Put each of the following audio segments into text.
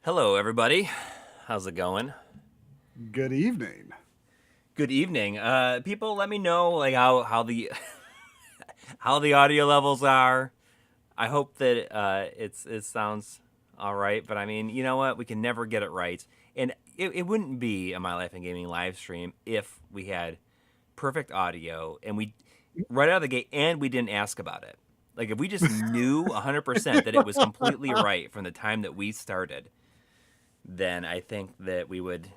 Hello, everybody. How's it going? Good evening. Good evening. People, let me know like how the how the audio levels are. I hope that it sounds all right, but I mean, you know what? We can never get it right, and it wouldn't be a My Life in Gaming live stream if we had perfect audio and we right out of the gate and we didn't ask about it. Like if we just knew 100% that it was completely right from the time that we started, then I think that we would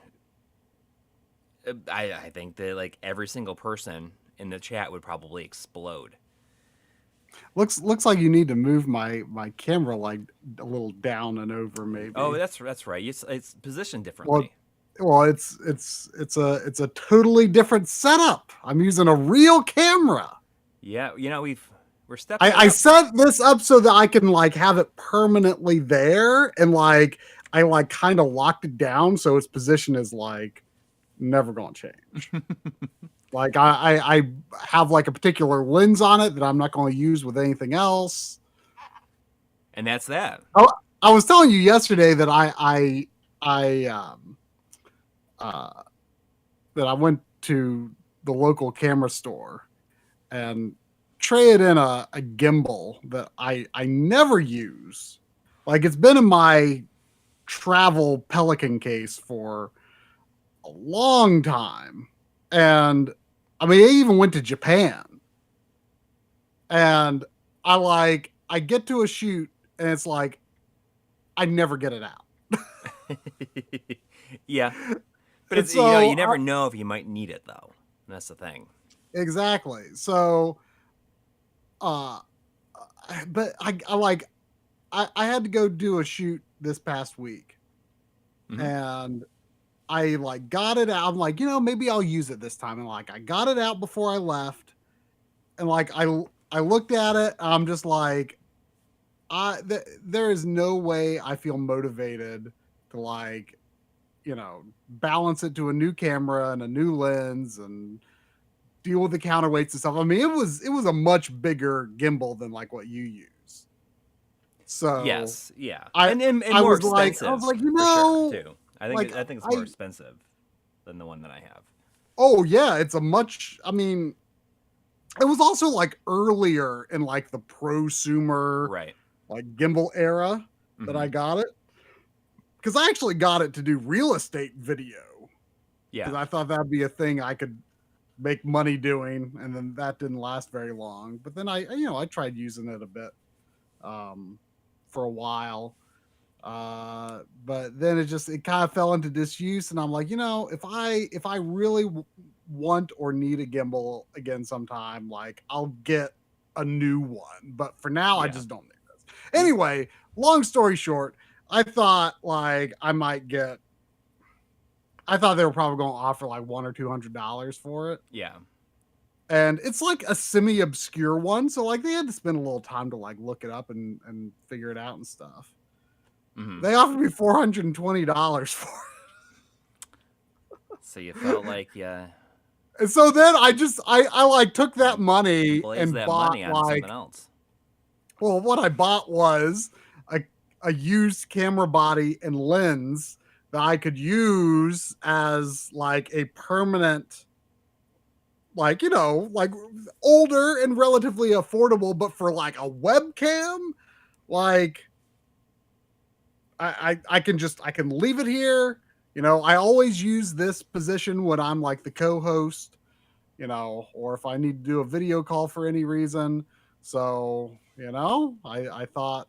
I think that like every single person in the chat would probably explode. Looks like you need to move my camera like a little down and over Oh, maybe. that's right. It's positioned Well, differently. it's a totally different setup. I'm using a real camera. Yeah, we're stepping I, it I up. set this up so that I can like have it permanently there, and like I like kind of locked it down so its position is like never gonna change. Like I have like a particular lens on it that I'm not going to use with anything else. And that's that. Oh, I was telling you yesterday that I uh, that I went to the local camera store and traded in a gimbal that I never use. Like it's been in my travel Pelican case for a long time, and I mean I even went to Japan, and I get to a shoot and it's like I never get it out. Yeah, but And it's you so never know if you might need it though. That's the thing. exactly. So uh but I had to go do a shoot this past week, Hmm. and I like got it out. I'm like, maybe I'll use it this time. And like I got it out before I left, and like I looked at it, I'm just like there is no way I feel motivated to like balance it to a new camera and a new lens and deal with the counterweights and stuff. I mean, it was a much bigger gimbal than like what you use. So Yes, yeah, I and I more was expensive like, for sure too. like I think it's more I expensive than the one that I have. oh yeah, it's a much. I mean, it was also like earlier in like the prosumer Right. like gimbal era that Hmm. I got it, because I actually got it to do real estate video Yeah. because I thought that'd be a thing I could make money doing, and then that didn't last very long. But then I tried using it a bit um, for a while, but then it kind of fell into disuse, and I'm like, if I really want or need a gimbal again sometime, like I'll get a new one. But for now, I Yeah. just don't need this. Anyway, long story short, I thought like I thought they were probably going to offer like $100 or $200 for it, Yeah. and it's like a semi obscure one, so like they had to spend a little time to like look it up and figure it out and stuff. Hmm. They offered me $420 for So you felt like it. And so then I like took that you money blaze and that bought money onto something like, else. well, what I bought was a a used camera body and lens that I could use as like a permanent, like like older and relatively affordable, but for like a webcam, like I can leave it here. I always use this position when I'm like the co-host, or if I need to do a video call for any reason. So, I thought,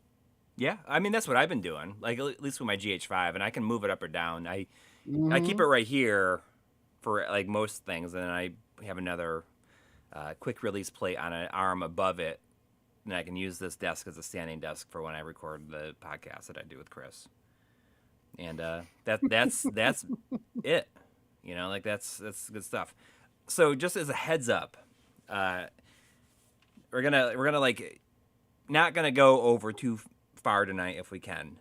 Yeah, I mean that's what I've been doing. Like at least with my GH5, and I can move it up or down. I keep it mhm. right here for like most things, and then I have another quick release plate on an arm above it, and I can use this desk as a standing desk for when I record the podcast that I do with Chris. And that's it. Like that's good stuff. So just as a heads up, uh, we're gonna like not gonna go over too far tonight if we can.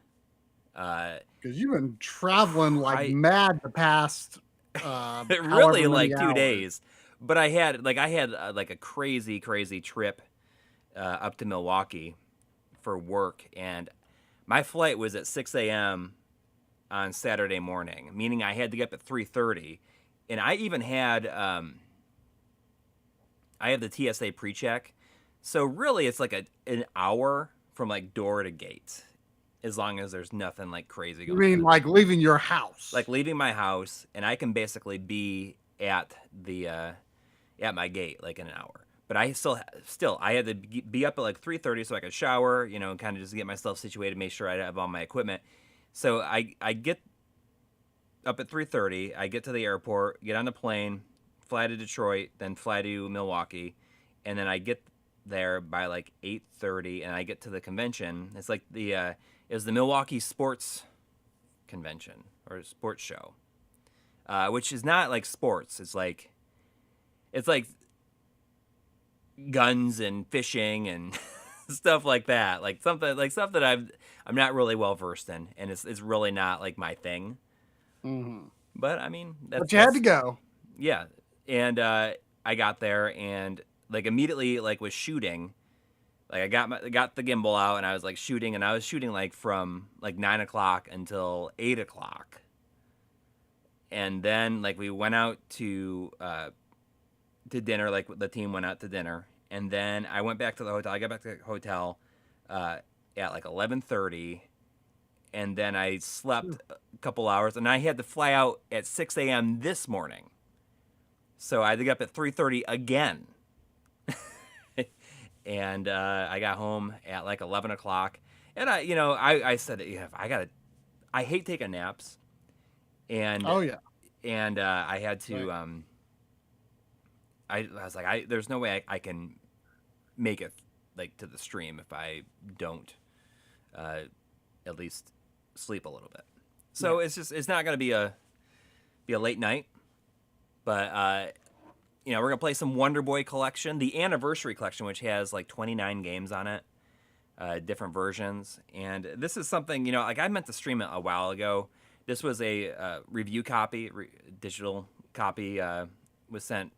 Uh, Because you've been traveling like I mad the past however really many like two hours. days, but I had like a crazy trip up to Milwaukee for work, and my flight was at 6 a.m. on Saturday morning, meaning I had to get up at 3:30, and I even had I have the TSA pre-check, so really it's like an hour from like door to gate, as long as there's nothing like crazy You going on. mean like leaving your house? Like leaving my house, and I can basically be at the at my gate like in an hour. But I still I had to be up at like 3:30 so I could shower, you know, and kind of just get myself situated, make sure I have all my equipment. So I get up at 3:30, I get to the airport, get on the plane, fly to Detroit, then fly to Milwaukee, and then I get there by like 8:30, and I get to the convention. It's like it was the Milwaukee Sports Convention or sports show, which is not like sports. It's like guns and fishing and stuff like that, like stuff that I'm not really well versed in, and it's really not like my thing. Mm-hmm. But I mean, but you had to go. Yeah, and I got there and like immediately like was shooting. Like I got the gimbal out and I was like shooting, and I was shooting like from like 9 o'clock until 8 o'clock, and then like we went out to dinner. Like the team went out to dinner, and then I went back to the hotel. I got back to the hotel at like 11:30. And then I slept a couple hours, and I had to fly out at 6 a.m. this morning. So I had to get up at 3:30 again. And I got home at like 11 o'clock. And I said, yeah, I hate taking naps. And oh yeah. And I had to, I was like, there's no way I can make it like to the stream if I don't at least sleep a little bit. So yeah. It's not going to be a late night, but we're going to play some Wonder Boy collection, the anniversary collection, which has like 29 games on it, different versions. And this is something, like I meant to stream it a while ago. This was a review copy, digital copy, was sent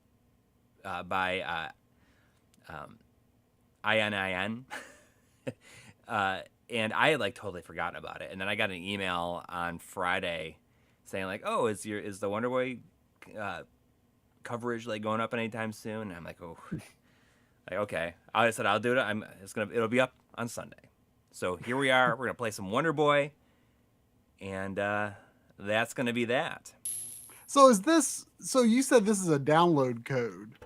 by ININ. And I had like totally forgotten about it, and then I got an email on Friday saying like, "Oh, is the Wonder Boy coverage like going up anytime soon?" And I'm like, "Oh, like okay." I said I'll do it. It'll be up on Sunday. So here we are. We're gonna play some Wonder Boy, and that's gonna be that. So so you said this is a download code.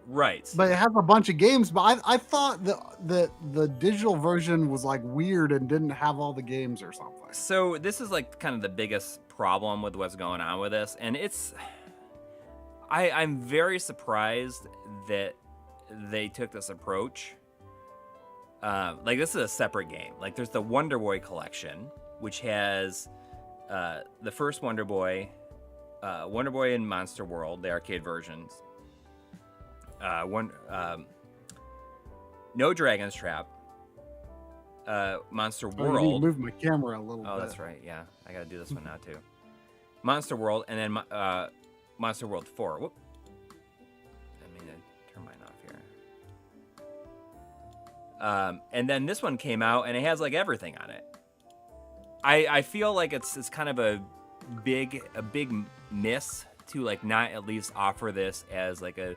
Right. But it has a bunch of games, but I thought that the digital version was like weird and didn't have all the games or something. So this is like kind of the biggest problem with what's going on with this, and I'm very surprised that they took this approach. Like this is a separate game. Like there's the Wonder Boy collection, which has the first Wonder Boy in Monster World, the arcade versions. No Dragon's Trap, Monster World. You need to move my camera a little bit. Oh, that's right. Yeah, I got to do this one now too. Monster World, and then Monster World 4. Whoop. I mean, turn mine off here. And then this one came out, and it has like everything on it. I feel like it's kind of a big miss to like not at least offer this as like a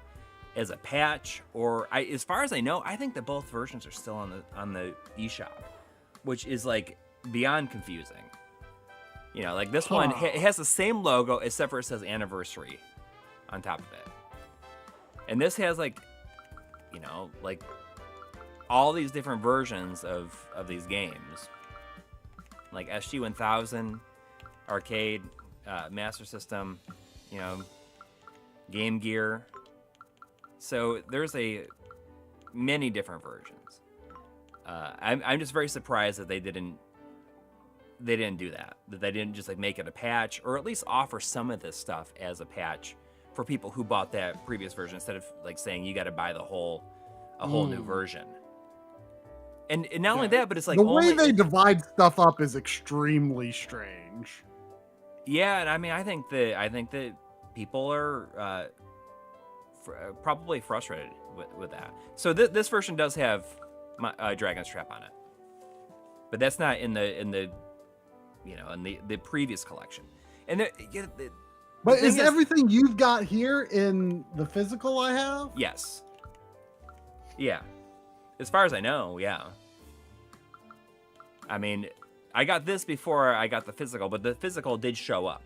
patch, or as far as I know, I think that both versions are still on the eShop, which is like beyond confusing. Like this one, it has the same logo except for it says anniversary on top of it, and this has like all these different versions of these games, like SG 1000, arcade, Master System, Game Gear. So there's many different versions. I'm just very surprised that they didn't do that. That they didn't just like make it a patch, or at least offer some of this stuff as a patch for people who bought that previous version, instead of like saying you got to buy a whole new version. And not only that, but it's like the way they divide stuff up is extremely strange. Yeah, and I mean, I think that people are probably frustrated with that. So this version does have Dragon's Trap on it, but that's not in the in the previous collection. And but is everything you've got here in the physical I have? Yes. Yeah. As far as I know, yeah. I mean, I got this before I got the physical, but the physical did show up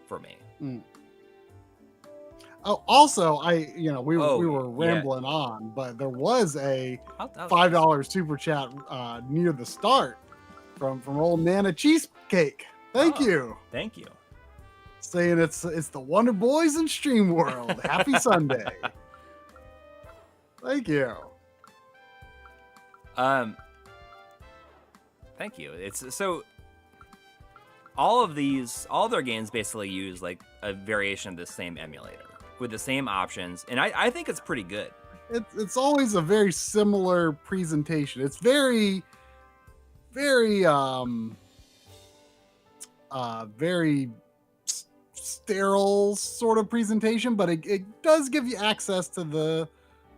for me. Mm. Oh, also, we were rambling on, but there was a $5 super chat near the start from old Nana Cheesecake. Thank you. Thank you. Saying it's the Wonder Boys in Stream World. Happy Sunday. Thank you. Thank you. It's so all their games basically use like a variation of the same emulator with the same options, and I think it's pretty good. It's always a very similar presentation. It's very sterile sort of presentation, but it does give you access to the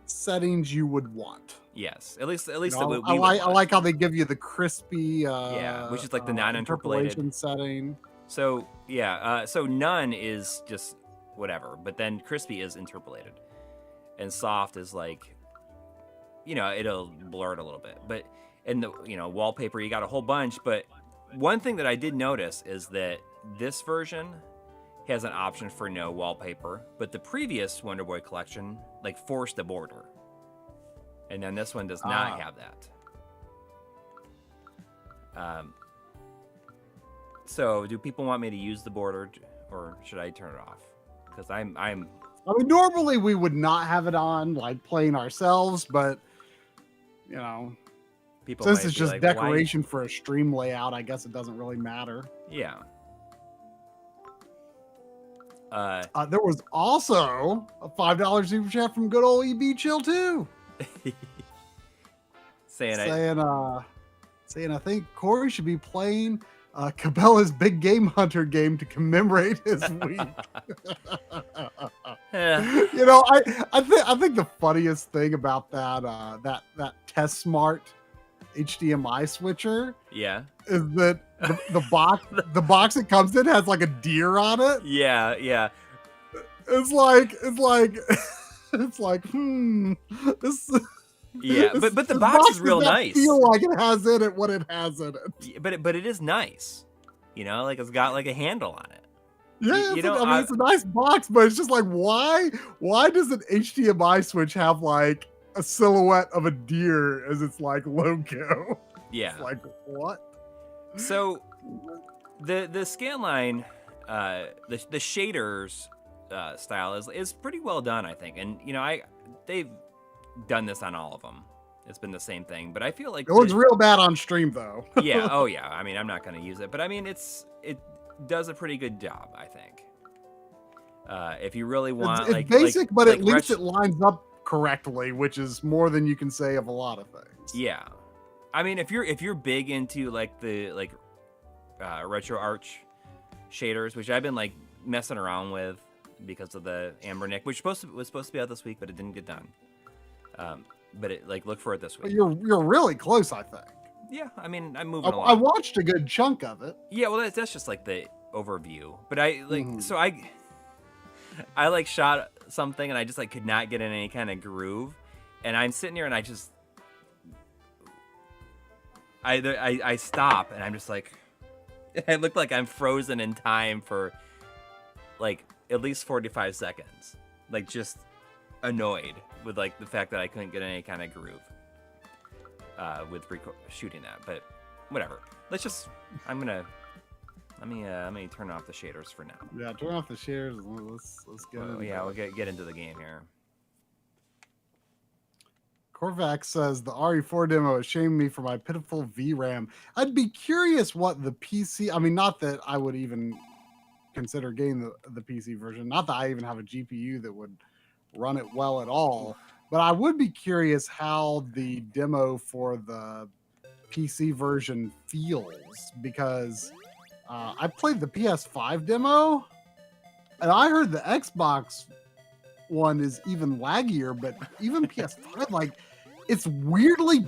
settings you would want. Yes, at least I like how they give you the crispy which is like the non-interpolated setting. So so none is just whatever, but then crispy is interpolated, and soft is like it'll blur it a little bit. But in the wallpaper you got a whole bunch. But one thing that I did notice is that this version has an option for no wallpaper, but the previous Wonder Boy collection like forced a border, and then this one does not have that. So do people want me to use the border, or should I turn it off? Because I mean, normally we would not have it on, like playing ourselves, but people since it's just like, decoration for a stream layout, I guess it doesn't really matter. Yeah. There was also a $5 super chat from good old EB Chill too. saying I think Coury should be playing Cabela's Big Game Hunter game to commemorate his week. I think the funniest thing about that Test Smart HDMI switcher, is that the box it comes in has like a deer on it. Yeah. It's like this. Yeah, but the box is real nice. Feel like it has in it what it has in it. But it is nice. Like it's got like a handle on it. Yeah, it's a nice box, but it's just like why does an HDMI switch have like a silhouette of a deer as its like logo? Yeah. It's like what? So the scanline, the shaders style is pretty well done, I think, and they've done this on all of them. It's been the same thing, but I feel like it looks real bad on stream though. Yeah. Oh yeah. I mean, I'm not going to use it, but I mean, it does a pretty good job, I think. If you really want, it's basic, but at least it lines up correctly, which is more than you can say of a lot of things. Yeah. I mean, if you're big into like the retro arch shaders, which I've been like messing around with because of the Amber Nick, which was supposed to be out this week, but it didn't get done. But look for it this week. But you're really close, I think. Yeah, I mean, I'm moving along. I watched a good chunk of it. Yeah, well, that's just like the overview. But so I like shot something and I just like could not get in any kind of groove, and I'm sitting here and I stop and I'm just like, I look like I'm frozen in time for like at least 45 seconds, like just annoyed with like the fact that I couldn't get any kind of groove with shooting that. But whatever. Let me turn off the shaders for now. Yeah, turn off the shaders. Let's get. We'll get into the game here. Korvac says the RE4 demo is shaming me for my pitiful VRAM. I'd be curious what the PC. I mean, not that I would even consider getting the PC version. Not that I even have a GPU that would run it well at all. But I would be curious how the demo for the PC version feels, because I played the PS5 demo and I heard the Xbox one is even laggier, but even PS5, like, it's weirdly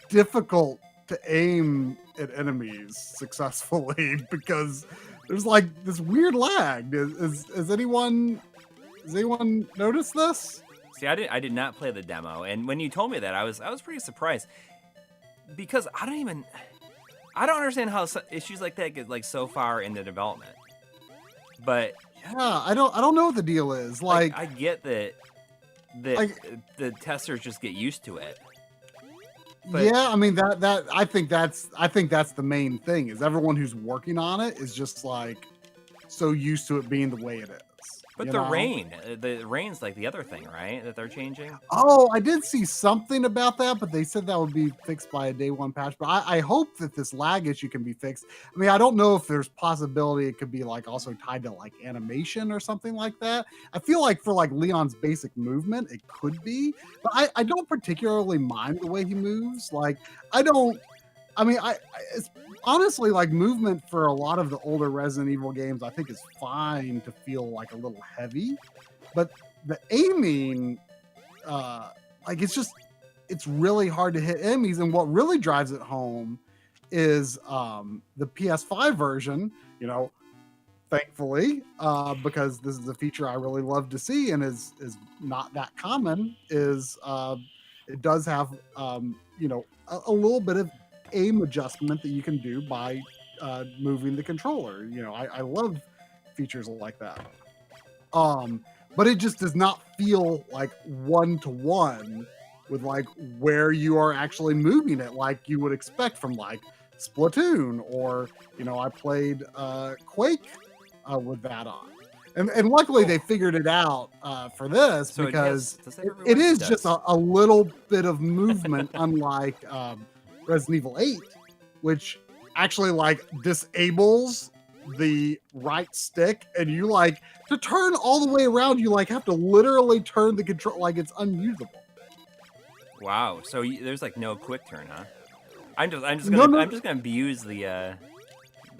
difficult to aim at enemies successfully because there's like this weird lag. Has anyone noticed this? See, I did not play the demo, and when you told me that, I was pretty surprised because I don't understand how issues like that get like so far into development. But yeah, I don't know what the deal is. Like I get that the testers just get used to it. But, yeah, I mean that I think that's the main thing is everyone who's working on it is just like so used to it being the way it is. But the rain's like the other thing, right? That they're changing. Oh, I did see something about that, but they said that would be fixed by a day one patch. But I hope that this lag issue can be fixed. I mean, I don't know if there's possibility it could be like also tied to like animation or something like that. I feel like for like Leon's basic movement, it could be, but I don't particularly mind the way he moves. Like it's honestly like movement for a lot of the older Resident Evil games, I think is fine to feel like a little heavy, but the aiming, like it's really hard to hit enemies. And what really drives it home is the PS5 version, thankfully, because this is a feature I really love to see and is not that common, is it does have, a little bit of aim adjustment that you can do by moving the controller. I love features like that. But it just does not feel like one-to-one with like where you are actually moving it like you would expect from like Splatoon or, I played Quake with that on. And luckily they figured it out for this because it is just a little bit of movement unlike Resident Evil 8, which actually like disables the right stick, and you like to turn all the way around, you like have to literally turn the control, like it's unusable. Wow, so there's like no quick turn, huh? I'm just gonna abuse the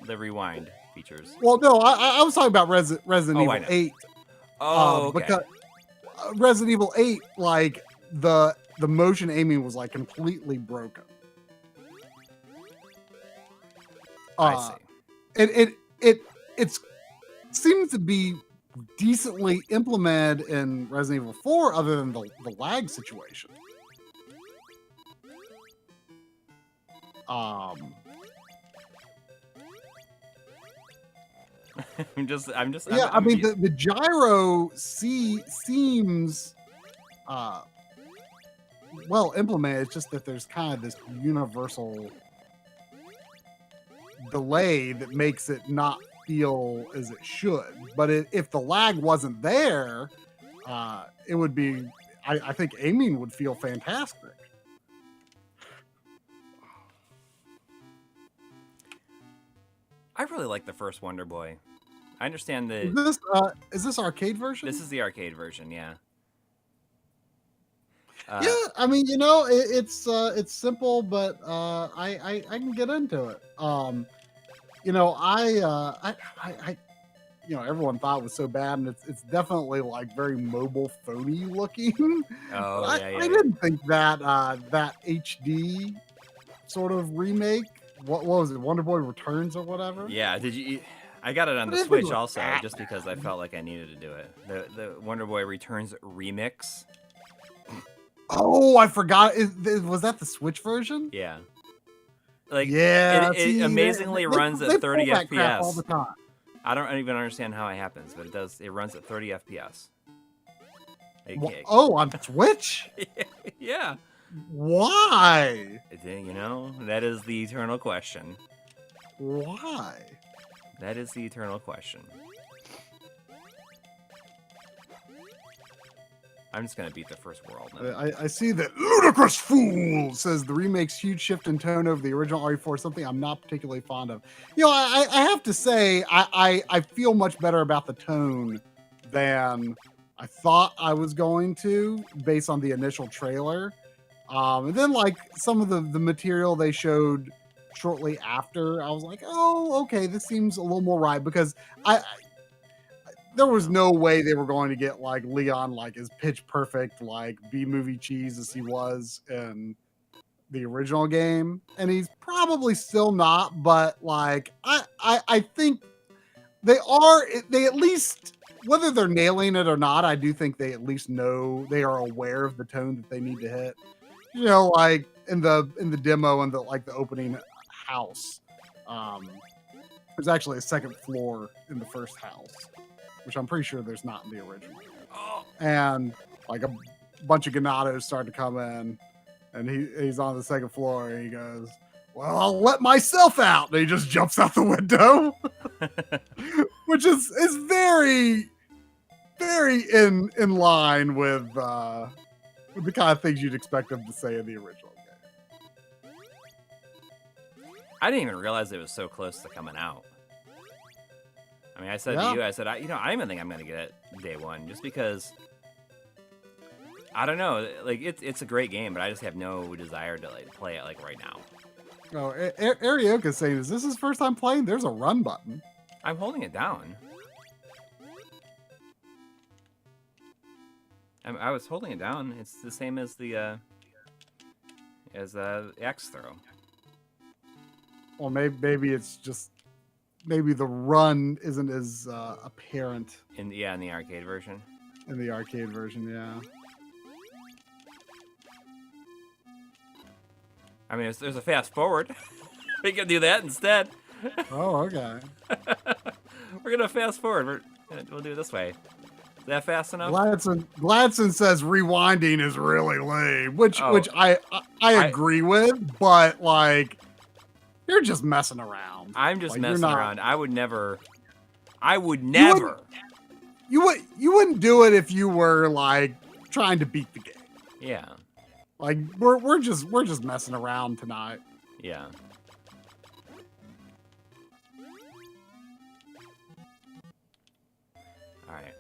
rewind features. Well, no, I was talking about Resident Evil 8. Oh, okay. Because Resident Evil 8, like the motion aiming was like completely broken. I see. It seems to be decently implemented in Resident Evil 4, other than the lag situation. Yeah, I mean the gyro seems well implemented. It's just that there's kind of this universal delay that makes it not feel as it should. But if the lag wasn't there, it would be. I think aiming would feel fantastic. I really like the first Wonder Boy. I understand that. Is this arcade version? This is the arcade version, yeah. Yeah, I mean, it's simple, but I can get into it. Everyone thought it was so bad, and it's definitely like very mobile phony looking. Oh, I didn't think that that HD sort of remake. What was it? Wonder Boy Returns or whatever? Yeah, did you? I got it on the Switch also, just because I felt like I needed to do it. The Wonder Boy Returns remix. Oh, I forgot. Was that the Switch version? Yeah. Like, yeah, it amazingly runs at 30 FPS all the time. I don't even understand how it happens, but it does. It runs at 30 FPS. Oh, on Switch? Yeah. Why? That is the eternal question. Why? That is the eternal question. I'm just gonna beat the first world now. I see that Ludicrous Fool says the remake's huge shift in tone over the original RE4 is something I'm not particularly fond of. I have to say I feel much better about the tone than I thought I was going to based on the initial trailer. And then like some of the material they showed shortly after, I was like, oh, okay, this seems a little more right, because there was no way they were going to get like Leon like as pitch perfect like B-movie cheese as he was in the original game, and he's probably still not, but like I think they at least, whether they're nailing it or not, I do think they at least know, they are aware of the tone that they need to hit. You know, like in the demo and the opening house, there's actually a second floor in the first house, which I'm pretty sure there's not in the original. And like a bunch of Ganados start to come in, and he's on the second floor, and he goes, "Well, I'll let myself out," and he just jumps out the window, which is very, very in line with the kind of things you'd expect him to say in the original game. I didn't even realize it was so close to coming out. I mean, I said to you, I said, I don't even think I'm going to get it day one, just because, I don't know, like, it's a great game, but I just have no desire to, like, play it, like, right now. Oh, Arioka's saying, is this his first time playing? There's a run button. I'm holding it down. I was holding it down. It's the same as the axe throw. Well, maybe it's just, maybe the run isn't as apparent In the arcade version. In the arcade version, yeah. I mean, there's a fast forward. We can do that instead. Oh, okay. We're gonna fast forward. We'll do it this way. Is that fast enough? Gladson says rewinding is really lame, which I agree with, but like, you're just messing around. I'm just like, messing around. I would never. You wouldn't do it if you were like trying to beat the game. Yeah. Like we're just messing around tonight. Yeah. All right.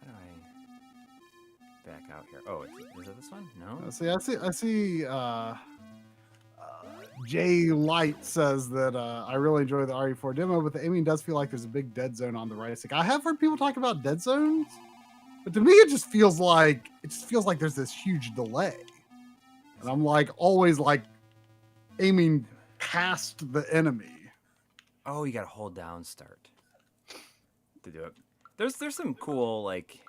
How do I back out here? Oh, is it this one? No. I see. Jay Light says that I really enjoy the RE4 demo, but the aiming does feel like there's a big dead zone on the right stick. I have heard people talk about dead zones, but to me it just feels like there's this huge delay, and I'm like always like aiming past the enemy. Oh, you gotta hold down start to do it. There's some cool, like,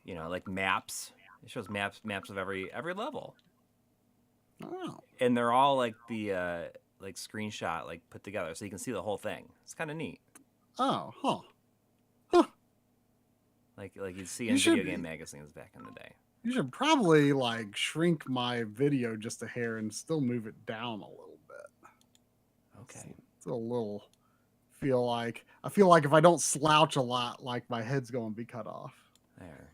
you know, like maps. It shows maps of every level. Oh. And they're all like the like screenshot, like put together, so you can see the whole thing. It's kind of neat. Oh, huh. Like you'd see in video game magazines back in the day. You should probably like shrink my video just a hair and still move it down a little bit. Okay. It's a little I feel like if I don't slouch a lot, like my head's going to be cut off. There.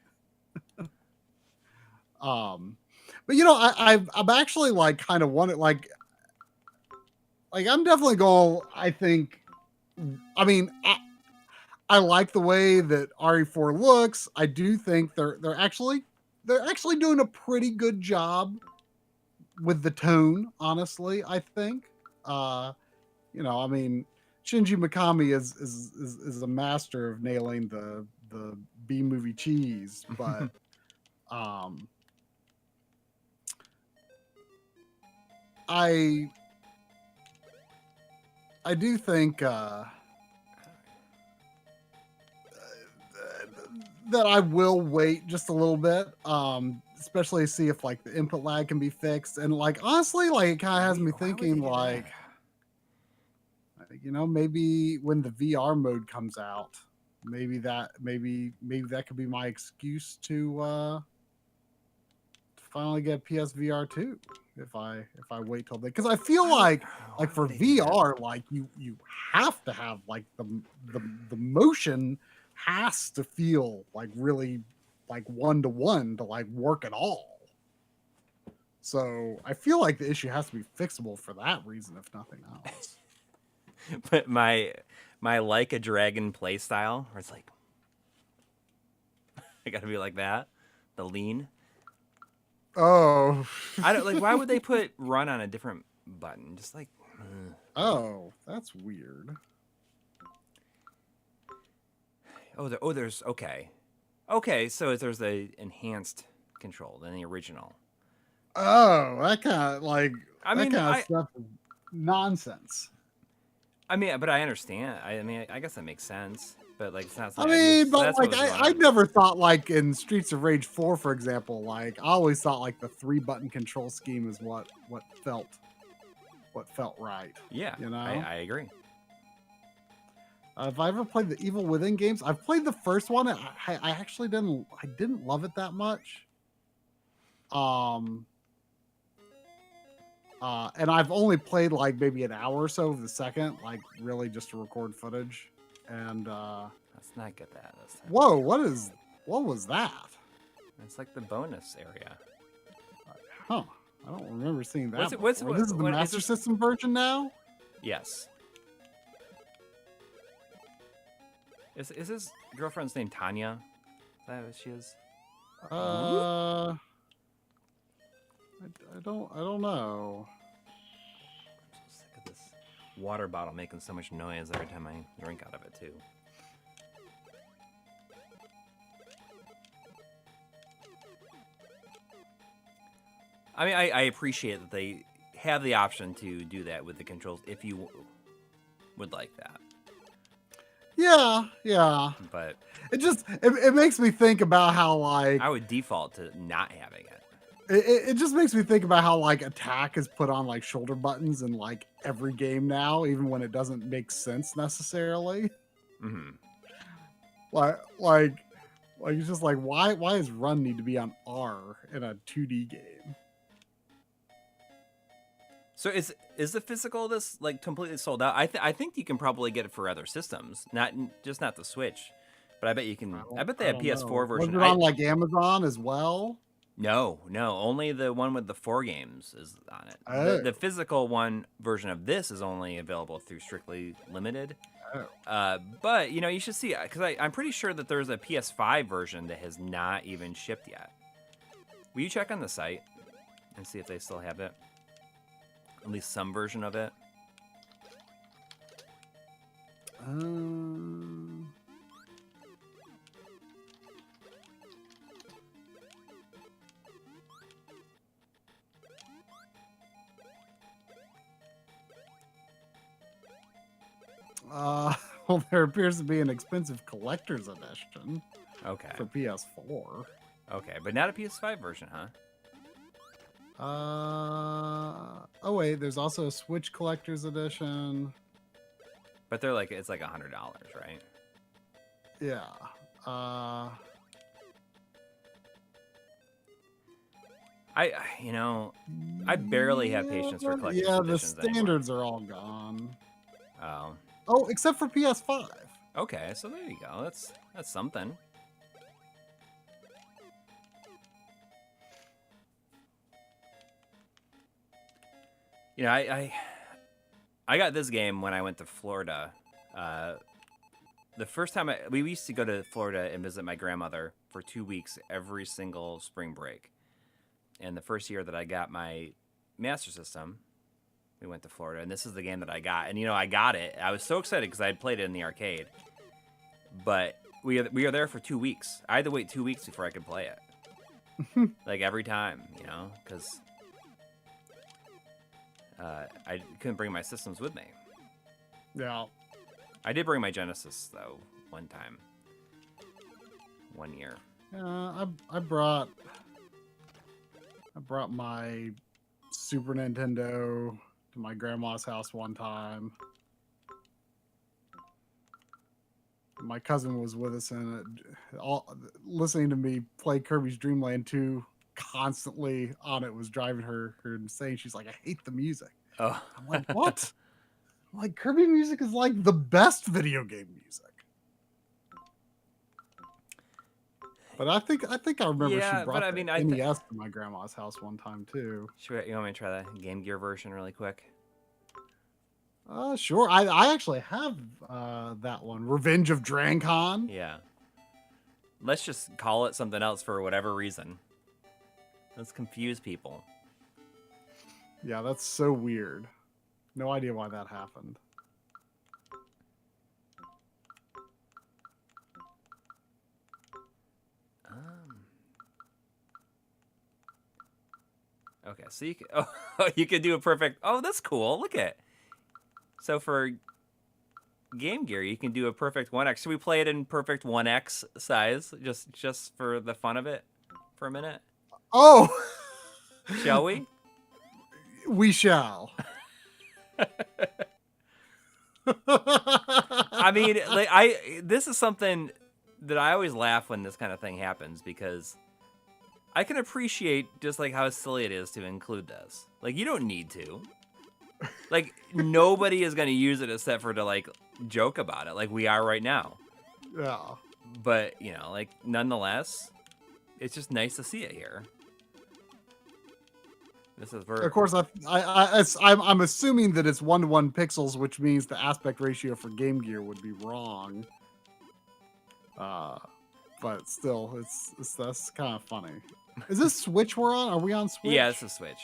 But you know, I'm actually like kind of wanted like I'm definitely going. I mean, I like the way that RE4 looks. I do think they're actually doing a pretty good job with the tone. Honestly, I think. You know, I mean, Shinji Mikami is a master of nailing the B movie cheese, but I do think that I will wait just a little bit, especially see if like the input lag can be fixed, and like honestly, like it kind of has me thinking like, you know, maybe when the VR mode comes out, maybe that could be my excuse to finally get PSVR 2 if I wait till then, because I feel like for VR, like you have to have like the motion has to feel like really like 1-to-1 to like work at all. So I feel like the issue has to be fixable for that reason, if nothing else. But my like a dragon play style, where it's like I gotta be like that, the lean. Oh, I don't like. Why would they put run on a different button? Just like. Oh, that's weird. There's okay. So there's a enhanced control than the original. Oh, that kind of I mean, that kind of stuff is nonsense. I mean, but I understand. I mean, I guess that makes sense. But like, it's not I something I've used. mean, So but that's what like was going I on. never thought like in Streets of Rage 4, for example, like I always thought like the 3-button control scheme is what felt right. Yeah, You know, I agree. have I ever played the Evil Within games? I've played the first one. I actually didn't love it that much. And I've only played like maybe an hour or so of the second, like really just to record footage. And Let's not get that this time. whoa, what was that? It's like the bonus area. Huh? I don't remember seeing that. What's before. This is the Master System version now. Yes. Is his girlfriend's name Tanya? Is that what she is? I don't know. I'm so sick of this water bottle making so much noise every time I drink out of it too. I mean, I appreciate that they have the option to do that with the controls if you would like that. Yeah. But it makes me think about how like I would default to not having it. it just makes me think about how like attack is put on like shoulder buttons in like every game now, even when it doesn't make sense necessarily. Mm-hmm. Like it's just like why does run need to be on R in a 2D game? So is the physical of this like completely sold out? I think you can probably get it for other systems, not the Switch, but I bet you can. I bet they have PS4 version. Was it on like Amazon as well? No, only the one with the 4 games is on it. Oh. The physical one version of this is only available through Strictly Limited. Oh. But you know, you should see because I'm pretty sure that there's a PS5 version that has not even shipped yet. Will you check on the site and see if they still have it? At least some version of it. Well, there appears to be an expensive collector's edition. Okay. For PS4. Okay, but not a PS5 version, huh? Oh wait, there's also a Switch collector's edition. But they're like it's like $100, right? Yeah. I barely have patience for collector's editions the standards are all gone. Oh. Oh, except for PS5. Okay, so there you go. That's something. You know, I got this game when I went to Florida. The first time we used to go to Florida and visit my grandmother for 2 weeks every single spring break. And the first year that I got my Master System, we went to Florida, and this is the game that I got. And you know, I got it. I was so excited because I had played it in the arcade. But we were there for 2 weeks. I had to wait 2 weeks before I could play it. Like every time, you know, because I couldn't bring my systems with me. Yeah. I did bring my Genesis though one time. 1 year. I brought my Super Nintendo to my grandma's house one time. My cousin was with us and listening to me play Kirby's Dream Land 2 constantly on it was driving her insane. She's like, I hate the music. Oh. I'm like, what? I'm like, Kirby music is like the best video game music. But I think I remember she brought the NES to my grandma's house one time too. You want me to try the Game Gear version really quick? Sure. I actually have that one, Revenge of Drancon. Yeah. Let's just call it something else for whatever reason. Let's confuse people. Yeah, that's so weird. No idea why that happened. Okay, so you can, you could do a perfect. Oh, that's cool. Look at. So for Game Gear, you can do a perfect 1x. Should we play it in perfect 1x size, just for the fun of it, for a minute? Oh, Shall we? We shall. I mean, like this is something that I always laugh when this kind of thing happens, because I can appreciate just like how silly it is to include this. Like, you don't need to. Like, nobody is going to use it except for to like joke about it, like we are right now. Yeah. But, you know, like, nonetheless, it's just nice to see it here. This is Of course, I'm assuming that it's 1:1 pixels, which means the aspect ratio for Game Gear would be wrong. But still, that's kind of funny. Is this Switch we're on? Are we on Switch? Yeah, it's a Switch.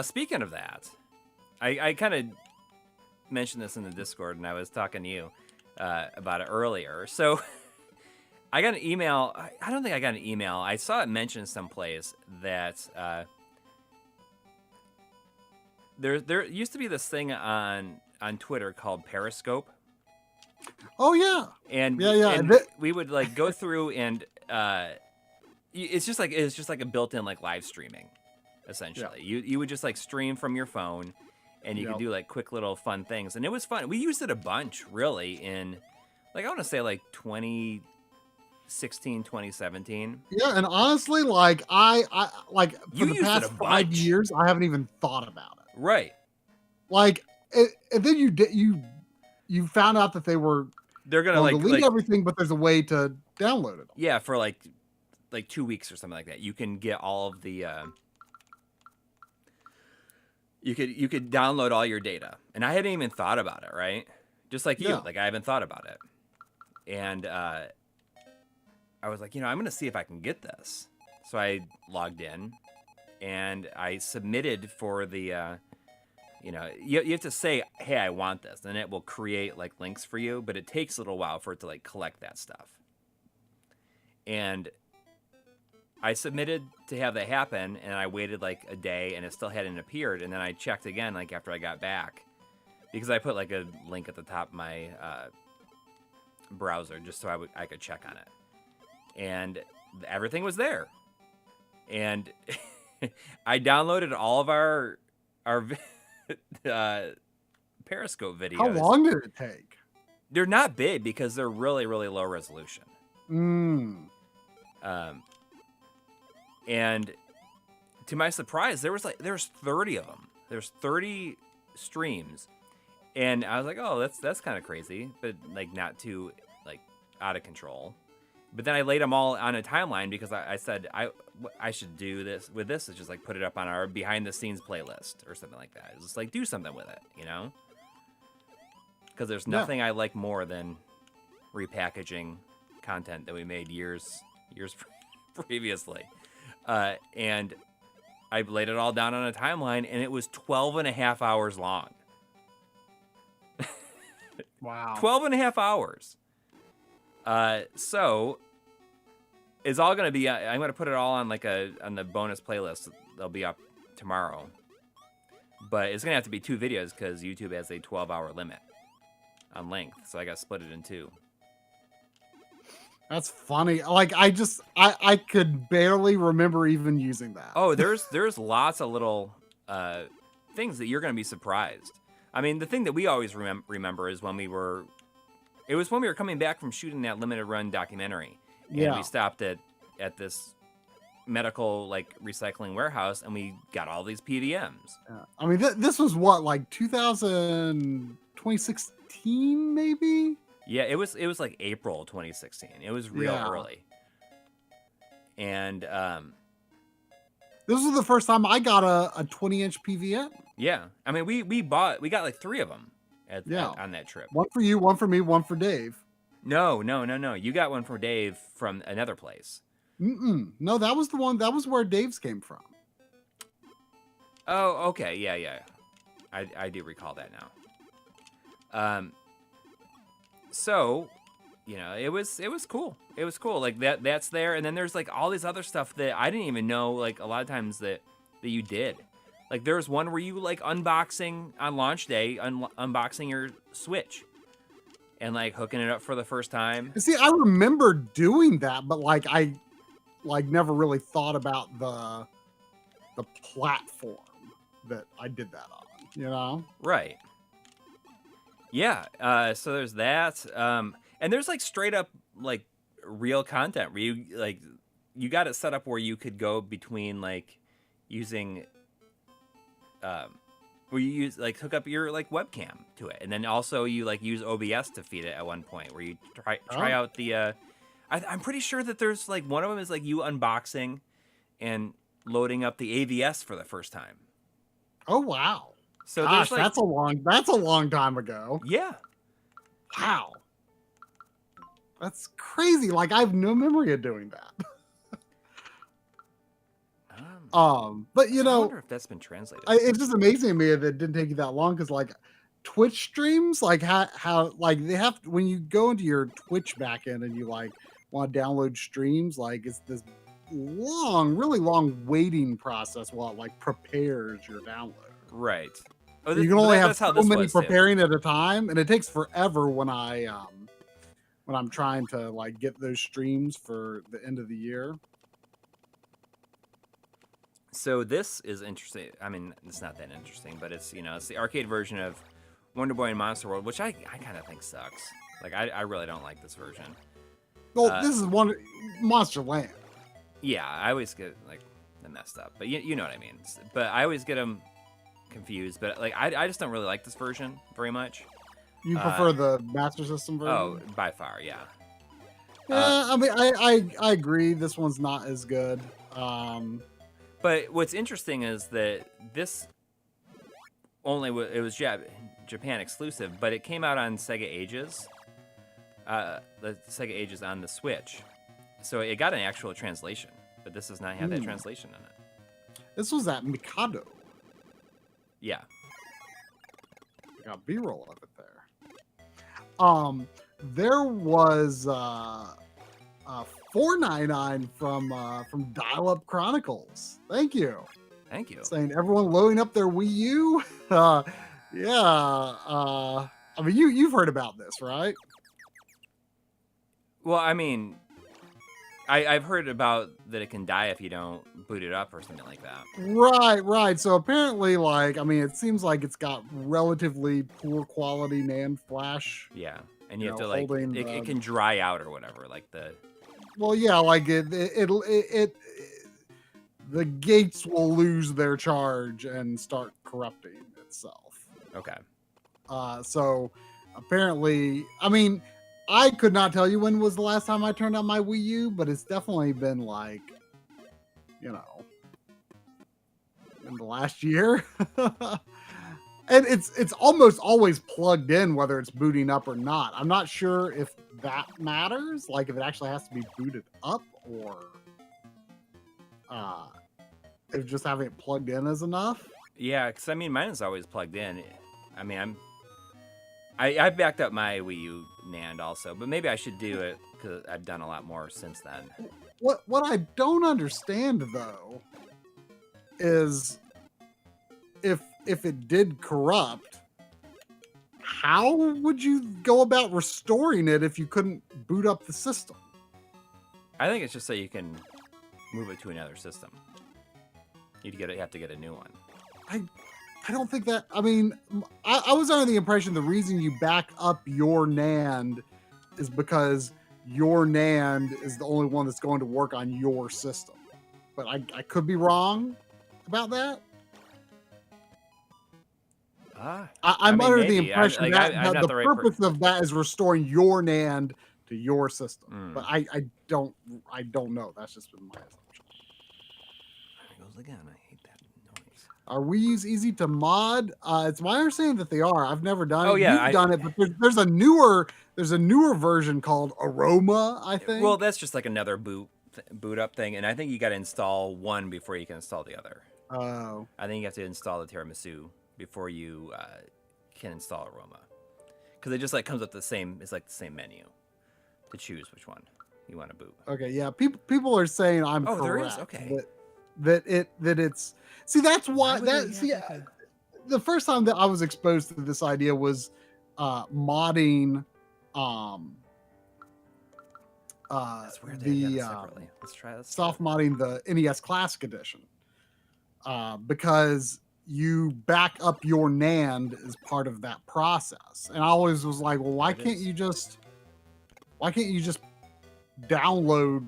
Speaking of that, I kind of mentioned this in the Discord, and I was talking to you about it earlier. So I got an email. I don't think I got an email. I saw it mentioned someplace that there used to be this thing on Twitter called Periscope. Oh yeah. And yeah. And we would like go through and it's just like a built-in like live streaming, essentially. Yeah. You would just like stream from your phone, and you could do like quick little fun things, and it was fun. We used it a bunch, really, in like I want to say like 2016, 2017. Yeah, and honestly, like I like for the past 5 years, I haven't even thought about it. Right. Like, and then you found out that they're gonna like delete everything, but there's a way to download it. Yeah, for like 2 weeks or something like that. You can get all of the you could download all your data. And I hadn't even thought about it, right? Just like you. Like, I haven't thought about it. And I was like, I'm gonna see if I can get this. So I logged in and I submitted for the you have to say, hey, I want this, and it will create like links for you, but it takes a little while for it to like collect that stuff. And I submitted to have that happen, and I waited like a day, and it still hadn't appeared. And then I checked again, like after I got back, because I put like a link at the top of my browser just so I could check on it, and everything was there. And I downloaded all of our Periscope videos. How long did it take? They're not big because they're really, really low resolution. And to my surprise, there's 30 of them. There's 30 streams, and I was like, oh, that's kind of crazy, but like not too like out of control. But then I laid them all on a timeline because I said I should do this with this. Is just like put it up on our behind the scenes playlist or something like that. It's just like do something with it, Because there's nothing I like more than repackaging content that we made years previously. And I laid it all down on a timeline, and it was 12.5 hours long. Wow. 12.5 hours. So it's all going to be, I'm going to put it all on on the bonus playlist. They'll be up tomorrow, but it's going to have to be 2 videos because YouTube has a 12-hour limit on length. So I got to split it in 2. That's funny. Like I could barely remember even using that. Oh, there's lots of little things that you're going to be surprised. I mean, the thing that we always remember is when we were coming back from shooting that limited run documentary, and we stopped at this medical like recycling warehouse, and we got all these PVMs. I mean, this was what, like 2016 maybe. Yeah, it was like April 2016. It was real early. And this was the first time I got a 20-inch PVM. Yeah. I mean, we got like 3 of them on that trip. One for you, one for me, one for Dave. No. You got one for Dave from another place. No, that was the one. That was where Dave's came from. Oh, okay. Yeah. I do recall that now. So, it was cool. It was cool. Like that's there, and then there's like all these other stuff that I didn't even know. Like a lot of times that you did. Like there was one where you like unboxing on launch day, unboxing your Switch, and like hooking it up for the first time. See, I remember doing that, but like I never really thought about the platform that I did that on. You know? Right. Yeah. So there's that. And there's like straight up like real content where you got it set up where you could go between like using where you use like hook up your like webcam to it, and then also you like use OBS to feed it at one point where you try out the I'm pretty sure that there's like one of them is like you unboxing and loading up the AVS for the first time. Oh wow. So gosh, like, that's a long time ago. Yeah. Wow. That's crazy. Like I have no memory of doing that. But I wonder if that's been translated. It's just amazing to me that it didn't take you that long because like Twitch streams, like how like they have when you go into your Twitch backend and you like want to download streams, like it's this really long waiting process while it like prepares your download. Right. Oh, you can only have so many preparing at a time, and it takes forever when I'm trying to like get those streams for the end of the year. So this is interesting. I mean, it's not that interesting, but it's it's the arcade version of Wonder Boy and Monster World, which I kind of think sucks. Like I really don't like this version. Well, this is Monster Land. Yeah, I always get like them messed up, but you know what I mean. But I always get them confused. But like I just don't really like this version very much. You prefer the Master System version? Oh, by far, yeah. Yeah, I mean, I agree. This one's not as good. But what's interesting is that this it was Japan exclusive, but it came out on Sega Ages. The Sega Ages on the Switch. So it got an actual translation, but this does not have that translation in it. This was at Mikado. Yeah. I got B-roll of it there. There was $4.99 from Dial Up Chronicles. Thank you. Thank you. Saying everyone loading up their Wii U. Yeah. I mean, you've heard about this, right? Well, I mean, I've heard about that it can die if you don't boot it up or something like that. Right. So apparently, like, I mean, it seems like it's got relatively poor quality NAND flash. Yeah, and you have to like it can dry out or whatever, like the. Well, yeah, like it the gates will lose their charge and start corrupting itself. Okay. So apparently, I mean, I could not tell you when was the last time I turned on my Wii U, but it's definitely been like, in the last year. And it's almost always plugged in, whether it's booting up or not. I'm not sure if that matters, like if it actually has to be booted up or if just having it plugged in is enough. Yeah, because I mean, mine is always plugged in. I mean, I backed up my Wii U NAND also, but maybe I should do it because I've done a lot more since then. What I don't understand though is if it did corrupt, how would you go about restoring it if you couldn't boot up the system? I think it's just so you can move it to another system. You have to get a new one. I don't think that. I mean, I was under the impression the reason you back up your NAND is because your NAND is the only one that's going to work on your system. But I could be wrong about that. I'm under the impression that the purpose of that is restoring your NAND to your system. But I don't know. That's just been my assumption. There it goes again. I hate that noise. Are Wii's easy to mod? It's my understanding that they are. I've never done it. Oh yeah, You've done it, but there's a newer version called Aroma, I think. Well, that's just like another boot up thing, and I think you got to install one before you can install the other. Oh. I think you have to install the tiramisu before you can install Aroma, because it just like comes up the same. It's like the same menu. to choose which one you want to boot. Okay, yeah. People are saying I'm Oh, correct. there is? Okay. That it's see that's why would they that see have like the first time that I was exposed to this idea was modding That's weird. They have the it separately. Let's try this. soft modding the NES Classic Edition because you back up your NAND as part of that process. And I always was like, well, why can't you just download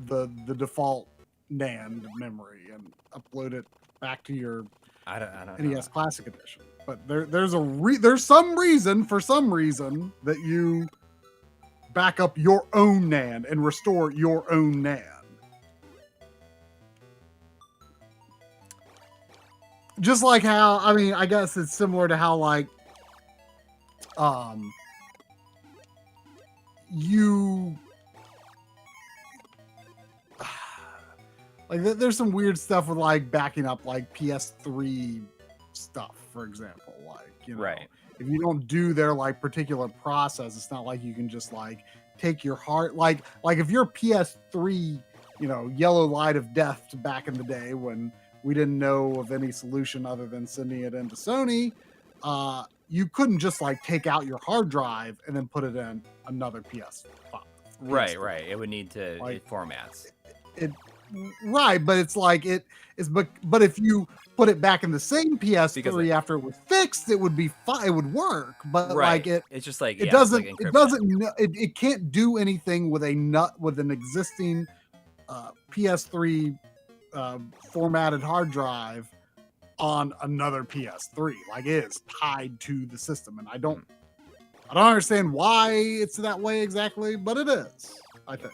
the default NAND memory and upload it back to your I don't NES know. Classic Edition? But there's some reason that you back up your own NAND and restore your own NAND. Just like how, I mean, I guess it's similar to how like you like there's some weird stuff with like backing up like PS3 stuff, for example. Like, you know, Right. if you don't do their like particular process, it's not like you can just like take your hard like if your PS3, you know, yellow light of death back in the day when we didn't know of any solution other than sending it into Sony, you couldn't just like take out your hard drive and then put it in another PS5. Right. It would need to Like, it formats. Right, but it's like but if you put it back in the same PS3 after it was fixed, it would be fine. It would work, but Right. like it's just like it yeah, doesn't it's like it encryption. doesn't it can't do anything with an existing PS3 formatted hard drive on another PS3. Like, it is tied to the system, and I don't understand why it's that way exactly, but it is, I think.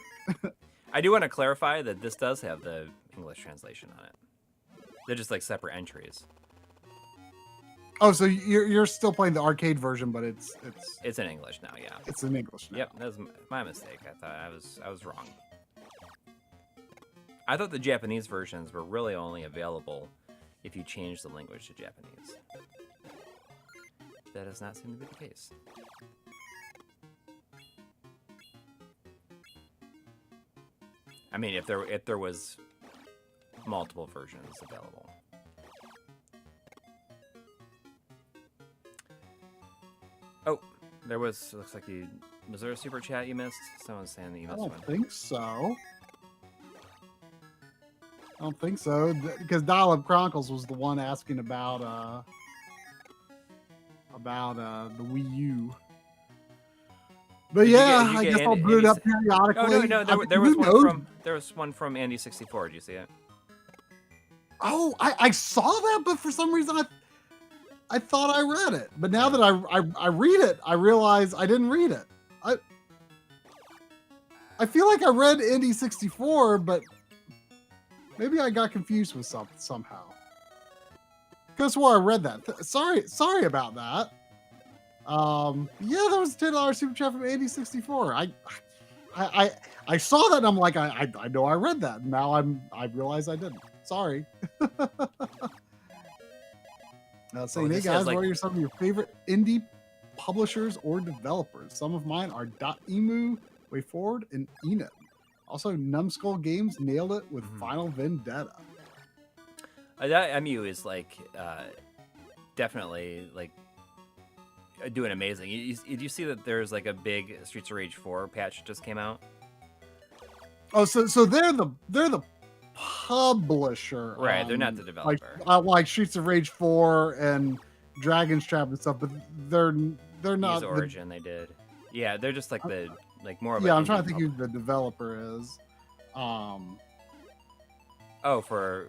I do want to clarify that this does have the English translation on it. They're just like separate entries. Oh, so you're still playing the arcade version, but it's in English now. Yeah. It's in English now. Yep, that was my mistake. I thought I was wrong. I thought the Japanese versions were really only available if you change the language to Japanese. That does not seem to be the case. I mean, if there was multiple versions available. Oh, there was. Looks like you. Was there a super chat you missed? Someone's saying that you missed one. I don't think so. Because Dial Up Chronicles was the one asking about the Wii U. But yeah, I guess I'll boot it up periodically. Oh no, there was one from Andy64. Did you see it? Oh, I saw that, but for some reason I thought I read it. But now that I read it, I realize I didn't read it. I feel like I read Andy64, but maybe I got confused with somehow. Guess where I read that. Sorry about that. Yeah, that was a $10 super chat from Andy64. I saw that and I'm like, I know I read that. Now I realize I didn't. Sorry. Saying, hey guys, what are some of your favorite indie publishers or developers? Some of mine are .emu, WayForward, and Enid. Also, Numbskull Games nailed it with Final Vendetta. MU is like definitely like doing amazing. Did you see that there's like a big Streets of Rage 4 patch just came out? Oh, so they're the publisher, right? They're not the developer. Like Streets of Rage 4 and Dragon's Trap and stuff, but they're not. Origin they did. Yeah, they're just like the more of. Yeah, I'm trying to think who the developer is. Oh, for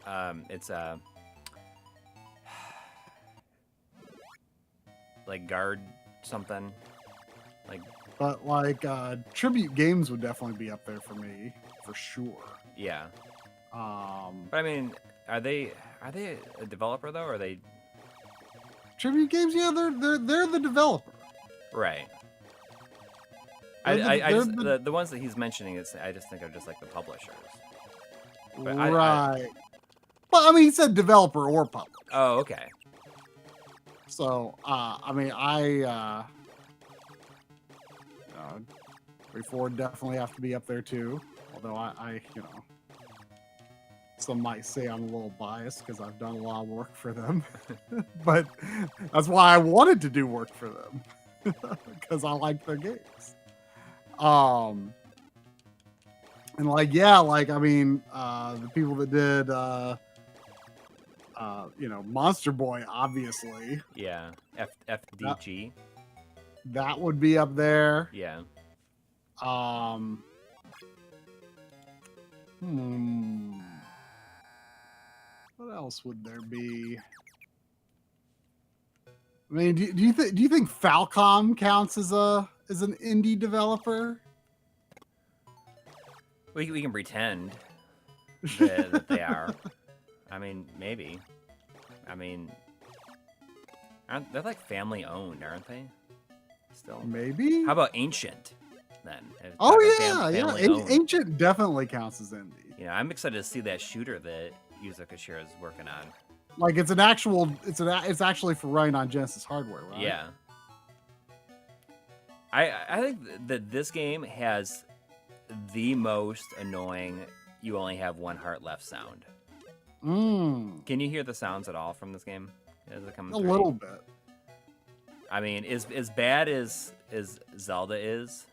it's like Guard something like. But like Tribute Games would definitely be up there for me for sure. Yeah. But I mean, are they a developer though, or are they? Tribute Games, yeah, they're the developer. Right. The ones that he's mentioning I just think are just like the publishers. But right. But I mean, he said developer or publisher. Oh, okay. So I mean, 44 definitely have to be up there too. Although I you know, some might say I'm a little biased because I've done a lot of work for them, but that's why I wanted to do work for them because I like their games. And like, yeah, like, I mean, the people that did, you know, Monster Boy, obviously. Yeah. FDG. That would be up there. Yeah. What else would there be? I mean, do you think Falcom counts as an indie developer? We can pretend that they are. I mean, maybe. I mean, they're like family owned, aren't they? Still. Maybe. How about Ancient then? Oh yeah. Ancient definitely counts as indie. You know, I'm excited to see that shooter that Yuzo Koshiro is working on. Like it's actually for running on Genesis hardware, right? Yeah. I think that this game has the most annoying "you only have one heart left" sound. Can you hear the sounds at all from this game? As it comes a little bit. I mean, as bad as Zelda is,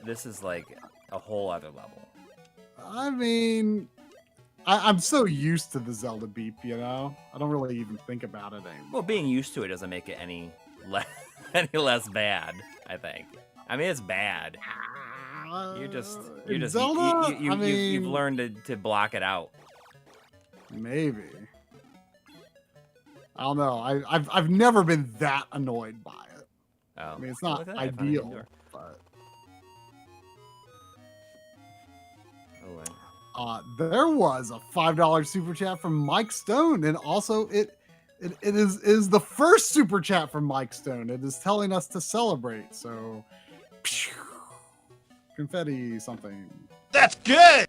this is like a whole other level. I mean, I'm so used to the Zelda beep, you know? I don't really even think about it anymore. Well, being used to it doesn't make it any less bad, I think. I mean, it's bad. Zelda, you've learned to block it out. Maybe. I don't know. I've never been that annoyed by it. Oh. I mean, it's not ideal, but there was a $5 super chat from Mike Stone, and also it is the first super chat from Mike Stone. It is telling us to celebrate. So, confetti something. That's good.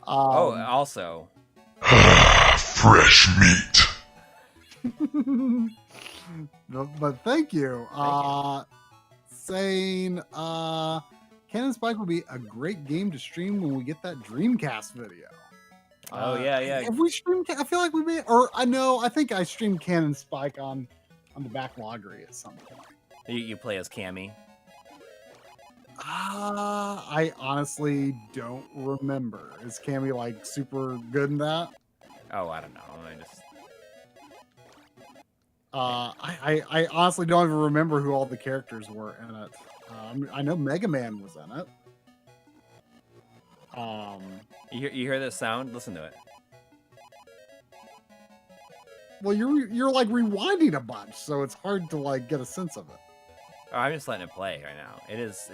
Also. Fresh meat. But thank you. Saying Cannon Spike will be a great game to stream when we get that Dreamcast video. Oh yeah. Have we streamed? I feel like we may, or I think I streamed Cannon Spike on the Backloggery at some point. You play as Cammy? I honestly don't remember. Is Cammy like super good in that? Oh, I don't know. I honestly don't even remember who all the characters were in it. I know Mega Man was in it. You hear this sound? Listen to it. Well, you're like rewinding a bunch, so it's hard to like get a sense of it. Oh, I'm just letting it play right now. It's.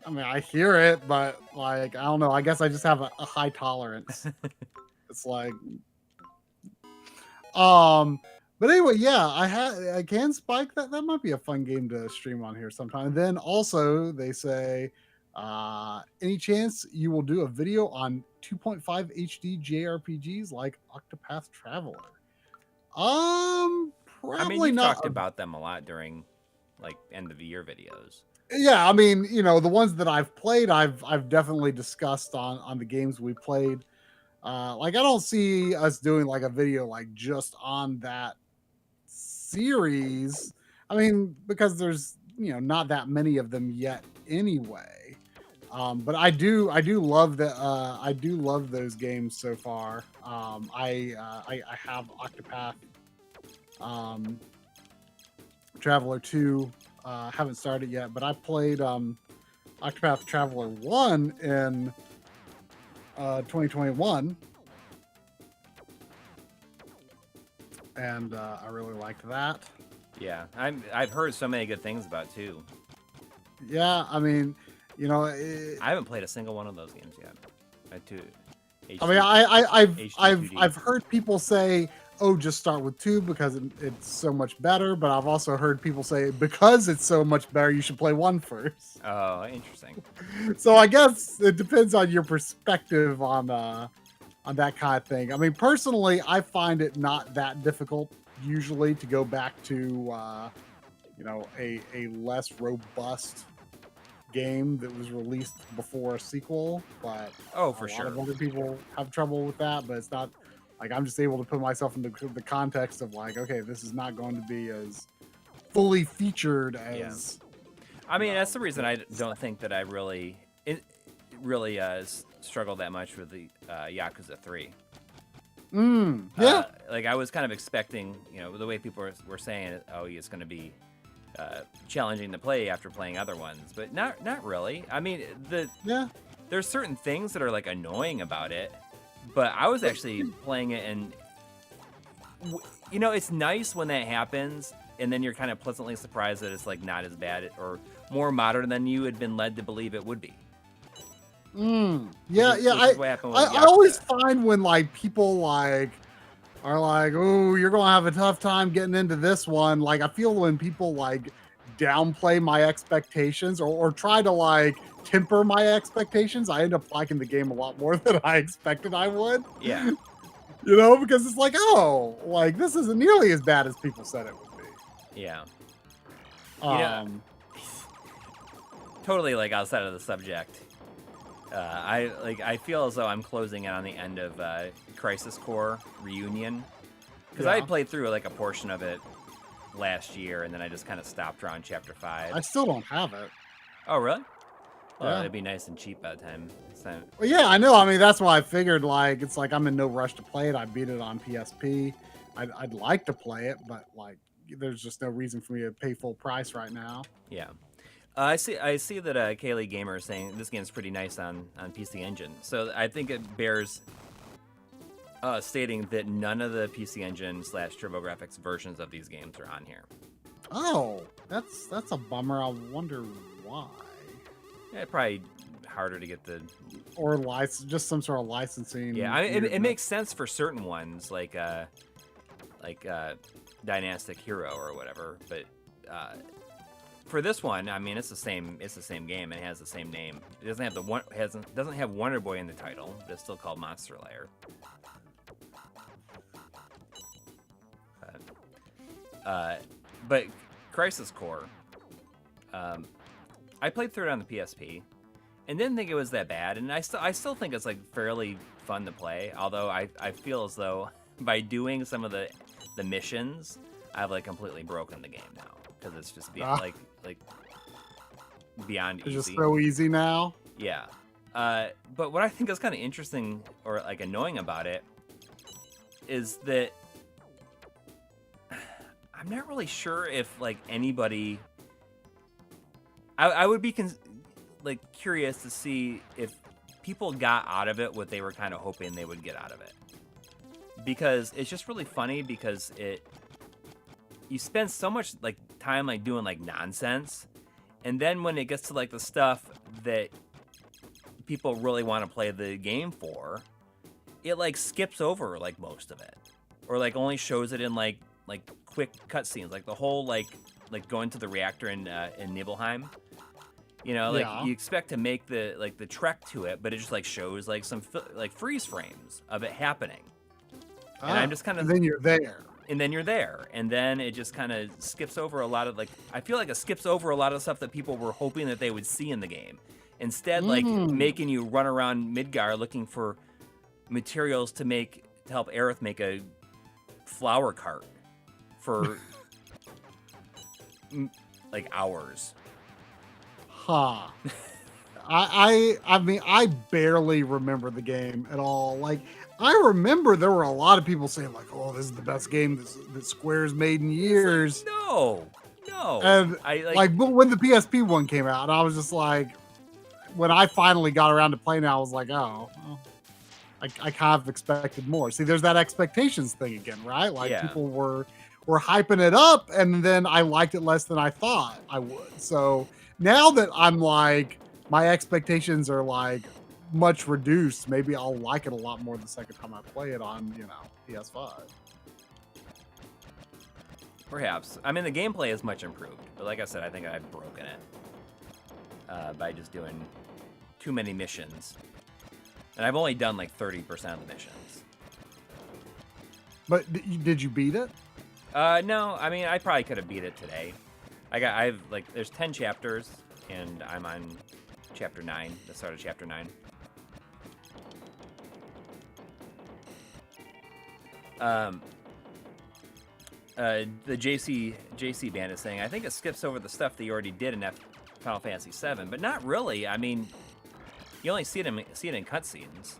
I mean, I hear it, but like I don't know. I guess I just have a high tolerance. It's like, but anyway, yeah, I can Spike that might be a fun game to stream on here sometime. And then also they say, any chance you will do a video on 2.5 HD JRPGs like Octopath Traveler? Probably I mean, you not. talked about them a lot during like end of the year videos. Yeah, I mean, you know, the ones that I've played, I've definitely discussed on the games we played. Like I don't see us doing like a video like just on that series. I mean, because there's, you know, not that many of them yet anyway. But I do love that. I do love those games so far. I have Octopath Traveler 2. Haven't started yet, but I played Octopath Traveler 1 in 2021, and I really liked that. Yeah, I've heard so many good things about it too. Yeah, I mean, you know, I haven't played a single one of those games yet. I've heard people say, "Oh, just start with 2 because it's so much better." But I've also heard people say, "Because it's so much better, you should play 1 first." Oh, interesting. So I guess it depends on your perspective on that kind of thing. I mean, personally, I find it not that difficult usually to go back to a less robust game that was released before a sequel, but Oh, for a lot sure. of other people have trouble with that. But it's not like I'm just able to put myself into the context of like, okay, this is not going to be as fully featured as. I mean, that's the reason I don't think that I really struggled that much with the Yakuza 3. Yeah. Like I was kind of expecting, the way people were saying it, it's going to be challenging to play after playing other ones, but not really. I mean, there's certain things that are like annoying about it, but I was actually playing it, and it's nice when that happens, and then you're kind of pleasantly surprised that it's like not as bad or more modern than you had been led to believe it would be. I always find when like people like are like, oh, you're gonna have a tough time getting into this one. Like I feel when people like downplay my expectations or try to like temper my expectations, I end up liking the game a lot more than I expected I would. Yeah. Because it's like, oh, like this isn't nearly as bad as people said it would be. Yeah. Totally like outside of the subject. I feel as though I'm closing in on the end of Crisis Core Reunion, because I played through like a portion of it last year, and then I just kind of stopped around chapter 5. I still don't have it. Oh, really? Well, Yeah. it'd be nice and cheap by the time. Well, yeah, I know. I mean, that's why I figured like it's like I'm in no rush to play it. I beat it on PSP. I'd like to play it, but like there's just no reason for me to pay full price right now. Yeah. I see that Kaylee Gamer is saying this game's pretty nice on PC Engine. So I think it bears stating that none of the PC Engine / TurboGrafx versions of these games are on here. Oh, that's a bummer. I wonder why. Yeah, probably harder to get the just some sort of licensing. Yeah, I mean, it makes sense for certain ones like Dynastic Hero or whatever, but for this one, I mean, it's the same game. It has the same name. It doesn't have Wonder Boy in the title, but it's still called Monster Lair. But Crisis Core, I played through it on the PSP, and didn't think it was that bad. And I still think it's like fairly fun to play. Although I feel as though by doing some of the missions, I've like completely broken the game now, because it's just beyond like beyond easy. It's just so easy now. Yeah. But what I think is kind of interesting or like annoying about it is that I'm not really sure if like anybody. I would be curious to see if people got out of it what they were kind of hoping they would get out of it, because it's just really funny because you spend so much like time like doing like nonsense, and then when it gets to like the stuff that people really want to play the game for, it like skips over like most of it, or like only shows it in like quick cutscenes, like the whole like going to the reactor in Nibelheim. You expect to make the trek to it, but it just like shows like some like freeze frames of it happening, and I'm just kind of. And then you're there. And then you're there, and then it just kind of skips over a lot of I feel like it skips over a lot of stuff that people were hoping that they would see in the game. Instead, like making you run around Midgar looking for materials to help Aerith make a flower cart for like hours. Huh. I mean, I barely remember the game at all. Like, I remember there were a lot of people saying like, "Oh, this is the best game that Square's made in years." No. And but when the PSP one came out, I was just like, when I finally got around to playing it, I was like, oh, I kind of expected more. See, there's that expectations thing again, right? Like people were hyping it up, and then I liked it less than I thought I would. So now that I'm like, my expectations are like much reduced, maybe I'll like it a lot more the second time I play it on, PS5. Perhaps. I mean, the gameplay is much improved, but like I said, I think I've broken it by just doing too many missions. And I've only done like 30% of the missions. But did you beat it? No, I mean, I probably could have beat it today. I've like, there's 10 chapters, and I'm on chapter 9, the start of chapter 9. The JC band is saying, I think it skips over the stuff that you already did in Final Fantasy VII, but not really. I mean, you only see it in cutscenes,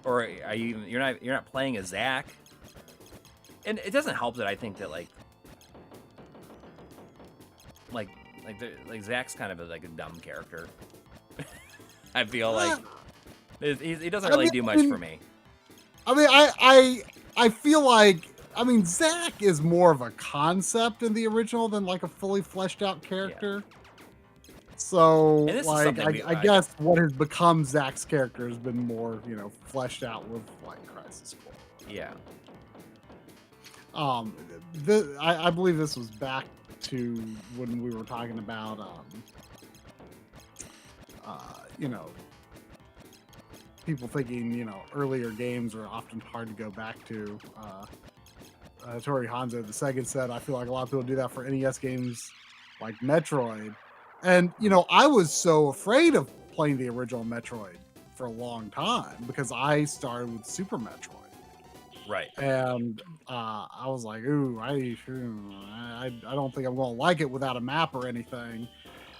or are you're not playing as Zack, and it doesn't help that I think that like Zack's kind of like a dumb character. I feel like he doesn't really do much for me. I mean, I feel like, I mean, Zack is more of a concept in the original than like a fully fleshed out character. Yeah. So, like, I guess what has become Zack's character has been more, fleshed out with like Crisis Core. Yeah. I believe this was back to when we were talking about, people thinking, earlier games are often hard to go back to. Tori Hanzo II said, I feel like a lot of people do that for NES games like Metroid. And, I was so afraid of playing the original Metroid for a long time because I started with Super Metroid. Right. And I was like, ooh, I don't think I'm going to like it without a map or anything.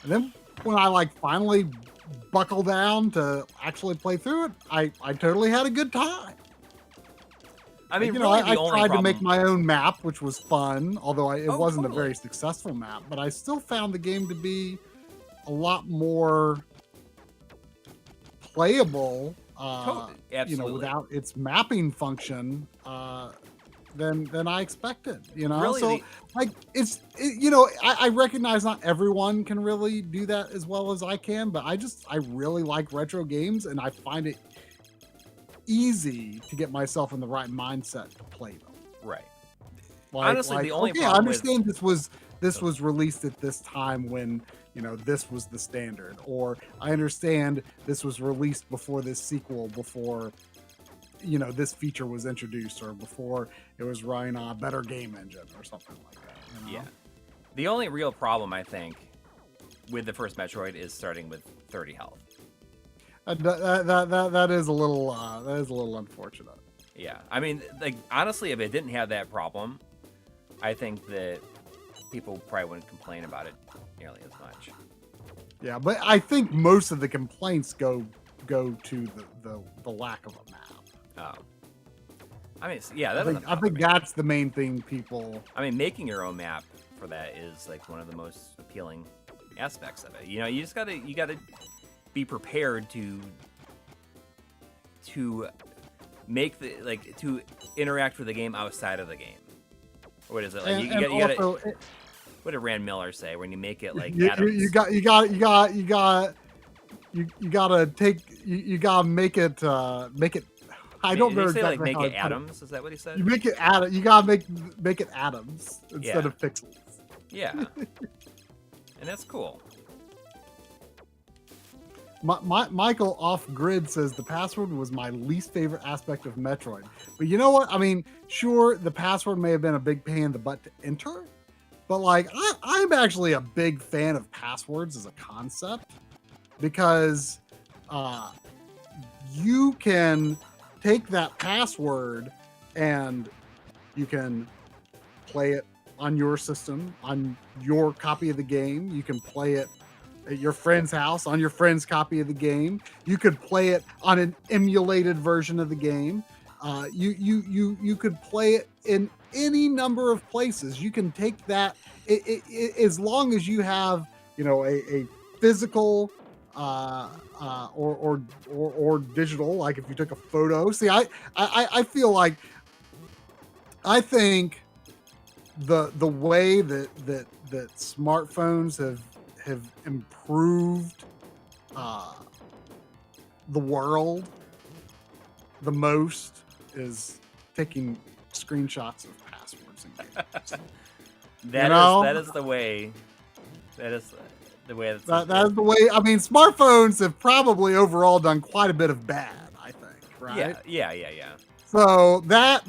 And then when I like finally buckle down to actually play through it, I totally had a good time. I mean, really, I tried to make my own map, which was fun, although it wasn't totally. a very successful map, but I still found the game to be a lot more playable, Absolutely. without its mapping function, than I expected, Really, so like I recognize not everyone can really do that as well as I can, but I really like retro games, and I find it easy to get myself in the right mindset to play them. Right. Like, honestly, the only problem I understand this was released at this time when this was the standard, or I understand this was released before this sequel, before this feature was introduced, or before it was running on a better game engine or something like that. Yeah. The only real problem, I think, with the first Metroid is starting with 30 health. That is a little unfortunate. Yeah, I mean, like, honestly, if it didn't have that problem, I think that people probably wouldn't complain about it nearly as much. Yeah, but I think most of the complaints go to the lack of a map. Oh. I mean, yeah, I think that's the main thing people. I mean, making your own map for that is like one of the most appealing aspects of it. You just gotta be prepared to make to interact with the game outside of the game. What is it like? You gotta. What did Rand Miller say when you make it like atoms? You gotta make it. I don't know exactly. Like make it atoms? Is that what he said? You make it atom. You gotta make it atoms instead of pixels. Yeah, and that's cool. Michael Off Grid says the password was my least favorite aspect of Metroid. But you know what? I mean, sure, the password may have been a big pain in the butt to enter, but like I'm actually a big fan of passwords as a concept, because you can take that password and you can play it on your system, on your copy of the game. You can play it at your friend's house on your friend's copy of the game. You could play it on an emulated version of the game. You could play it in any number of places. You can take that as long as you have a physical or digital. Like if you took a photo. See, I feel like I think the way that smartphones have improved the world the most is taking screenshots of passwords and games. That is the way. That is the way. That is the way. I mean, smartphones have probably overall done quite a bit of bad, I think. Right? Yeah. So that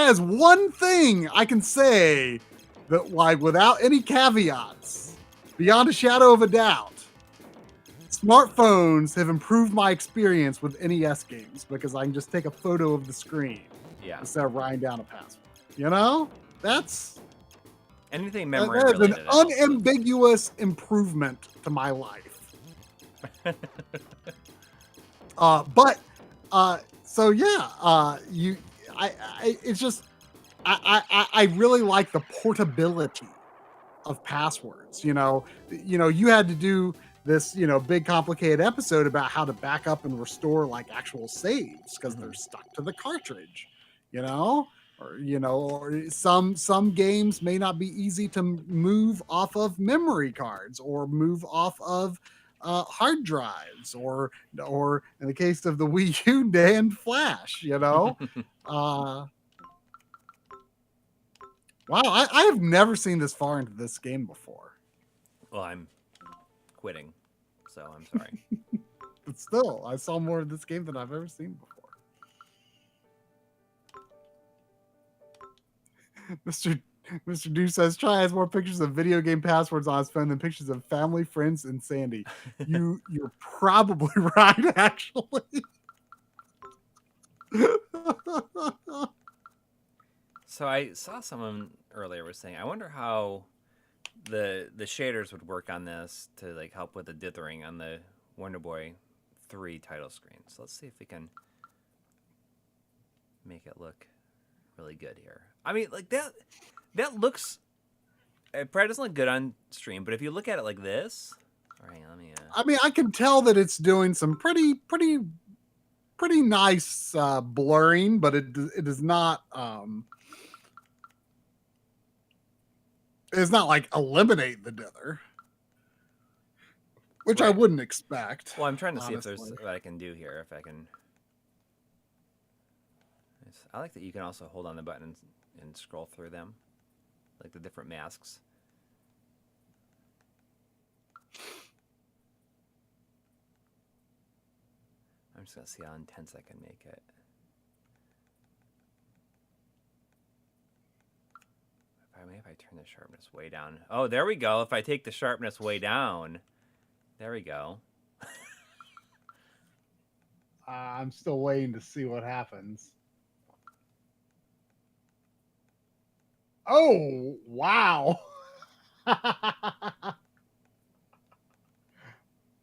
is one thing I can say that, like, without any caveats, beyond a shadow of a doubt, smartphones have improved my experience with NES games because I can just take a photo of the screen instead of writing down a password. You know, that's anything memory that is an related. unambiguous improvement to my life. So yeah, it's just I really like the portability of passwords. You know, you had to do this, big complicated episode about how to back up and restore like actual saves because they're stuck to the cartridge, or some games may not be easy to move off of memory cards or move off of hard drives or in the case of the Wii U, NAND flash, Wow, I have never seen this far into this game before. Well, I'm quitting, so I'm sorry. But still, I saw more of this game than I've ever seen before. Mr. Do says, Try has more pictures of video game passwords on his phone than pictures of family, friends, and Sandy. You're probably right, actually. So I saw someone earlier was saying, I wonder how the shaders would work on this to like help with the dithering on the Wonder Boy 3 title screen. So let's see if we can make it look really good here. I mean, like that looks. It probably doesn't look good on stream, but if you look at it like this, all right, let me. I mean, I can tell that it's doing some pretty nice blurring, but it is not. It's not like eliminate the dither, which I wouldn't expect. Well, I'm trying to see if there's what I can do here. If I can. I like that you can also hold on the button and scroll through them, like the different masks. I'm just gonna see how intense I can make it. Maybe if I turn the sharpness way down. Oh, there we go. If I take the sharpness way down, there we go. I'm still waiting to see what happens. Oh, wow.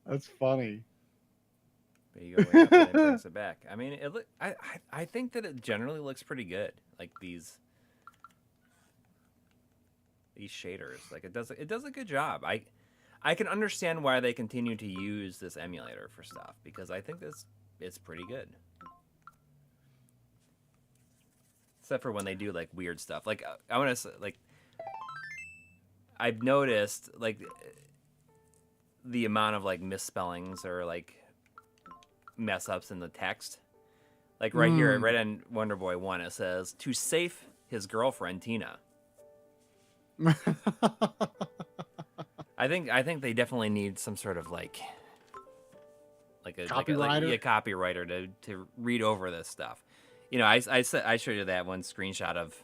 That's funny. There you go. Way up and it brings it back. I mean, I think that it generally looks pretty good. Like these shaders, like it does a good job. I can understand why they continue to use this emulator for stuff because I think it's pretty good. Except for when they do like weird stuff. Like I want to like I've noticed like the amount of like misspellings or like mess ups in the text. Like right here, right on Wonder Boy 1, it says to safe his girlfriend Tina. I think they definitely need some sort of like a copywriter to read over this stuff. You know, I showed you that one screenshot of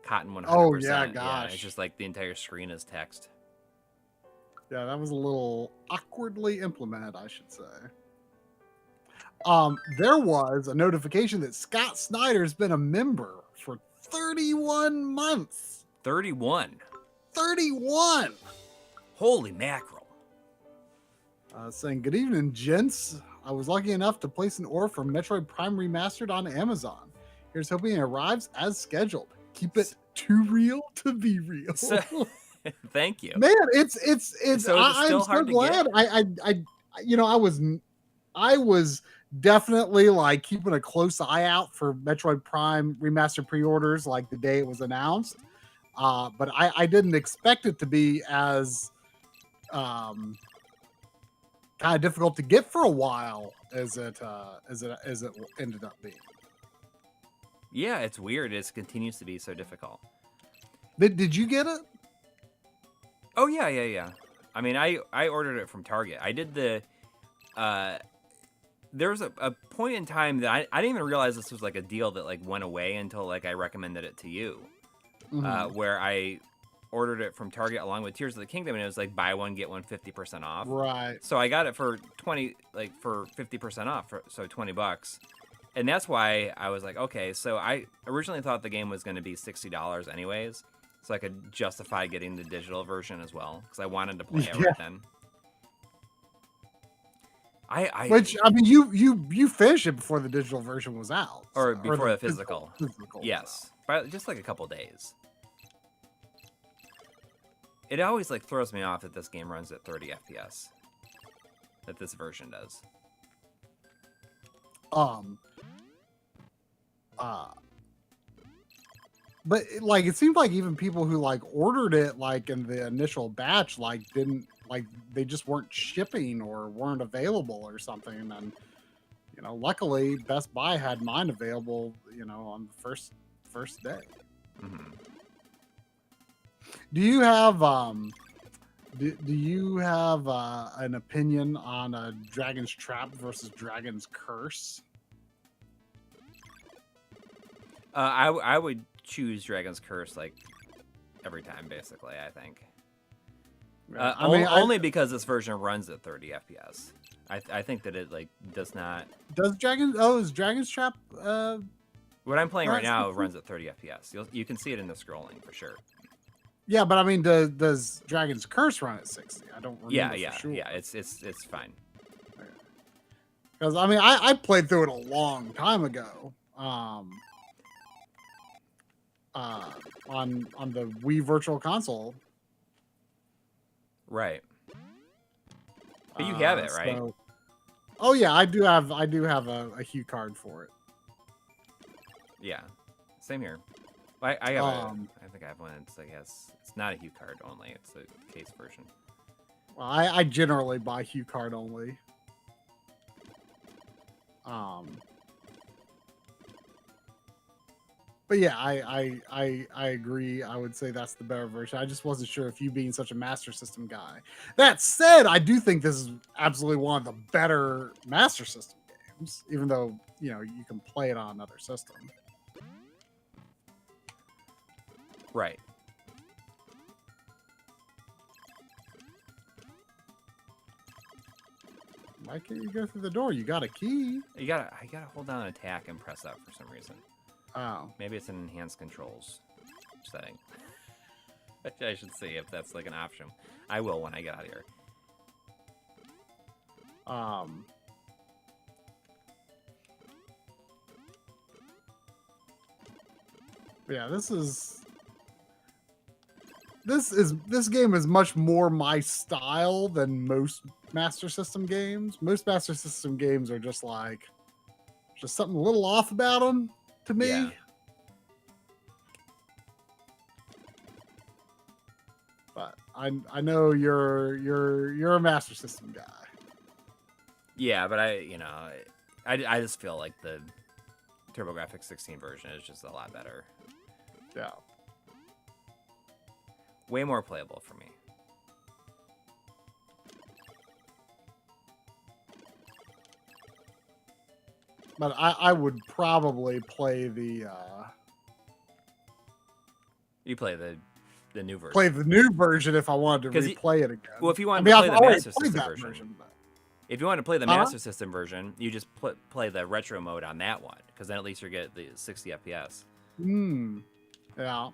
Cotton 100%. Oh yeah, gosh. Yeah, it's just like the entire screen is text. Yeah, that was a little awkwardly implemented, I should say. There was a notification that Scott Snyder's been a member for 31 months. 31. 31. Holy mackerel. Saying, good evening, gents. I was lucky enough to place an order for Metroid Prime Remastered on Amazon. Here's hoping it arrives as scheduled. Keep it too real to be real. So, thank you. Man, it's So I'm so glad. I was definitely like keeping a close eye out for Metroid Prime Remastered pre-orders like the day it was announced. But I didn't expect it to be as kind of difficult to get for a while as it ended up being. Yeah, it's weird. It continues to be so difficult. Did you get it? Oh yeah. I mean, I ordered it from Target. I did the there was a point in time that I didn't even realize this was like a deal that like went away until like I recommended it to you, where I ordered it from Target along with Tears of the Kingdom, and it was like buy one get one 50% off. Right. So I got it for 50% off, so $20, and that's why I was like, okay. So I originally thought the game was going to be $60 anyways, so I could justify getting the digital version as well because I wanted to play everything. Which I mean, you finished it before the digital version was out, or before the physical. Physical Yes, by just like a couple days. It always like throws me off that this game runs at 30 FPS. That this version does. But like it seemed like even people who like ordered it like in the initial batch like didn't like they just weren't shipping or weren't available or something. And luckily Best Buy had mine available on the first day. Do you have do you have an opinion on a Dragon's Trap versus Dragon's Curse? I would choose Dragon's Curse like every time, basically. I think. Only because this version runs at 30 FPS. I think that it like does not. Does is Dragon's Trap? What I'm playing right now runs at 30 FPS. You can see it in the scrolling for sure. Yeah, but I mean, does Dragon's Curse run at 60? I don't remember. Yeah, for sure. Yeah. It's fine. Because I mean, I played through it a long time ago. On the Wii Virtual Console. Right. But you have it, right? Oh yeah, I do have a Hue card for it. Yeah, same here. I have I think I have one. It's not a Hue card only. It's a case version. Well, I generally buy Hue card only. But yeah, I agree. I would say that's the better version. I just wasn't sure if you being such a Master System guy. That said, I do think this is absolutely one of the better Master System games, even though, you can play it on another system. Right. Why can't you go through the door? You got a key. I gotta hold down attack and press up for some reason. Oh. Maybe it's an enhanced controls setting. I should see if that's like an option. I will when I get out of here. Yeah, this game is much more my style than most Master System games. Most Master System games are just something a little off about them to me. Yeah. But I know you're a Master System guy. Yeah, but I just feel like the TurboGrafx 16 version is just a lot better. Yeah. Way more playable for me. But I would probably play the You play the new version. Play the new version if I wanted to replay it again. Well, if you wanted to play the Master System version. If you want to play the Master System version, you just play the retro mode on that one, because then at least you get the 60 FPS. Yeah.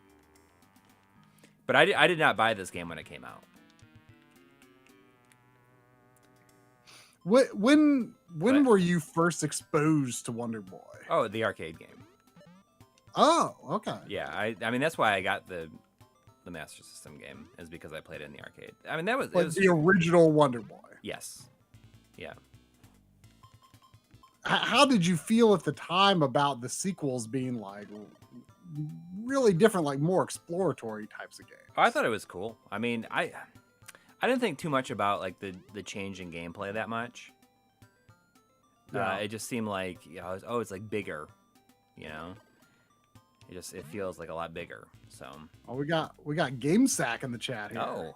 But I did not buy this game when it came out. When were you first exposed to Wonder Boy? Oh, the arcade game. Oh, okay. Yeah, I mean that's why I got the Master System game, is because I played it in the arcade. I mean it was the original Wonder Boy. Yes. Yeah. How did you feel at the time about the sequels being like really different, like more exploratory types of games? Oh, I thought it was cool. I mean, I didn't think too much about like the change in gameplay that much. Yeah. It just seemed like it's like bigger, It feels like a lot bigger. So. Oh, we got Game Sack in the chat here. Oh.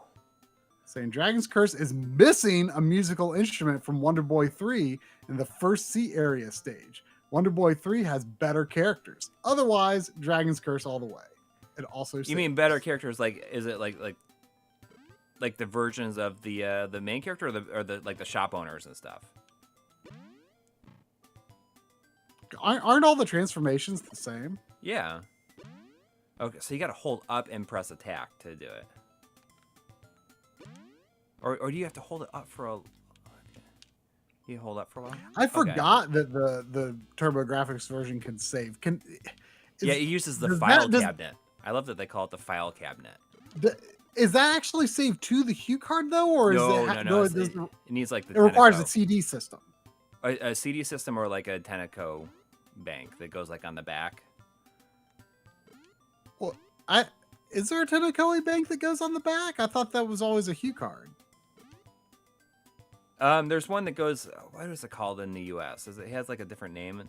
Saying Dragon's Curse is missing a musical instrument from Wonder Boy 3 in the first sea area stage. Wonder Boy 3 has better characters. Otherwise, Dragon's Curse all the way. It also You mean better characters? Like, is it like the versions of the main character, or the like the shop owners and stuff? Aren't all the transformations the same? Yeah. Okay, so you got to hold up and press attack to do it. Or do you have to hold it up for a... You hold up for a while? I forgot that the TurboGrafx version can save. Yeah, it uses the file cabinet. I love that they call it the file cabinet. Is that actually saved to the Hue card though, or No, is it needs like the... It requires a CD system. A CD system, or like a Tenneco bank that goes like on the back. Well, is there a Tenneco bank that goes on the back? I thought that was always a Hue card. There's one that goes... What is it called in the U.S.? It has like a different name.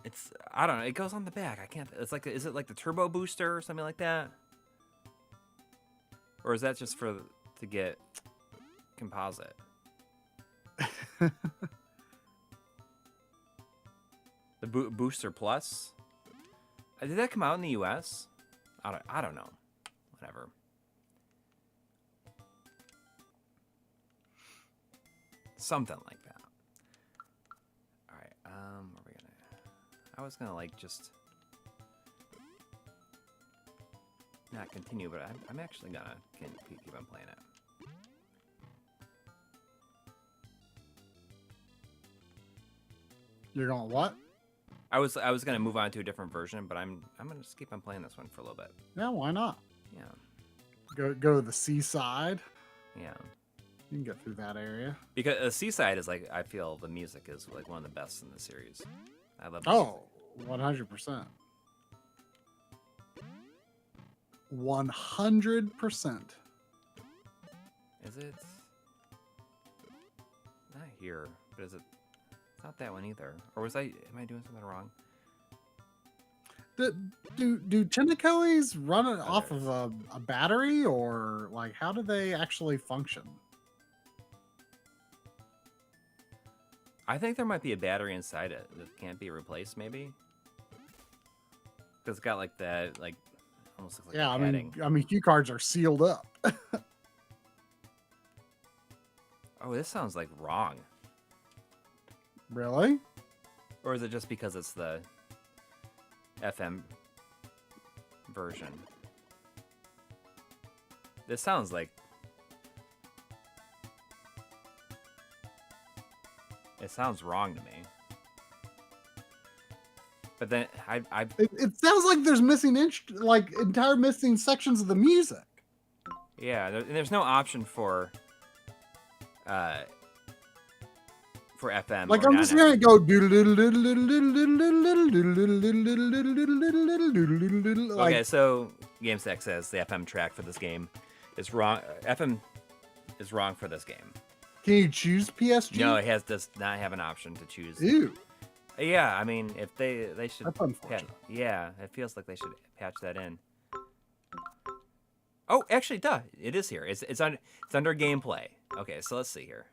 It's... I don't know. It goes on the back. I can't... It's like... Is it like the Turbo Booster or something like that? Or is that just to get composite? The Booster Plus? Did that come out in the U.S.? I don't know. Whatever. Something like that. All right. What are we gonna? I was gonna like just not continue, but I'm actually gonna keep on playing it. You're going what? I was gonna move on to a different version, but I'm gonna just keep on playing this one for a little bit. Yeah, why not? Yeah. Go to the seaside. Yeah. You can get through that area. Because the seaside is like, I feel the music is like one of the best in the series. I love. 100%. 100%. Is it? Not here, but is it? It's not that one either. Or was am I doing something wrong? Do Tenneco's run it off of a battery, or like how do they actually function? I think there might be a battery inside it that can't be replaced, maybe. Because it's got like that, like almost looks like Yeah, padding. I mean, Hue cards are sealed up. Oh, this sounds like wrong. Really? Or is it just because it's the FM version? This sounds like... It sounds wrong to me. But then It sounds like there's missing entire missing sections of the music. Yeah, there's no option for FM. Like I'm just hearing it go. Okay, so GameStack says the FM track for this game is wrong. FM is wrong for this game. Can you choose PSG? No, it does not have an option to choose. Ew. Yeah, I mean, if they should. That's unfortunate. Yeah, it feels like they should patch that in. Oh, actually, duh, it is here. It's under gameplay. Okay, so let's see here.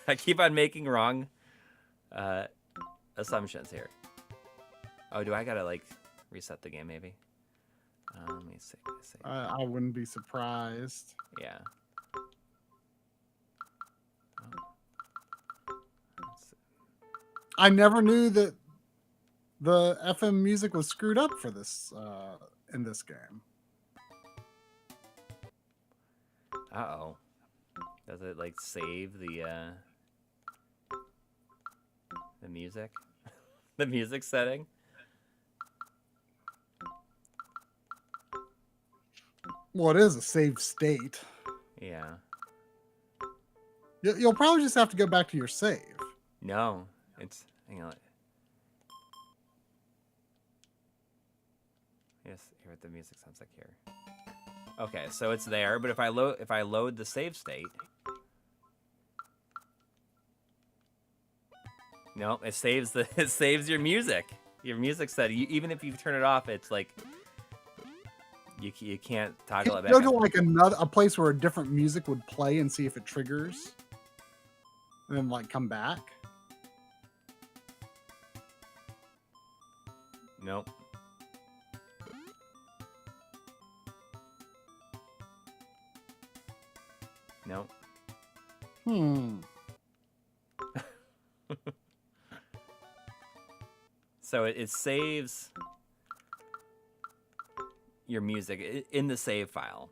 I keep on making wrong assumptions here. Oh, do I gotta like reset the game maybe? Let me see. I wouldn't be surprised. Yeah. I never knew that the FM music was screwed up for this in this game. Uh-oh. Does it like save the music? The music setting? Well, it is a saved state. Yeah. You'll probably just have to go back to your save. No, it's hang on. Yes, hear what the music sounds like here. Okay, so it's there, but if I load the save state, No, it saves it saves your music. Your music set. Even if you turn it off, it's like you can't toggle it back. Go to like a place where a different music would play and see if it triggers, and then like come back. Nope. Nope. So it saves your music in the save file,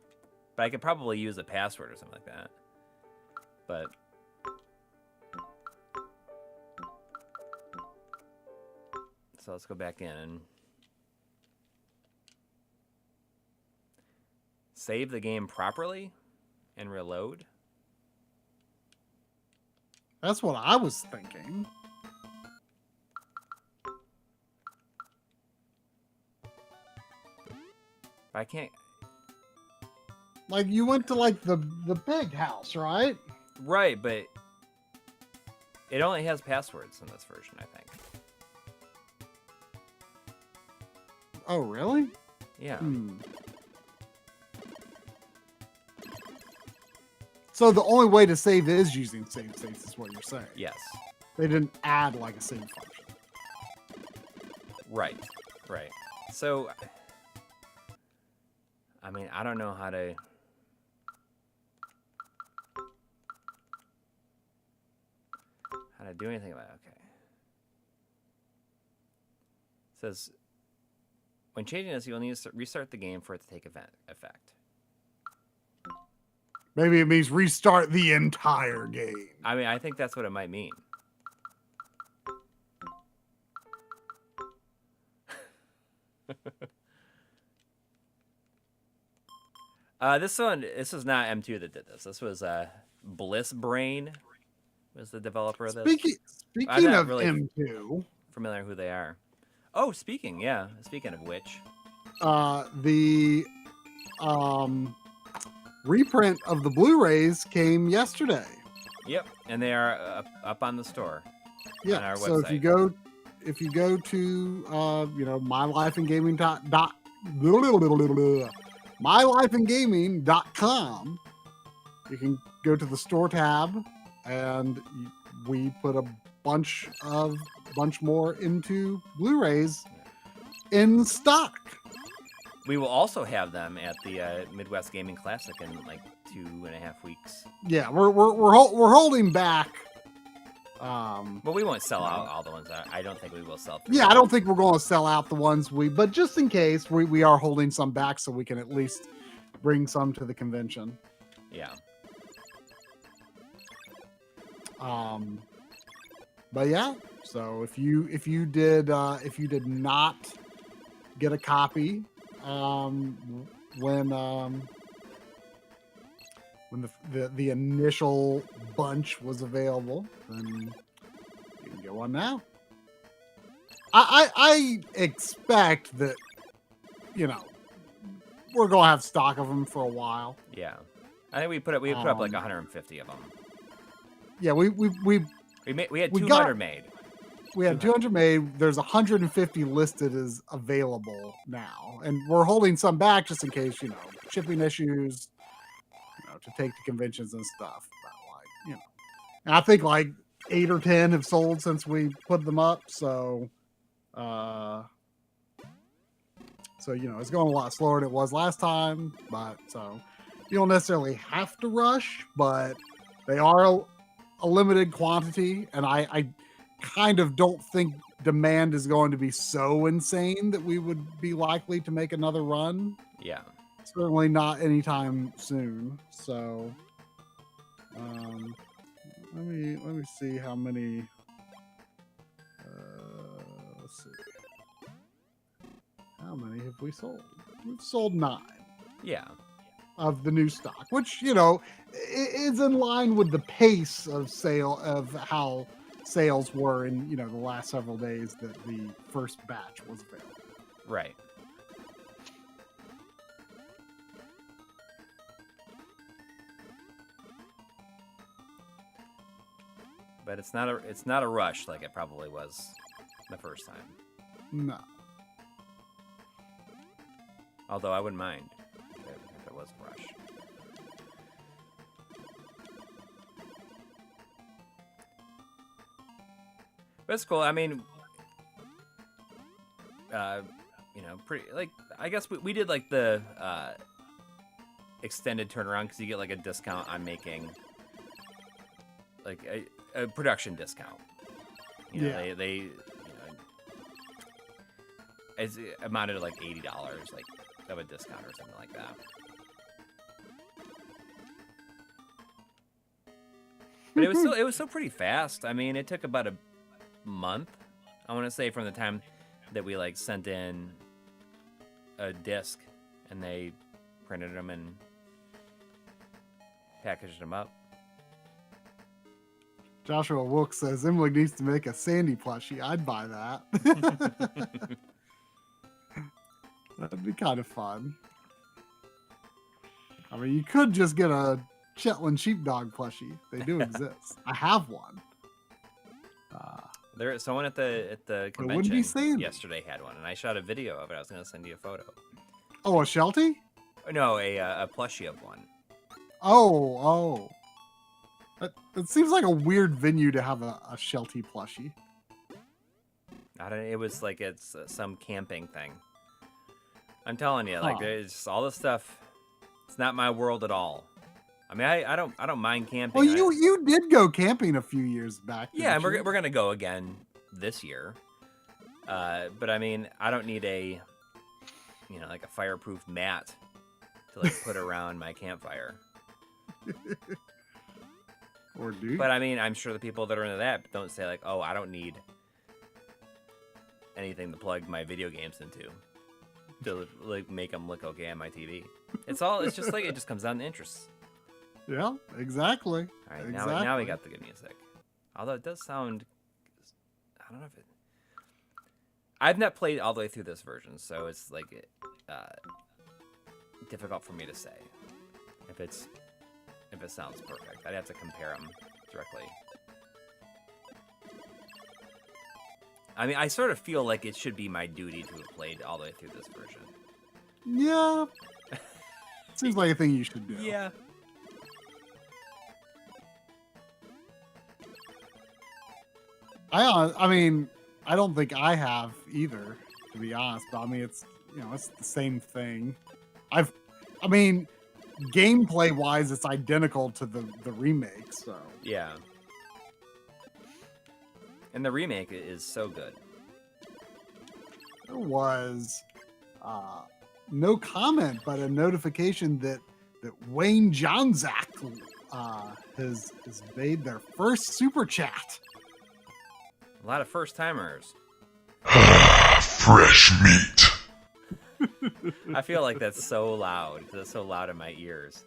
but I could probably use a password or something like that. But so let's go back in and save the game properly and reload. That's what I was thinking. I can't. Like you went to like the big house, right? Right, but it only has passwords in this version, I think. Oh, really? Yeah. So the only way to save is using save states, is what you're saying. Yes. They didn't add like a save function. Right. Right. So, I mean, I don't know how to. Do anything about it. Okay. It says, when changing this, you'll need to restart the game for it to take effect. Maybe it means restart the entire game. I mean, I think that's what it might mean. This was not M2 that did this. This was Bliss Brain was the developer of this. Speaking of really M2, familiar who they are. Oh, speaking of which, the reprint of the Blu-rays came yesterday. Yep, and they are up on the store. Yeah, on our so website. if you go to mylifeandgaming.com, you can go to the store tab, and we put a bunch more into Blu-rays in stock. We will also have them at the Midwest Gaming Classic in like 2.5 weeks. Yeah, we're holding back. But we won't sell out all the ones. I don't think we will sell. Yeah, I don't think we're going to sell out the ones but just in case, we are holding some back so we can at least bring some to the convention. Yeah. But yeah, so if you did not get a copy when the initial bunch was available, then you can go on now. I expect that we're gonna have stock of them for a while. Yeah, I think we put up like 150 of them. Yeah, we had 200 made. We had 200 made. There's 150 listed as available now, and we're holding some back just in case shipping issues, to take to conventions and stuff. But and I think like 8 or 10 have sold since we put them up. So, it's going a lot slower than it was last time. But so you don't necessarily have to rush, but they are a limited quantity, and I kind of don't think demand is going to be so insane that we would be likely to make another run. Yeah. Certainly not anytime soon. So, let me see how many. Let's see. How many have we sold? We've sold 9. Yeah. Of the new stock, which is in line with the pace of how sales were in the last several days that the first batch was available. Right. but it's not a rush like it probably was the first time. No. Although I wouldn't mind if it was a rush. But it's cool. I mean, pretty like I guess we did like the extended turnaround because you get like a discount on making like a production discount. They it's amounted to like $80 like of a discount or something like that. But it was still pretty fast. I mean, it took about a month, I want to say, from the time that we like sent in a disc and they printed them and packaged them up. Joshua Wilkes says MLiG needs to make a Sandy plushie. I'd buy that. That'd be kind of fun. I mean, you could just get a Shetland sheepdog plushie. They do exist. I have one. Someone at the convention yesterday had one, and I shot a video of it. I was going to send you a photo. Oh, a Sheltie? No, a plushie of one. Oh. It seems like a weird venue to have a Sheltie plushie. It was like it's some camping thing. I'm telling you, like there's all this stuff. It's not my world at all. I mean, I don't mind camping. Well, you did go camping a few years back. Yeah, and we're gonna go again this year. But I mean, I don't need like a fireproof mat to like put around my campfire. Or do? But I mean, I'm sure the people that are into that don't say like, oh, I don't need anything to plug my video games into to like make them look okay on my TV. It's just like it just comes down to interests. Yeah, exactly. All right, now we got the good music. Although it does sound, I don't know if it. I've not played all the way through this version, so it's like difficult for me to say if it sounds perfect. I'd have to compare them directly. I mean, I sort of feel like it should be my duty to have played all the way through this version. Yeah. Seems like a thing you should do. Yeah. I mean, I don't think I have either, to be honest. But I mean, it's the same thing. I mean, gameplay wise, it's identical to the remake. So yeah. And the remake is so good. There was no comment, but a notification that Wayne Johnzak has made their first super chat. A lot of first timers. Fresh meat. I feel like that's so loud. That's so loud in my ears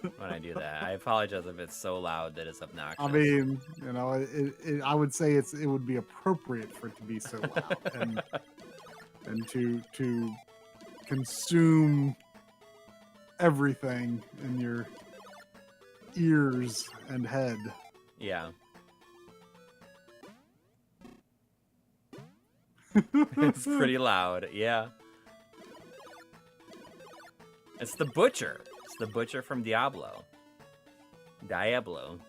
when I do that. I apologize if it's so loud that it's obnoxious. I mean, I would say it would be appropriate for it to be so loud and to consume everything in your ears and head. Yeah. It's pretty loud, yeah. It's the Butcher. It's the Butcher from Diablo. Diablo.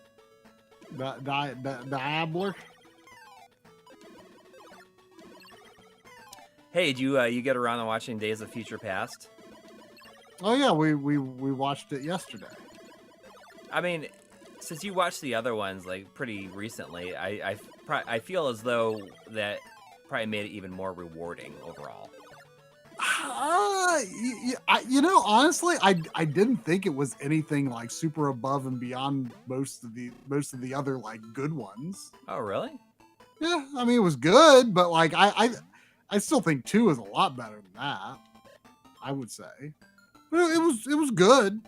Diabler? Hey, did you get around to watching Days of Future Past? Oh yeah, we watched it yesterday. I mean, since you watched the other ones like pretty recently, I feel as though that probably made it even more rewarding overall. Honestly, I didn't think it was anything like super above and beyond most of the other like good ones. Oh, really? Yeah, I mean it was good, but like I still think 2 is a lot better than that. I would say, but it was good.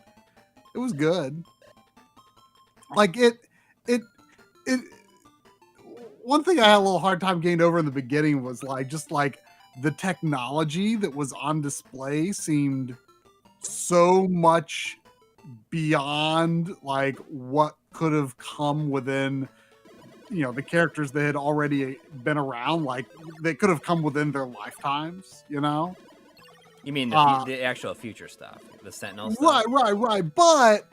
It was good. Like it. One thing I had a little hard time getting over in the beginning was just the technology that was on display seemed so much beyond like what could have come within, the characters that had already been around, like they could have come within their lifetimes, You mean the actual future stuff, the Sentinel stuff? Right. But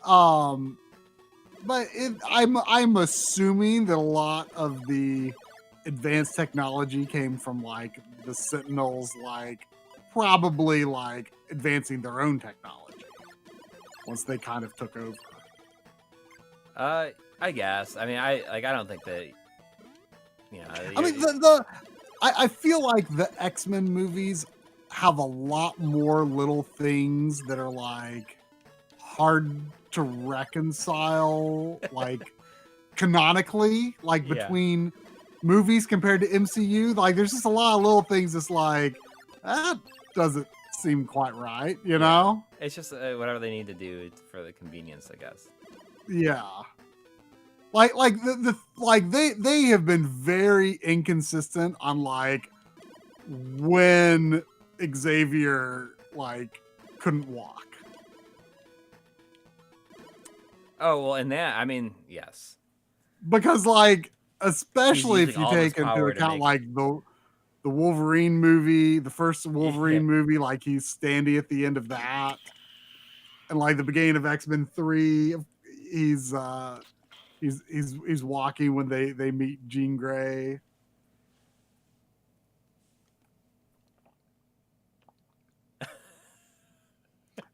I'm assuming that a lot of the advanced technology came from like the Sentinels, like probably like advancing their own technology once they kind of took over. I guess. I mean, I don't think that. I mean, I feel like the X-Men movies have a lot more little things that are like hard to reconcile, like canonically, like between movies compared to MCU. Like, there's just a lot of little things that's like, that doesn't seem quite right, you know? It's just whatever they need to do for the convenience, I guess. Yeah. Like they have been very inconsistent on like when Xavier like couldn't walk. Oh, well, and that, I mean, yes. Because like, especially if you take into account like the Wolverine movie, the first Wolverine movie, like he's standing at the end of that. And like the beginning of X-Men 3, he's walking when they meet Jean Grey.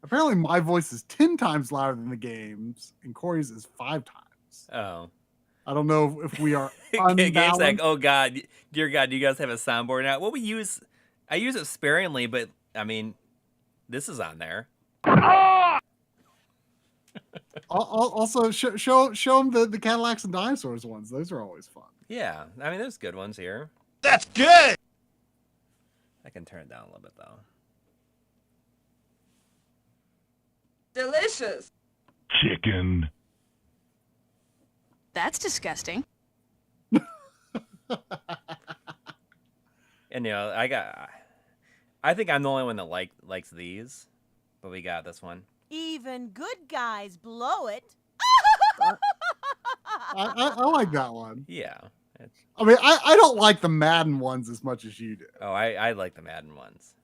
Apparently my voice is 10 times louder than the game's, and Corey's is 5 times. Oh. I don't know if we are unbalanced. Game's like, oh God, dear God, do you guys have a soundboard now? Well, I use it sparingly, but I mean, this is on there. Also, show them the Cadillacs and Dinosaurs ones. Those are always fun. Yeah, I mean, there's good ones here. That's good! I can turn it down a little bit, though. Delicious. Chicken. That's disgusting. And I think I'm the only one that likes these, but we got this one. Even good guys blow it. I like that one. Yeah. I mean, I don't like the Madden ones as much as you do. Oh, I like the Madden ones.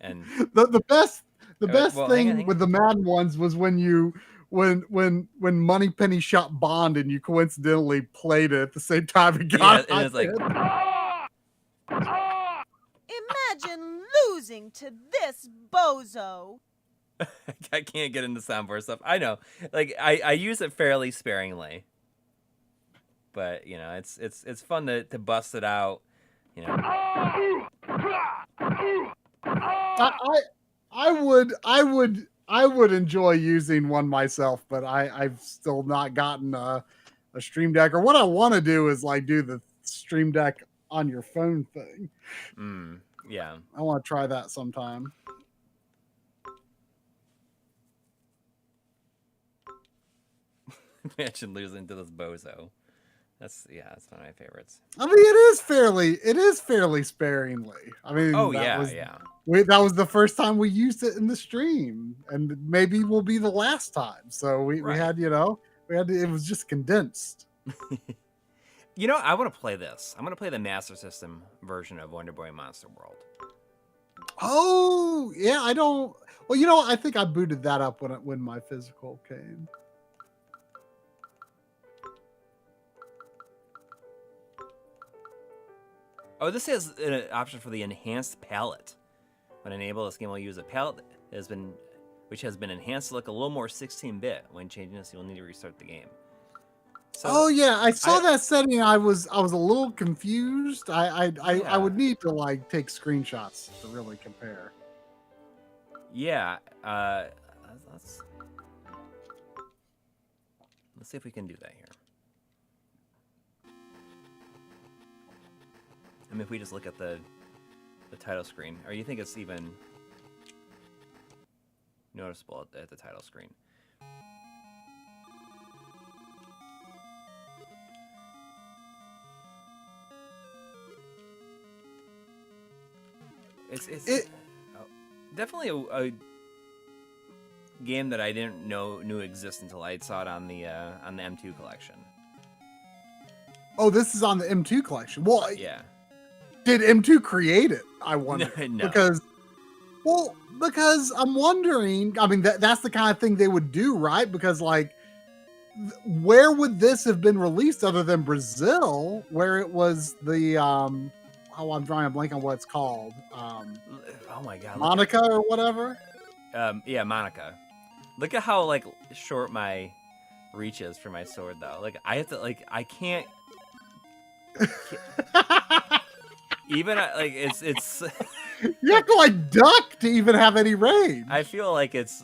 And the best thing hang on. with the Madden ones was when Moneypenny shot Bond and you coincidentally played it at the same time and got and it's like Imagine losing to this bozo. I can't get into soundboard stuff. I know. Like I use it fairly sparingly. But, it's fun to bust it out, I would enjoy using one myself, but I've still not gotten a Stream Deck. Or what I want to do is like do the Stream Deck on your phone thing. Yeah. I want to try that sometime. Imagine losing to this bozo. That's one of my favorites. I mean, it is fairly sparingly. I mean, that was the first time we used it in the stream, and maybe will be the last time. So we had, it was just condensed. I want to play this. I'm going to play the Master System version of Wonder Boy Monster World. Oh, yeah, I think I booted that up when my physical came. Oh, this has an option for the enhanced palette. When enabled, this game will use a palette which has been enhanced to look a little more 16-bit. When changing this, you'll need to restart the game. So, I saw that setting. I was a little confused. I would need to like take screenshots to really compare. Yeah, let's see if we can do that here. I mean, if we just look at the title screen, or you think it's even noticeable at the title screen? It's definitely game that I didn't knew exist until I saw it on the M2 collection. Oh, this is on the M2 collection. Well, Yeah. did M2 create it? I wonder. No. Because I'm wondering. I mean, that's the kind of thing they would do, right? Because like, where would this have been released other than Brazil, where it was the oh, I'm drawing a blank on what it's called. Oh my god. Monica or whatever. Yeah, Monica. Look at how like short my reach is for my sword, though. Like I have to I can't. Even like it's. You have to like duck to even have any range. I feel like it's.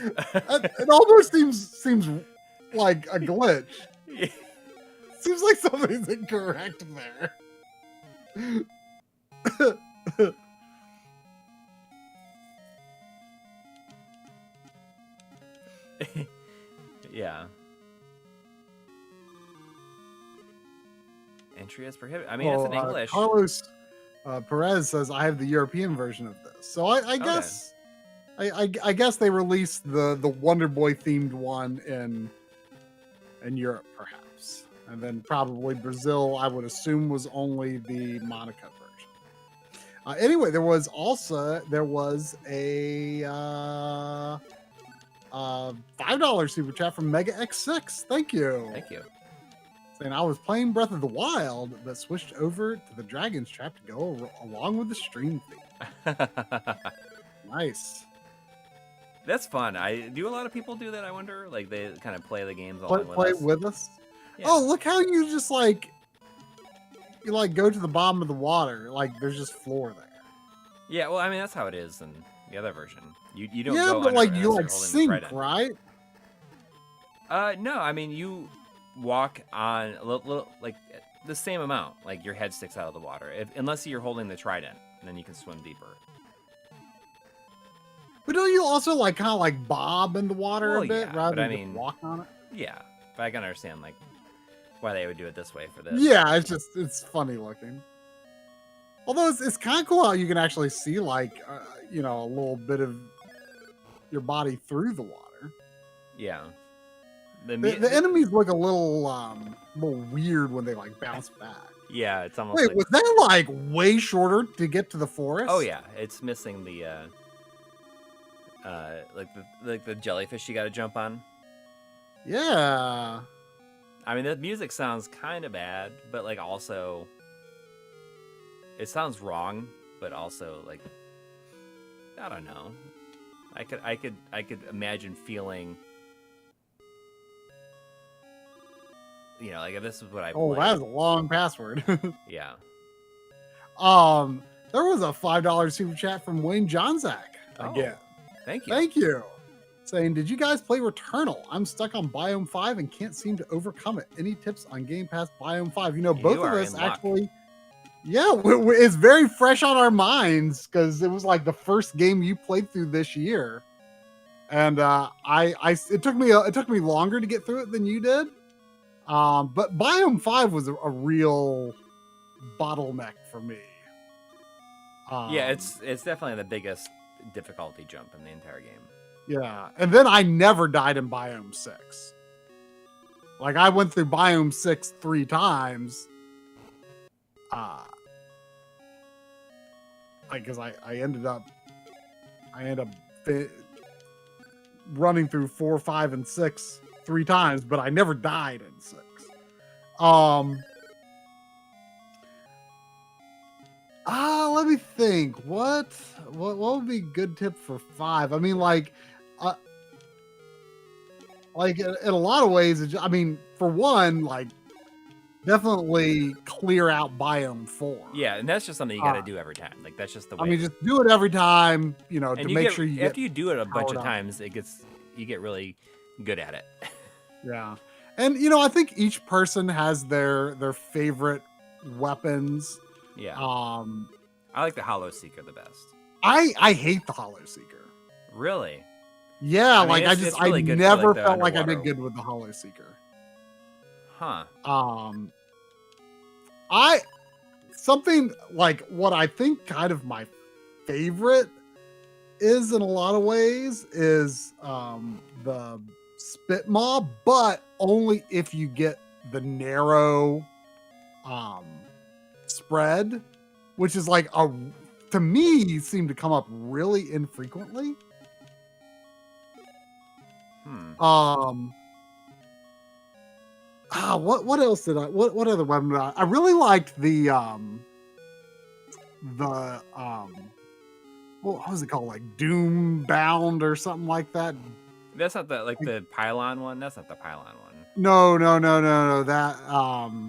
It almost seems like a glitch. Seems like something's incorrect there. Yeah. Entry is prohibited. I mean, it's in English. Carlos Perez says I have the European version of this, so I guess I guess they released the Wonder Boy themed one in Europe, perhaps, and then probably Brazil. I would assume was only the Monica version. Anyway, there was a $5 super chat from Mega X6. Thank you. Thank you. Saying I was playing Breath of the Wild, but switched over to the Dragon's Trap to go along with the stream theme. Nice. That's fun. Do a lot of people do that? I wonder. Like they kind of play the games Play with us. Yeah. Oh, look how you just you go to the bottom of the water. Like there's just floor there. Yeah. Well, I mean that's how it is in the other version. You don't. Yeah, go but under you unless you're sink, holding the trident. right? No, I mean you walk on a little like the same amount. Like your head sticks out of the water, unless you're holding the trident, and then you can swim deeper. But don't you also kind of bob in the water a bit rather than just walk on it? Yeah, but I can understand why they would do it this way for this. Yeah, it's funny looking. Although it's kind of cool how you can actually see a little bit of your body through the water. Yeah. The enemies look a little weird when they bounce back. Yeah, it's almost. Wait, was that way shorter to get to the forest? Oh yeah, it's missing the the jellyfish you got to jump on. Yeah. I mean, the music sounds kind of bad, but also it sounds wrong, but also I don't know. I could imagine feeling. If this is what I Oh, played. that's a long password. Yeah. There was a $5 super chat from Wayne Johnzak again. Thank you. Thank you. Saying, did you guys play Returnal? I'm stuck on Biome 5 and can't seem to overcome it. Any tips on Game Pass Biome 5? Both of us actually. Yeah, it's very fresh on our minds because it was the first game you played through this year, and it took me longer to get through it than you did. But Biome 5 was a real bottleneck for me. Yeah, it's definitely the biggest difficulty jump in the entire game. Yeah, and then I never died in Biome 6. I went through Biome 6 3 times. Because I ended up running through 4, 5, and 6 3 times, but I never died in 6. Let me think. What would be a good tip for 5? I mean, in a lot of ways, for one, definitely clear out Biome 4. Yeah, and that's just something you got to do every time. That's just the way. Just do it every time, and to make sure you after you do it a bunch of up. times, you get really good at it. Yeah. And I think each person has their favorite weapons. Yeah. I like the Hollow Seeker the best. I hate the Hollow Seeker. Really? Yeah, I mean, I really never for, felt like I did good with the Hollow Seeker. Huh. Something what I think kind of my favorite is in a lot of ways is the spit mob, but only if you get the narrow spread, which is like to me seemed to come up really infrequently. What else did what other weapon did I really liked what was it called, like Doom Bound or something like that. That's not the pylon one. That's not the pylon one. No. That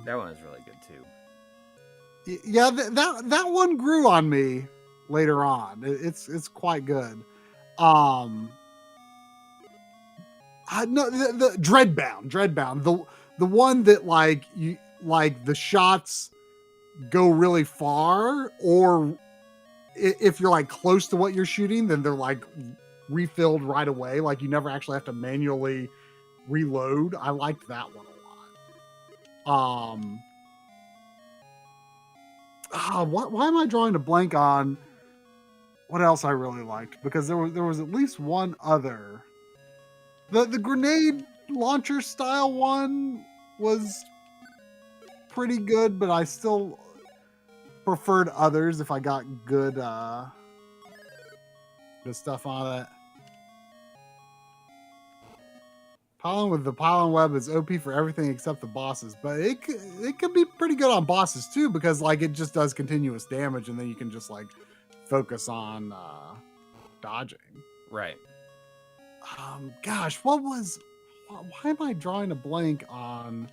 that one is really good too. Yeah, that one grew on me later on. It's quite good. No, the Dreadbound, the one that like the shots go really far, or if you're like close to what you're shooting, then they're like refilled right away. Like you never actually have to manually reload. I liked that one a lot. Why am I drawing a blank on what else I really liked? Because there was at least one other. The grenade launcher style one was pretty good, but I still preferred others if I got good stuff on it. Pylon with the pylon web is OP for everything except the bosses, but it could be pretty good on bosses too, because like it just does continuous damage, and then you can just like focus on dodging. Right. Gosh, why am I drawing a blank on?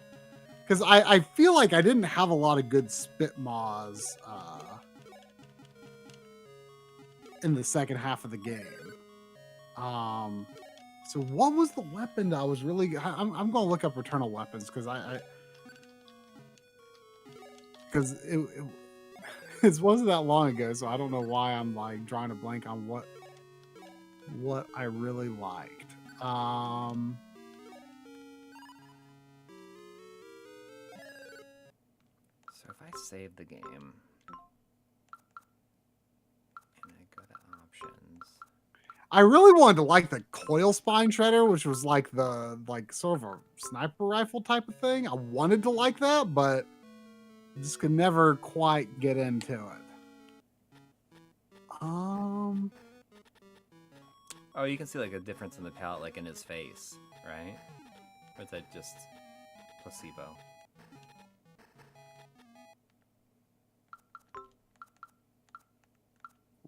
Because I feel like I didn't have a lot of good spit maws in the second half of the game. So what was the weapon that I was really? I'm going to look up Returnal weapons because it wasn't that long ago, so I don't know why I'm like drawing a blank on what I really liked. So if I save the game and I go to options, I really wanted to like the coil spine shredder, which was like sort of a sniper rifle type of thing. I wanted to like that, but just could never quite get into it. Oh, you can see like a difference in the palette, like in his face, right? Or is that just placebo?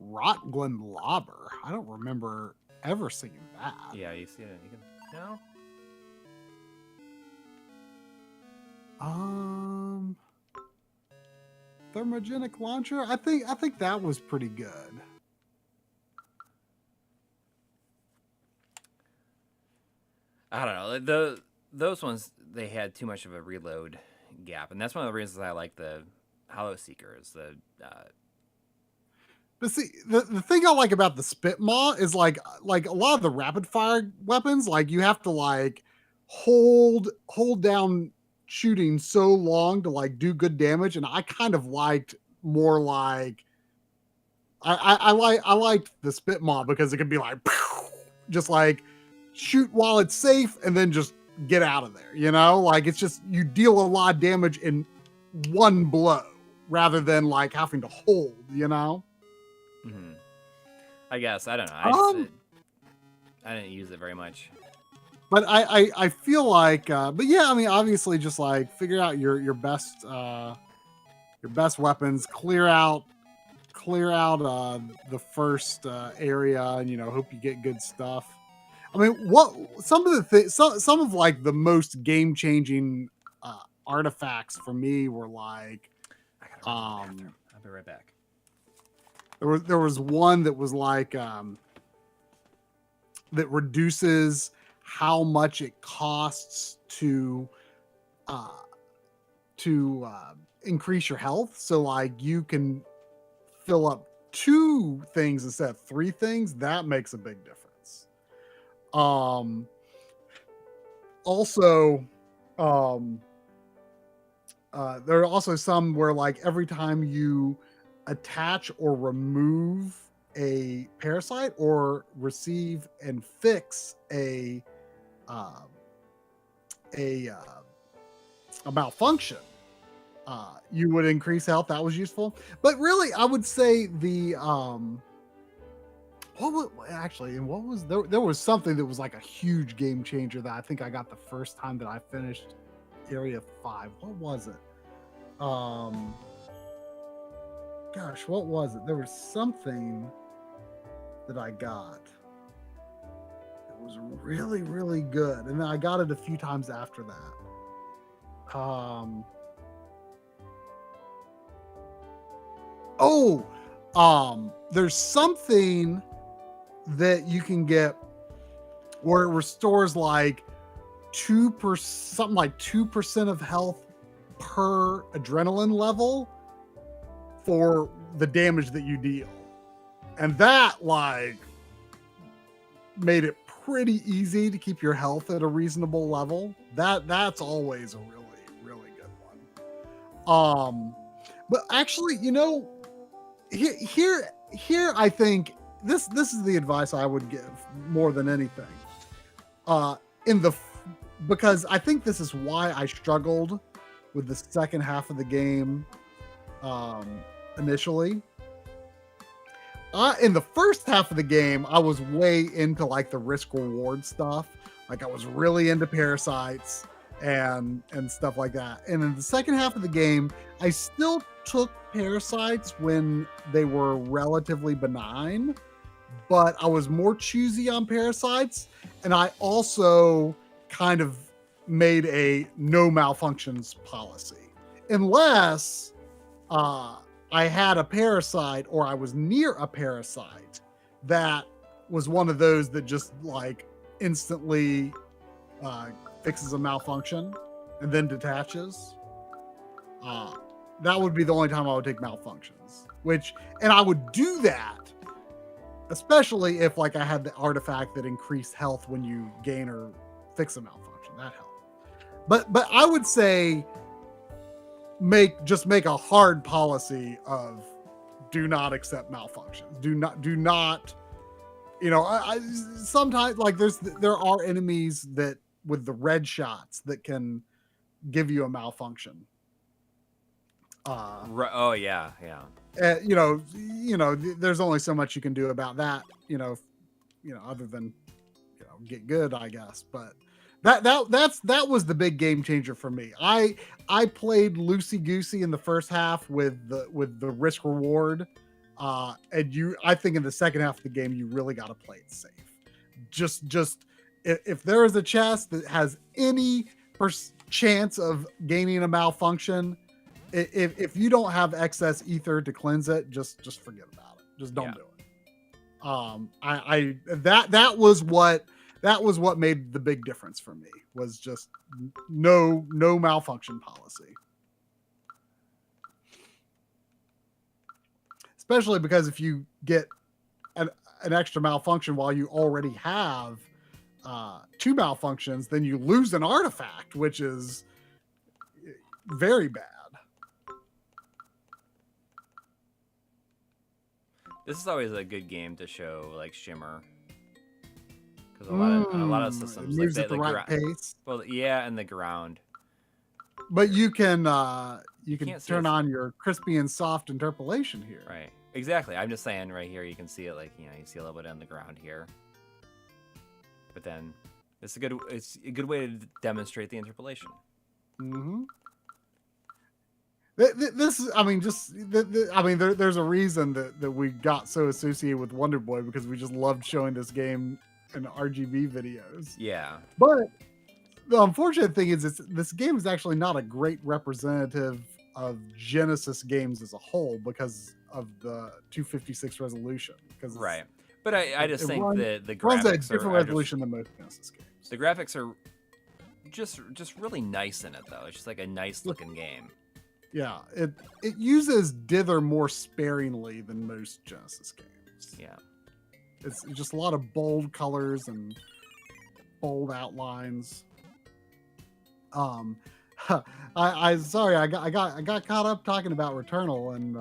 Rotglen Lobber. I don't remember ever seeing that. Yeah, you see it. You can no. Thermogenic launcher. I think that was pretty good. I don't know. Those ones, they had too much of a reload gap, and that's one of the reasons I like the Hollow Seeker. Is But see, the thing I like about the Spit Maw is like a lot of the rapid fire weapons, like you have to like hold down shooting so long to like do good damage, and I kind of liked more like I liked the Spit Maw because it could be like just like shoot while it's safe and then just get out of there, you know? Like it's just you deal a lot of damage in one blow rather than like having to hold, you know? Mm-hmm. I guess I don't know. I didn't use it very much. But I feel like, but yeah, I mean, obviously, just like figure out your best weapons, clear out the first area, and hope you get good stuff. I mean, some of the things, some of like the most game changing artifacts for me were like, I gotta run to the bathroom. I'll be right back. There was one that was like that reduces how much it costs to increase your health. So like you can fill up 2 things instead of 3 things. That makes a big difference. Also, there are also some where like every time you attach or remove a parasite or receive and fix a malfunction, you would increase health. That was useful. But really, I would say the what was there was something that was like a huge game changer that I think I got the first time that I finished Area 5. What was it? Gosh, what was it? There was something that I got. It was really, really good. And then I got it a few times after that. There's something that you can get where it restores like 2%, something like 2% of health per adrenaline level for the damage that you deal. And that like made it pretty easy to keep your health at a reasonable level. That's always a really, really good one. But actually, you know, here I think this is the advice I would give more than anything. Because I think this is why I struggled with the second half of the game initially. In the first half of the game, I was way into like the risk reward stuff. Like I was really into parasites and stuff like that. And in the second half of the game, I still took parasites when they were relatively benign, but I was more choosy on parasites. And I also kind of made a no malfunctions policy. Unless I had a parasite or I was near a parasite that was one of those that just like instantly fixes a malfunction and then detaches. That would be the only time I would take malfunctions, and I would do that, especially if like I had the artifact that increased health when you gain or fix a malfunction. That helped. But I would say make a hard policy of do not accept malfunctions. Do not, you know, I sometimes like there are enemies that with the red shots that can give you a malfunction. Oh yeah. You know, there's only so much you can do about that, other than, get good, I guess. But that was the big game changer for me. I played loosey goosey in the first half with the risk reward, and I think in the second half of the game you really got to play it safe. Just if there is a chest that has any chance of gaining a malfunction, if you don't have excess ether to cleanse it, just forget about it. Just don't do it. That was what made the big difference for me, was just no malfunction policy. Especially because if you get an extra malfunction while you already have 2 malfunctions, then you lose an artifact, which is very bad. This is always a good game to show like shimmer. Because a lot of systems moves like at the right pace. Well, yeah, and the ground. But you can can't see turn it. on your crispy and soft interpolation here. Right. Exactly. I'm just saying right here you can see it, like, you see a little bit on the ground here. But then it's a good way to demonstrate the interpolation. Mm-hmm. This is, I mean, there's a reason that we got so associated with Wonder Boy, because we just loved showing this game in RGB videos. Yeah. But the unfortunate thing is this game is actually not a great representative of Genesis games as a whole because of the 256 resolution. Right. But I just think that the runs at a graphics different resolution than most Genesis games. The graphics are just really nice in it, though. It's just like a nice looking game. Yeah, it uses dither more sparingly than most Genesis games. Yeah. It's just a lot of bold colors and bold outlines. I got caught up talking about Returnal, and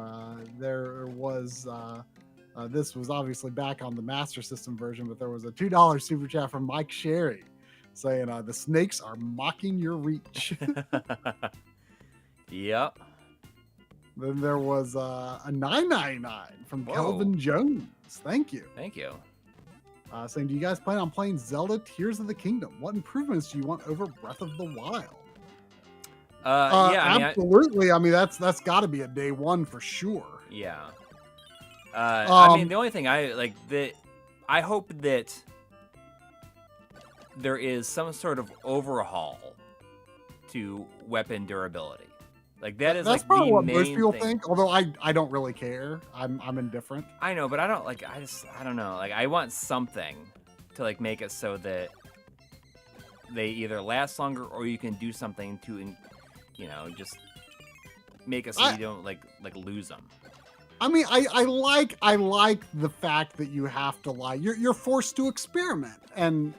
there was This was obviously back on the Master System version, but there was a $2 super chat from Mike Sherry saying, the snakes are mocking your reach. Yep. Then there was a $9.99 from Kelvin Jones. Thank you. Thank you. Saying, do you guys plan on playing Zelda Tears of the Kingdom? What improvements do you want over Breath of the Wild? Yeah, absolutely. I mean, that's got to be a day one for sure. Yeah. I mean, the only thing I hope that there is some sort of overhaul to weapon durability. Like that's like probably the what main most people thing. think. Although I don't really care. I'm indifferent. I know, but I don't like. I don't know. Like I want something to like make it so that they either last longer or you can do something to, just make it so you don't like lose them. I mean, I like the fact that you have to you're forced to experiment and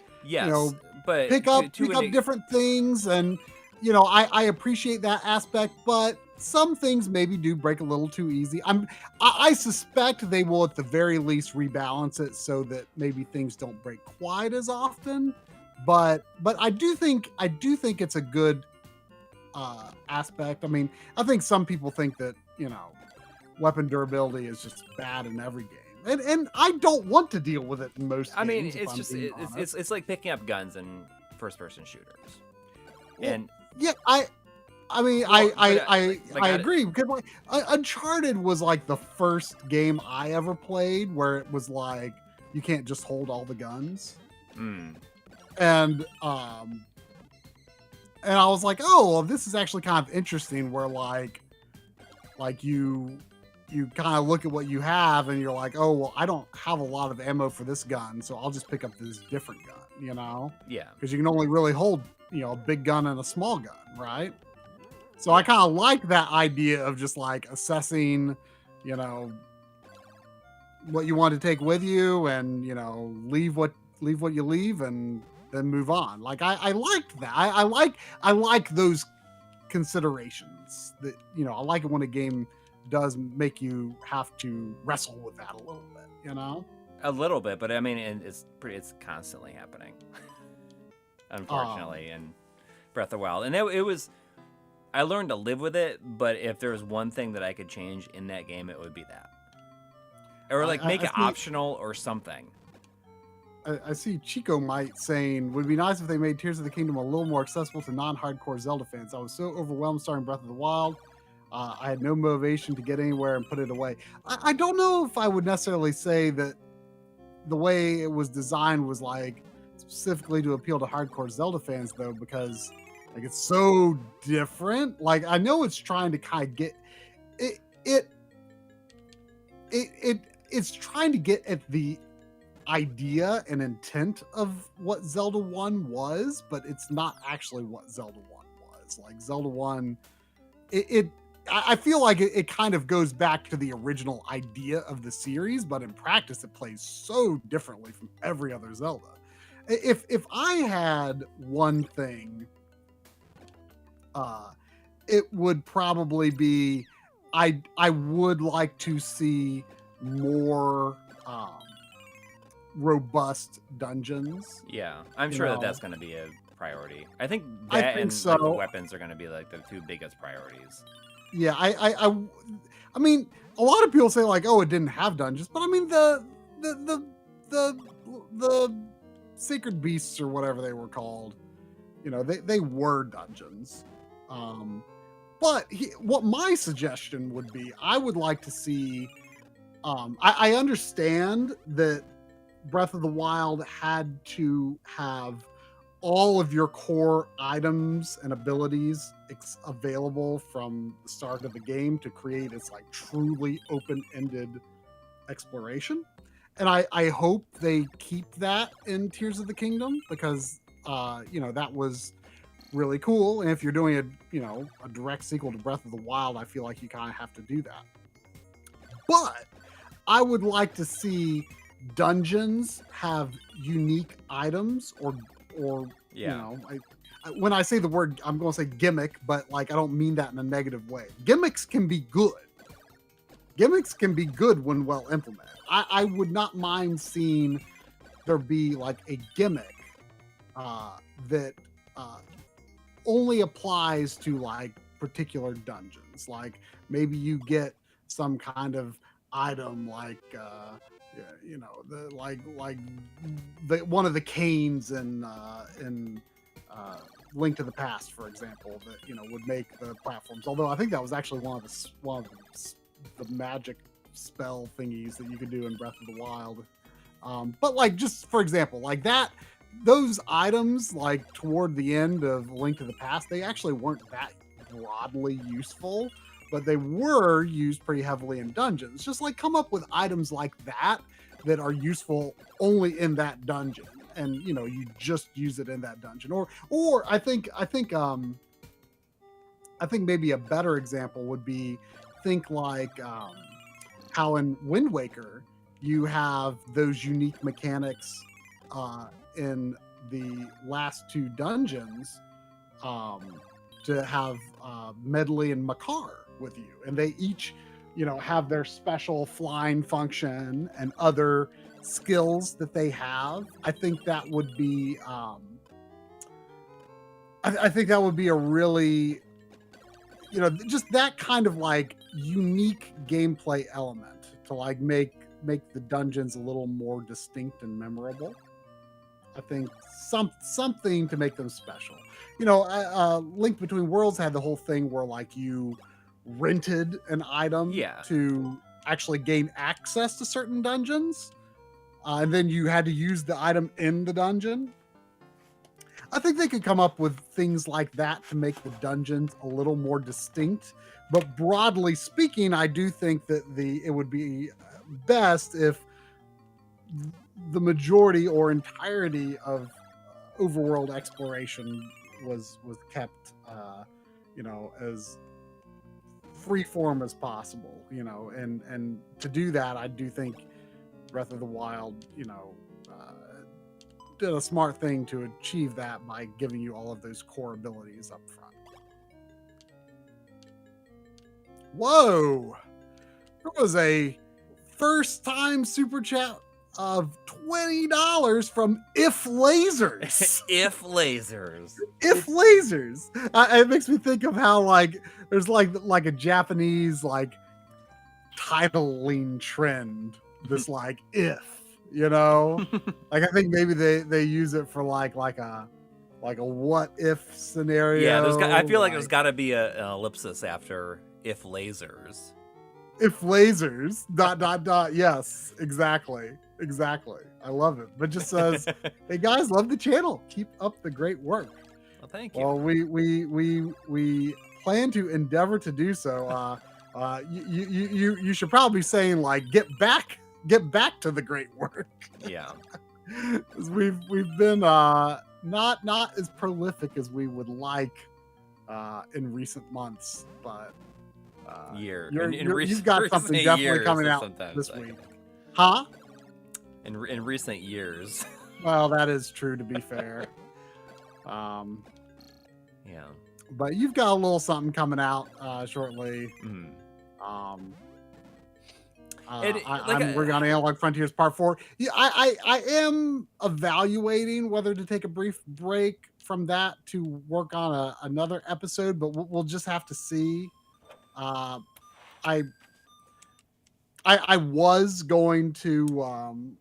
but pick up different things, and I appreciate that aspect, but some things maybe do break a little too easy. I suspect they will at the very least rebalance it so that maybe things don't break quite as often. But I do think it's a good aspect. I mean, I think some people think that weapon durability is just bad in every game, and I don't want to deal with it in most games. I mean, it's like picking up guns in first-person shooters, and yeah, I agree, because Uncharted was like the first game I ever played where it was like you can't just hold all the guns, and I was like, oh, well, this is actually kind of interesting, where like you kind of look at what you have and you're like, oh, well, I don't have a lot of ammo for this gun, so I'll just pick up this different gun, Yeah. Because you can only really hold, a big gun and a small gun, right? So I kind of like that idea of just like assessing, what you want to take with you, and, leave what you leave and then move on. Like I liked that. I like those considerations that, I like it when a game does make you have to wrestle with that a little bit, A little bit, but I mean, it's constantly happening, unfortunately, in Breath of the Wild. And I learned to live with it, but if there was one thing that I could change in that game, it would be that. Or make it optional or something. I see Chico Might saying, would be nice if they made Tears of the Kingdom a little more accessible to non-hardcore Zelda fans. I was so overwhelmed starting Breath of the Wild. I had no motivation to get anywhere and put it away. I don't know if I would necessarily say that the way it was designed was like specifically to appeal to hardcore Zelda fans, though, because like it's so different. Like I know it's trying to kind of get it's trying to get at the idea and intent of what Zelda 1 was, but it's not actually what Zelda 1 was. Like Zelda 1, I feel like it kind of goes back to the original idea of the series, but in practice it plays so differently from every other Zelda. If I had one thing, it would probably be I would like to see more robust dungeons. Yeah, I'm sure that's going to be a priority. I think that and so. Like, the weapons are going to be like the two biggest priorities. Yeah, I mean, a lot of people say like, oh, it didn't have dungeons, but I mean the sacred beasts or whatever they were called, they were dungeons. But what my suggestion would be, I would like to see. I understand that Breath of the Wild had to have all of your core items and abilities available from the start of the game to create its like truly open-ended exploration. And I hope they keep that in Tears of the Kingdom, because that was really cool. And if you're doing a direct sequel to Breath of the Wild, I feel like you kind of have to do that. But I would like to see dungeons have unique items or when I say the word, I'm going to say gimmick, but like I don't mean that in a negative way. Gimmicks can be good, Gimmicks can be good when well implemented. I would not mind seeing there be like a gimmick that only applies to like particular dungeons. Like maybe you get some kind of item like one of the canes in Link to the Past, for example, that would make the platforms. Although I think that was actually one of the magic spell thingies that you could do in Breath of the Wild. But like, just for example, like that, those items like toward the end of Link to the Past, they actually weren't that broadly useful, but they were used pretty heavily in dungeons. Just like come up with items like that are useful only in that dungeon, and you just use it in that dungeon. Or I think maybe a better example would be think like how in Wind Waker you have those unique mechanics in the last two dungeons to have Medley and Makar with you, and they each have their special flying function and other skills that they have. I think that would be I think that would be a really just that kind of like unique gameplay element to like make the dungeons a little more distinct and memorable. I think something to make them special. Link Between Worlds had the whole thing where like you rented an item to actually gain access to certain dungeons, and then you had to use the item in the dungeon. I think they could come up with things like that to make the dungeons a little more distinct. But broadly speaking, I do think that it would be best if the majority or entirety of overworld exploration was kept as free form as possible, and to do that, I do think Breath of the Wild did a smart thing to achieve that by giving you all of those core abilities up front. Whoa, there was a first time super chat of $20 from If Lasers. If Lasers. If Lasers. It makes me think of how like there's like a Japanese like titling trend. This like if like I think maybe they use it for like a what if scenario. Yeah, I feel like there's got to be an ellipsis after If Lasers. If Lasers ... Yes, exactly. I love it. But just says, hey guys, love the channel. Keep up the great work. Well, thank you. Well, we plan to endeavor to do so. You should probably be saying like get back to the great work. Yeah. we've been not as prolific as we would like in recent months, but you've got something definitely coming out this week. Huh? In recent years. Well, that is true, to be fair. Yeah. But you've got a little something coming out shortly. Mm. I'm working on Analog Frontiers Part 4. Yeah, I am evaluating whether to take a brief break from that to work on another episode, but we'll just have to see. I was going to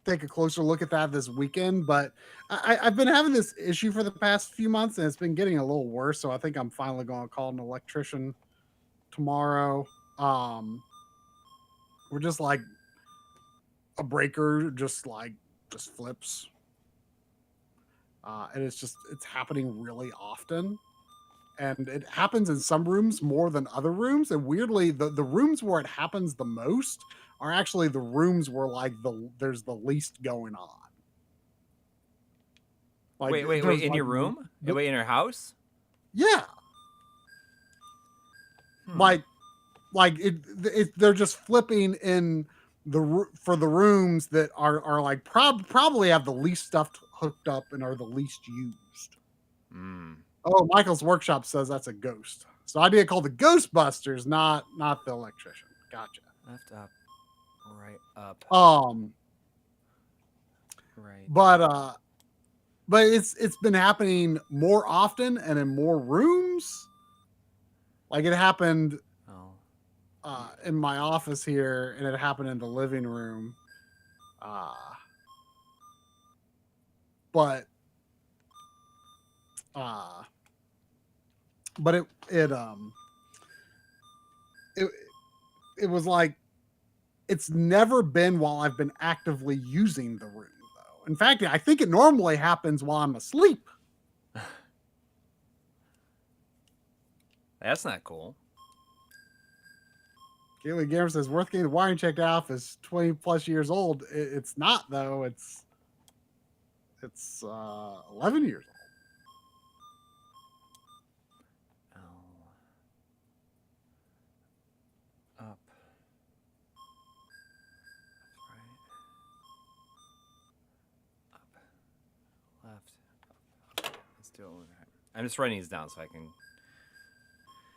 take a closer look at that this weekend, but I've been having this issue for the past few months, and it's been getting a little worse. So I think I'm finally going to call an electrician tomorrow. We're just like a breaker just flips, and it's happening really often. And it happens in some rooms more than other rooms. And weirdly, the rooms where it happens the most are actually the rooms where like there's the least going on. Like, wait, in like, your room? Wait, in your house? Yeah. Like they're just flipping in for the rooms that are like probably have the least stuff hooked up and are the least used. Mm. Oh, Michael's Workshop says that's a ghost. So idea called the Ghostbusters, not the electrician. Gotcha. Left up, right up, right. But it's been happening more often and in more rooms. Like it happened in my office here, and it happened in the living room. But it was like it's never been while I've been actively using the room though. In fact, I think it normally happens while I'm asleep. That's not cool. Gately Gamer says, worth getting the wiring checked out is 20 plus years old. It's not though. It's 11 years old. Up. Right. Up. Left. Up. Let's do it one more time. I'm just writing these down so I can.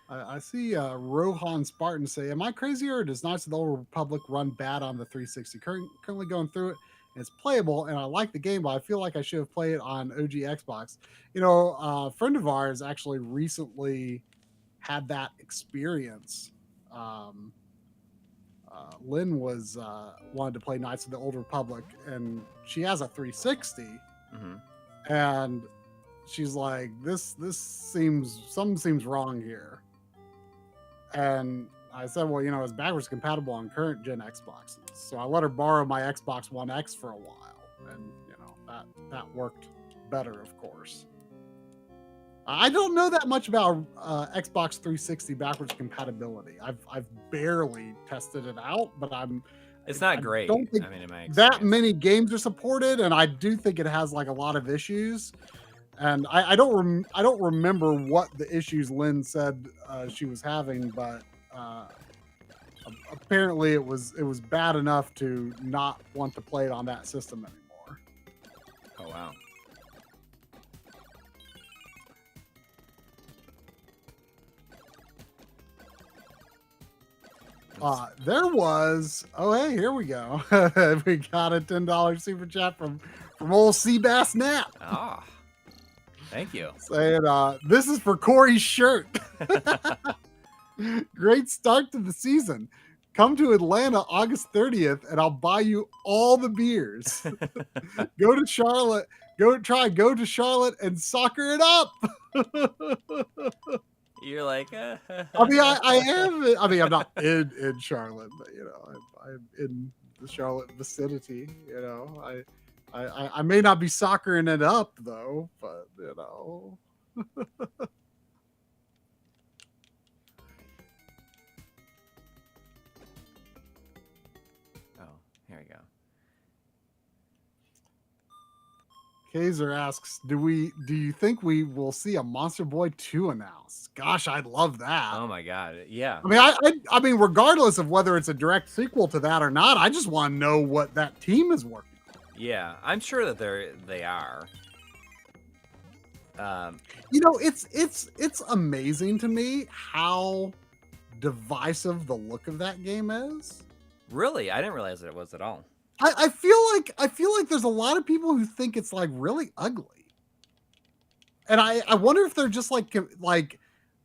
I see Rohan Spartan say, am I crazy or does Knights of the Old Republic run bad on the 360? Currently going through it, and it's playable, and I like the game, but I feel like I should have played it on OG Xbox. You know, a friend of ours actually recently had that experience. Lynn was wanted to play Knights of the Old Republic, and she has a 360, and she's like, something seems wrong here. And I said, well, you know, it's backwards compatible on current gen Xboxes. So I let her borrow my Xbox One X for a while, and you know that worked better, of course. I don't know that much about Xbox 360 backwards compatibility. I've barely tested it out, but It's not great. Don't think I mean, in my experience. that many games are supported, and I do think it has like a lot of issues. And I don't remember what the issues Lynn said she was having, but apparently it was bad enough to not want to play it on that system anymore. Oh wow. There was, oh hey, here we go. We got a $10 super chat from old Seabass Nap. Ah. Thank you. Saying, this is for Corey's shirt. Great start to the season. Come to Atlanta August 30th and I'll buy you all the beers. Go to Charlotte and soccer it up. You're like, I mean, I am. I mean, I'm not in Charlotte, but you know, I'm in the Charlotte vicinity. You know, I may not be soccering it up though, but you know. Oh, here we go. Kaiser asks, do you think we will see a Monster Boy 2 announced? Gosh, I'd love that. Oh my god, yeah. I mean, regardless of whether it's a direct sequel to that or not, I just want to know what that team is working on. Yeah, I'm sure that they are. You know, it's amazing to me how divisive the look of that game is. Really, I didn't realize that it was at all. I feel like there's a lot of people who think it's like really ugly, and I wonder if they're just like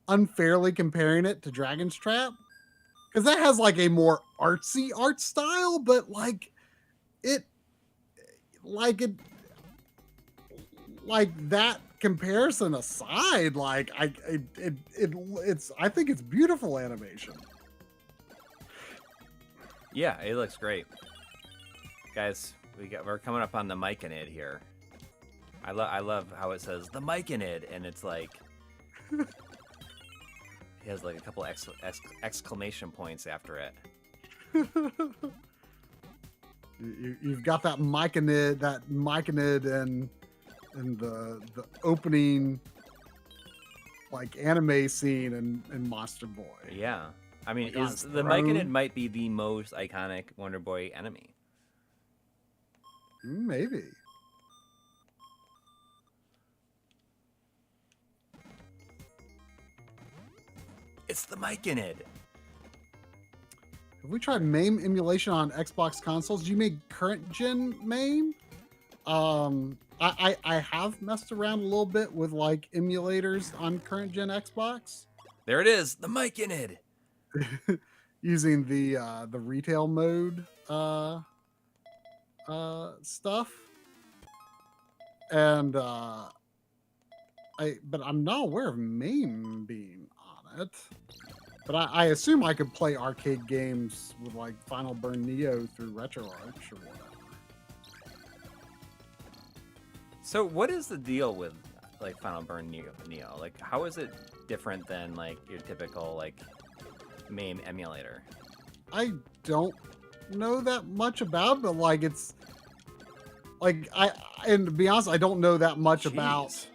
unfairly comparing it to Dragon's Trap, because that has like a more artsy art style, but like that comparison aside, like I think it's beautiful animation. Yeah, it looks great. Guys, we're coming up on the Micanid here. I love how it says the Micanid, and it's like it has like a couple exclamation points after it. You've got that Micanid and the opening like anime scene in Monster Boy. Yeah, I mean, like the Micanid might be the most iconic Wonder Boy enemy. Maybe. It's the mic in it. Have we tried MAME emulation on Xbox consoles? Do you make current gen MAME? I have messed around a little bit with like emulators on current gen Xbox. There it is, the mic in it. Using the retail mode stuff. And but I'm not aware of MAME being on it. But I assume I could play arcade games with like Final Burn Neo through RetroArch or whatever. So what is the deal with like Final Burn Neo? Like how is it different than like your typical like MAME emulator? I don't know that much about, but like it's like and to be honest, I don't know that much about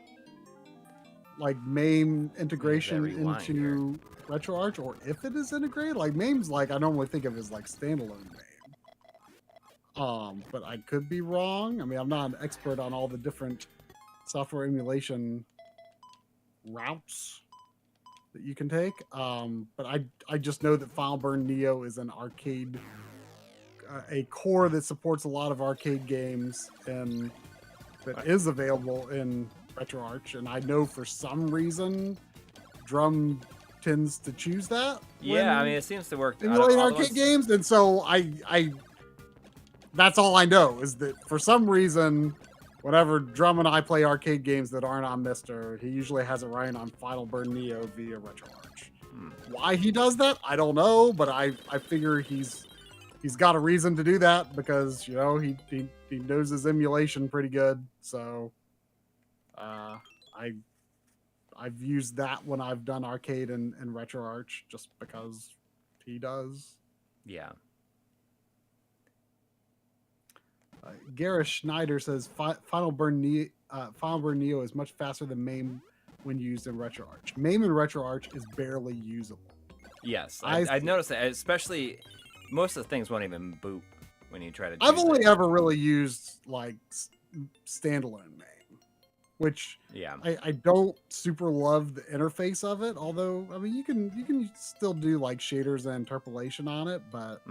like MAME integration into RetroArch or if it is integrated. Like MAME's like I normally think of it as like standalone MAME. But I could be wrong. I mean, I'm not an expert on all the different software emulation routes that you can take. But I just know that Final Burn Neo is an arcade, a core that supports a lot of arcade games and that is available in RetroArch. And I know for some reason, Drum tends to choose that. Yeah, I mean, it seems to work. Emulating arcade games, and so I that's all I know is that for some reason, whenever Drum and I play arcade games that aren't on Mister, he usually has it running on Final Burn Neo via RetroArch. Why he does that, I don't know, but I figure he's got a reason to do that because you know he knows his emulation pretty good. So I've used that when I've done arcade and RetroArch just because he does. Yeah. Gareth Schneider says Final Burn Neo is much faster than MAME when used in RetroArch. MAME in RetroArch is barely usable. Yes, I've noticed that, especially most of the things won't even boot when you try to. I've only ever really used like standalone MAME, which I don't super love the interface of it. Although I mean you can still do like shaders and interpolation on it, but.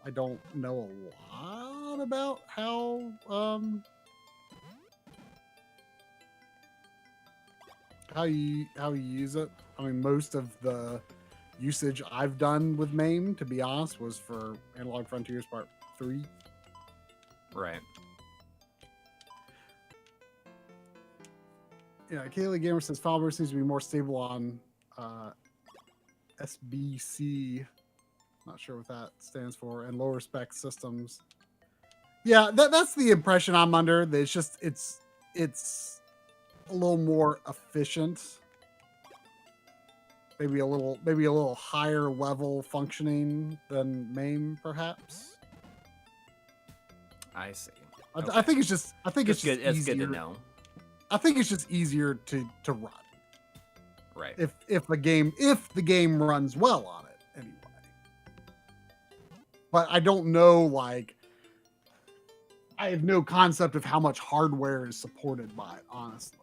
I don't know a lot about how you use it. I mean, most of the usage I've done with MAME, to be honest, was for Analog Frontiers Part 3. Right. Yeah, Kaylee Gamer says Fileburn seems to be more stable on SBC. Not sure what that stands for, and lower spec systems. Yeah, that's the impression I'm under. That it's just it's a little more efficient, maybe a little higher level functioning than MAME, perhaps. I see. Okay. I think it's just good. It's easier. Good to know. I think it's just easier to run. Right. If the game runs well on it anyway. But I don't know, like, I have no concept of how much hardware is supported by it, honestly.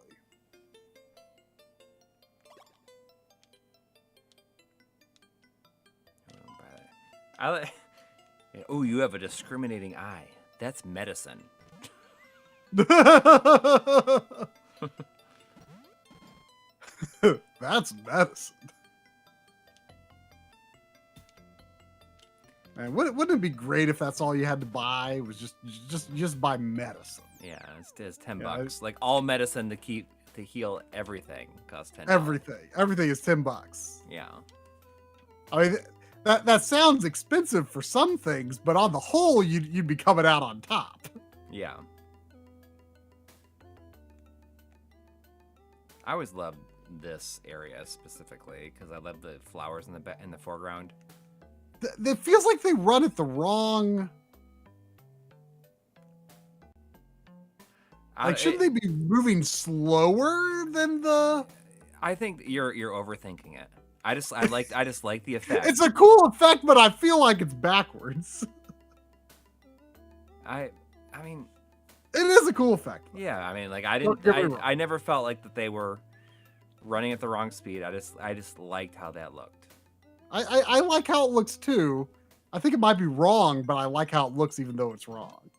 Oh, you have a discriminating eye. That's medicine. That's medicine. Man, wouldn't it be great if that's all you had to buy was just buy medicine? Yeah, it's $10. Like all medicine to heal everything costs $10. Everything is $10. Yeah. I mean that sounds expensive for some things, but on the whole, you'd be coming out on top. Yeah. I always loved this area specifically because I love the flowers in the foreground. It feels like they run at the wrong. Shouldn't they be moving slower than the? I think you're overthinking it. I just like the effect. It's a cool effect, but I feel like it's backwards. I mean, it is a cool effect. Yeah, I mean, like I never felt like that they were running at the wrong speed. I just liked how that looked. I like how it looks too. I think it might be wrong, but I like how it looks even though it's wrong.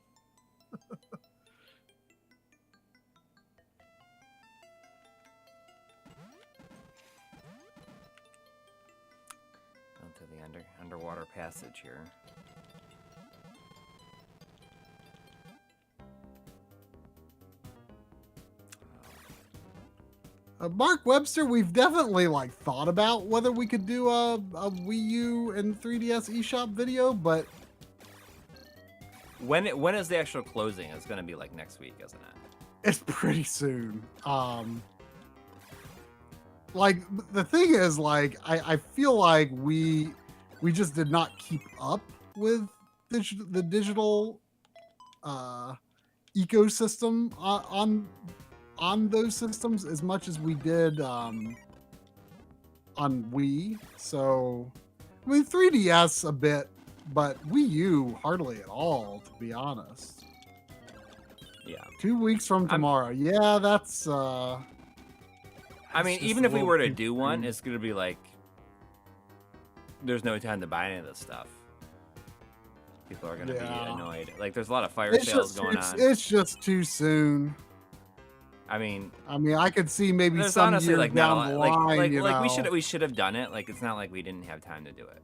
Onto the underwater passage here. Mark Webster, we've definitely like thought about whether we could do a Wii U and 3DS eShop video, but When is the actual closing? It's gonna be like next week, isn't it? it's pretty soon. Like the thing is, like I feel like we just did not keep up with the digital ecosystem on those systems as much as we did on Wii. So I mean 3DS a bit, but Wii U hardly at all, to be honest. Yeah. 2 weeks from tomorrow. Yeah, that's I mean, even if we were to do one, it's gonna be like there's no time to buy any of this stuff. People are gonna be annoyed. Like there's a lot of fire sales going on. It's just too soon. I mean, I could see maybe there's some honestly years like down not the like line, we should have done it. Like it's not like we didn't have time to do it.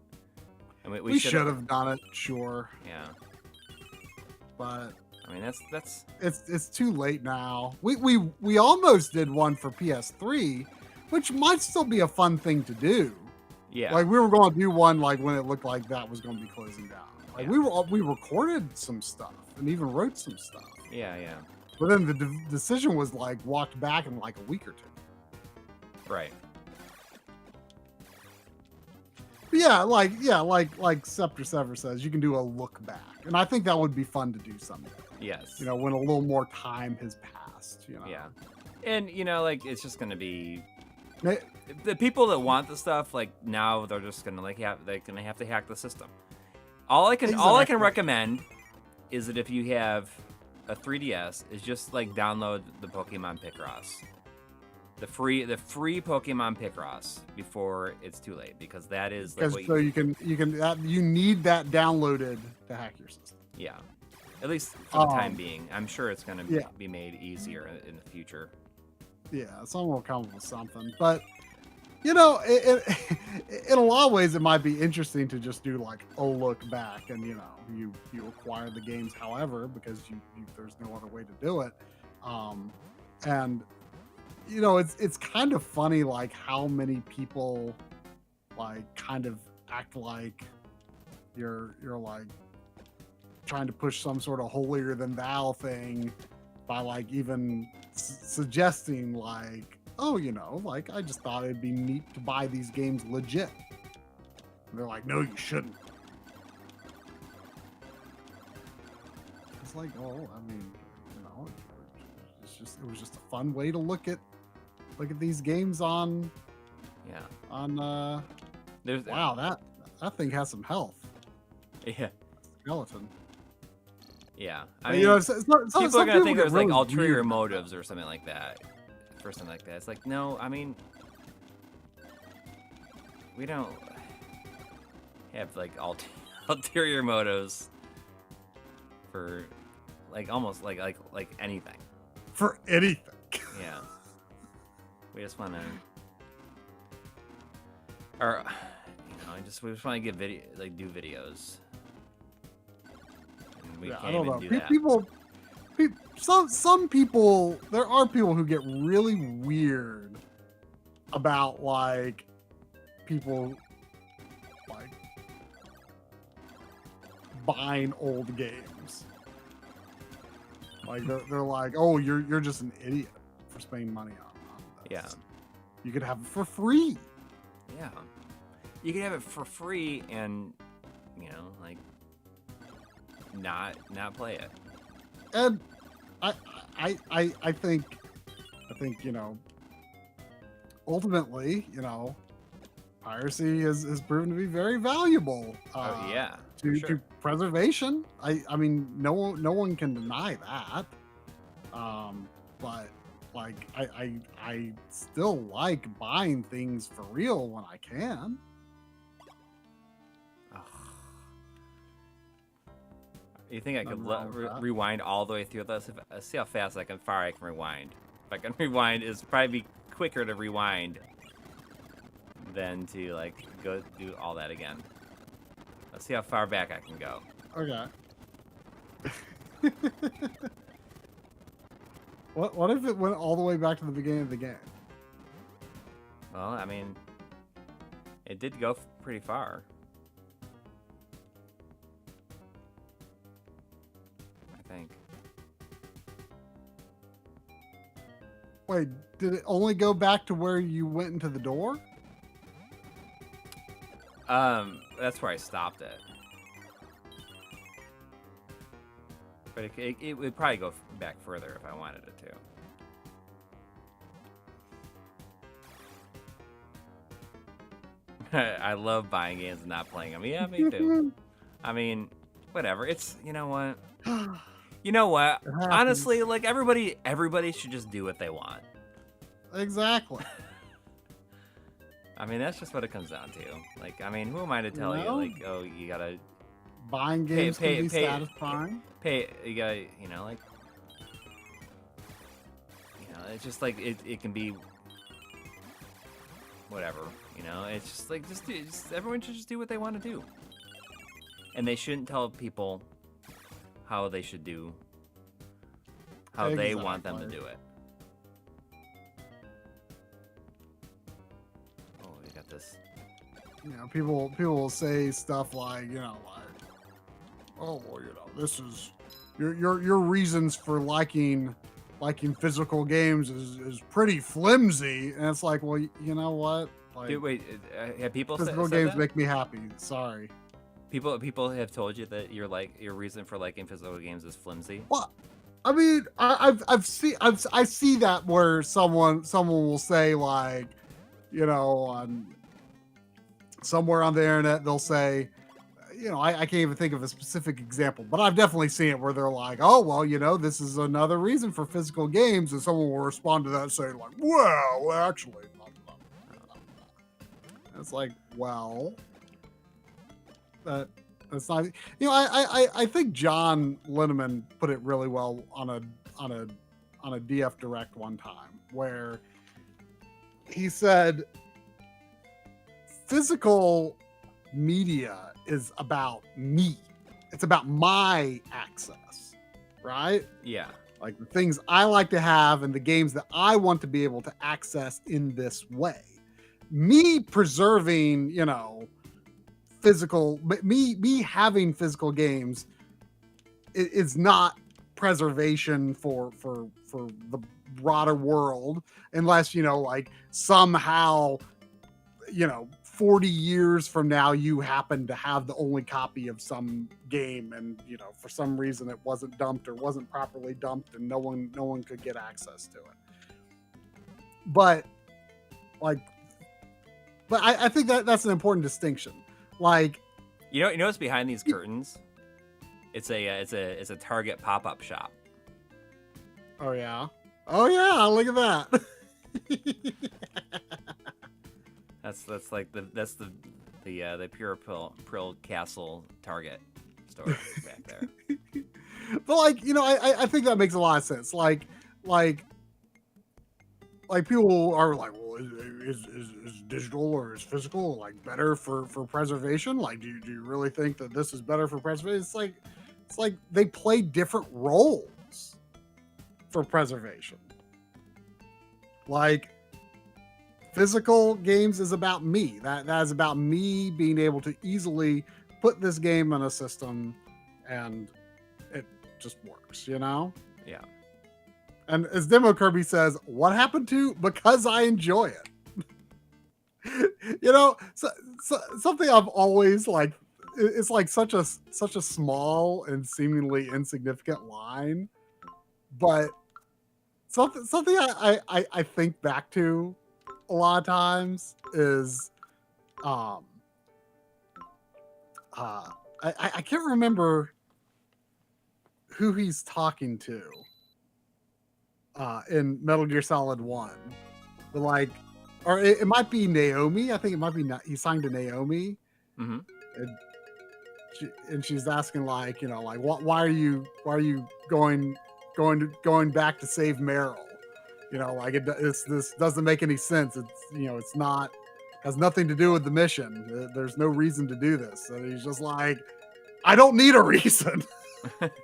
And we should have done it, sure. Yeah. But I mean that's it's too late now. We almost did one for PS3, which might still be a fun thing to do. yeah. Like we were going to do one like when it looked like that was going to be closing down. Like Yeah. we recorded some stuff and even wrote some stuff. yeah. But then the decision was like walked back in like a week or two. Right. But like Scepter Sever says, you can do a look back, and I think that would be fun to do someday. Yes. You know, when a little more time has passed. You know. Yeah. And like it's just gonna be Ma- the people that want the stuff, like now they're just gonna they're gonna have to hack the system. All I can Exactly. recommend is that if you have a 3DS, is just like download the Pokemon Picross. The free Pokemon Picross before it's too late, because that is like Because so you need that downloaded to hack your system. yeah, at least for the time being. I'm sure it's gonna be made easier in the future. Yeah, someone will come up with something. But you know, in a lot of ways, it might be interesting to just do like a look back, and you know, you acquire the games however because there's no other way to do it, and you know, it's kind of funny like how many people like kind of act like you're like trying to push some sort of holier than thou thing by like even suggesting like, oh, you know, like I just thought it'd be neat to buy these games legit. And they're like, no, you shouldn't. It's like, well, I mean, you know, it was just a fun way to look at these games on There's wow, that thing has some health. yeah. Skeleton. Yeah, I mean, you know, people are gonna think there's like really ulterior weird motives or something like that, for something like that. It's like, no, I mean, we don't have like ulterior motives for like almost like anything. for anything. Yeah, we just want to, or you know, we just want to get do videos. Yeah, I don't know. Do that. People, some people, there are people who get really weird about like people like buying old games. Like they're like, oh, you're just an idiot for spending money on this. Yeah. You could have it for free. Yeah, you can have it for free and, you know, like not play it. And I think you know, ultimately, you know, piracy has proven to be very valuable. Yeah, to, for sure. to preservation. I mean, no one can deny that. But Like I still like buying things for real when I can. Ugh. You think I could Nothing wrong with that. rewind all the way through this? See how fast far I can rewind. If I can rewind, it's probably be quicker to rewind than to like go do all that again. Let's see how far back I can go. Okay. What if it went all the way back to the beginning of the game? Well, I mean, it did go pretty far. I think. Wait, did it only go back to where you went into the door? That's where I stopped it. But it would probably go back further if I wanted it to. I love buying games and not playing them. Yeah, me too. I mean, whatever. It's, you know what? You know what? It happens. Honestly, like everybody should just do what they want. Exactly. I mean, that's just what it comes down to. Like, I mean, who am I to tell you, No. like, oh, you gotta Buying games can be satisfying. pay, you gotta, you know, like, you know, it's just like, it can be whatever, you know, it's just like, everyone should just do what they want to do. And they shouldn't tell people how they should do, how they want them to do it. Oh, you got this. You know, people will say stuff like, you know, like, oh, well, you know, this is your reasons for liking physical games is pretty flimsy, and it's like, well, you know what? Like, Dude, wait, have people physical said games that? make me happy. Sorry. People have told you that your reason for liking physical games is flimsy. Well, I mean, I see that where someone will say, like, you know, somewhere on the internet they'll say, you know, I can't even think of a specific example, but I've definitely seen it where they're like, oh, well, you know, this is another reason for physical games, and someone will respond to that saying like, well, actually, blah, blah, blah, blah, blah. It's like, well, that's not, you know, I think John Linneman put it really well on a DF Direct one time, where he said physical media is about me. It's about my access, right? Yeah. Like the things I like to have and the games that I want to be able to access in this way. Me preserving, you know, me having physical games is not preservation for the broader world, unless, you know, like somehow, you know, 40 years from now you happen to have the only copy of some game, and, you know, for some reason it wasn't dumped or wasn't properly dumped and no one could get access to it. But I think that's an important distinction. Like, you know what's behind these curtains? It's a Target pop-up shop. oh yeah, look at that. That's like the Pure Prill Castle Target store back there. But, like, you know, I think that makes a lot of sense. Like people are like, well, is digital or is physical like better for preservation? Like, do you really think that this is better for preservation? It's like they play different roles for preservation. Like, physical games is about me. That is about me being able to easily put this game in a system and it just works, you know? Yeah. And as Demo Kirby says, what happened to because I enjoy it? You know, so something I've always like, it's like such a small and seemingly insignificant line, but something I think back to a lot of times is I can't remember who he's talking to, in Metal Gear Solid 1. But like, or it might be Naomi. I think it might be he's signed to Naomi. Mm-hmm. And she's asking like, like why are you going back to save Meryl? Like this doesn't make any sense. It's it's not, has nothing to do with the mission. There's no reason to do this. And he's just like, I don't need a reason.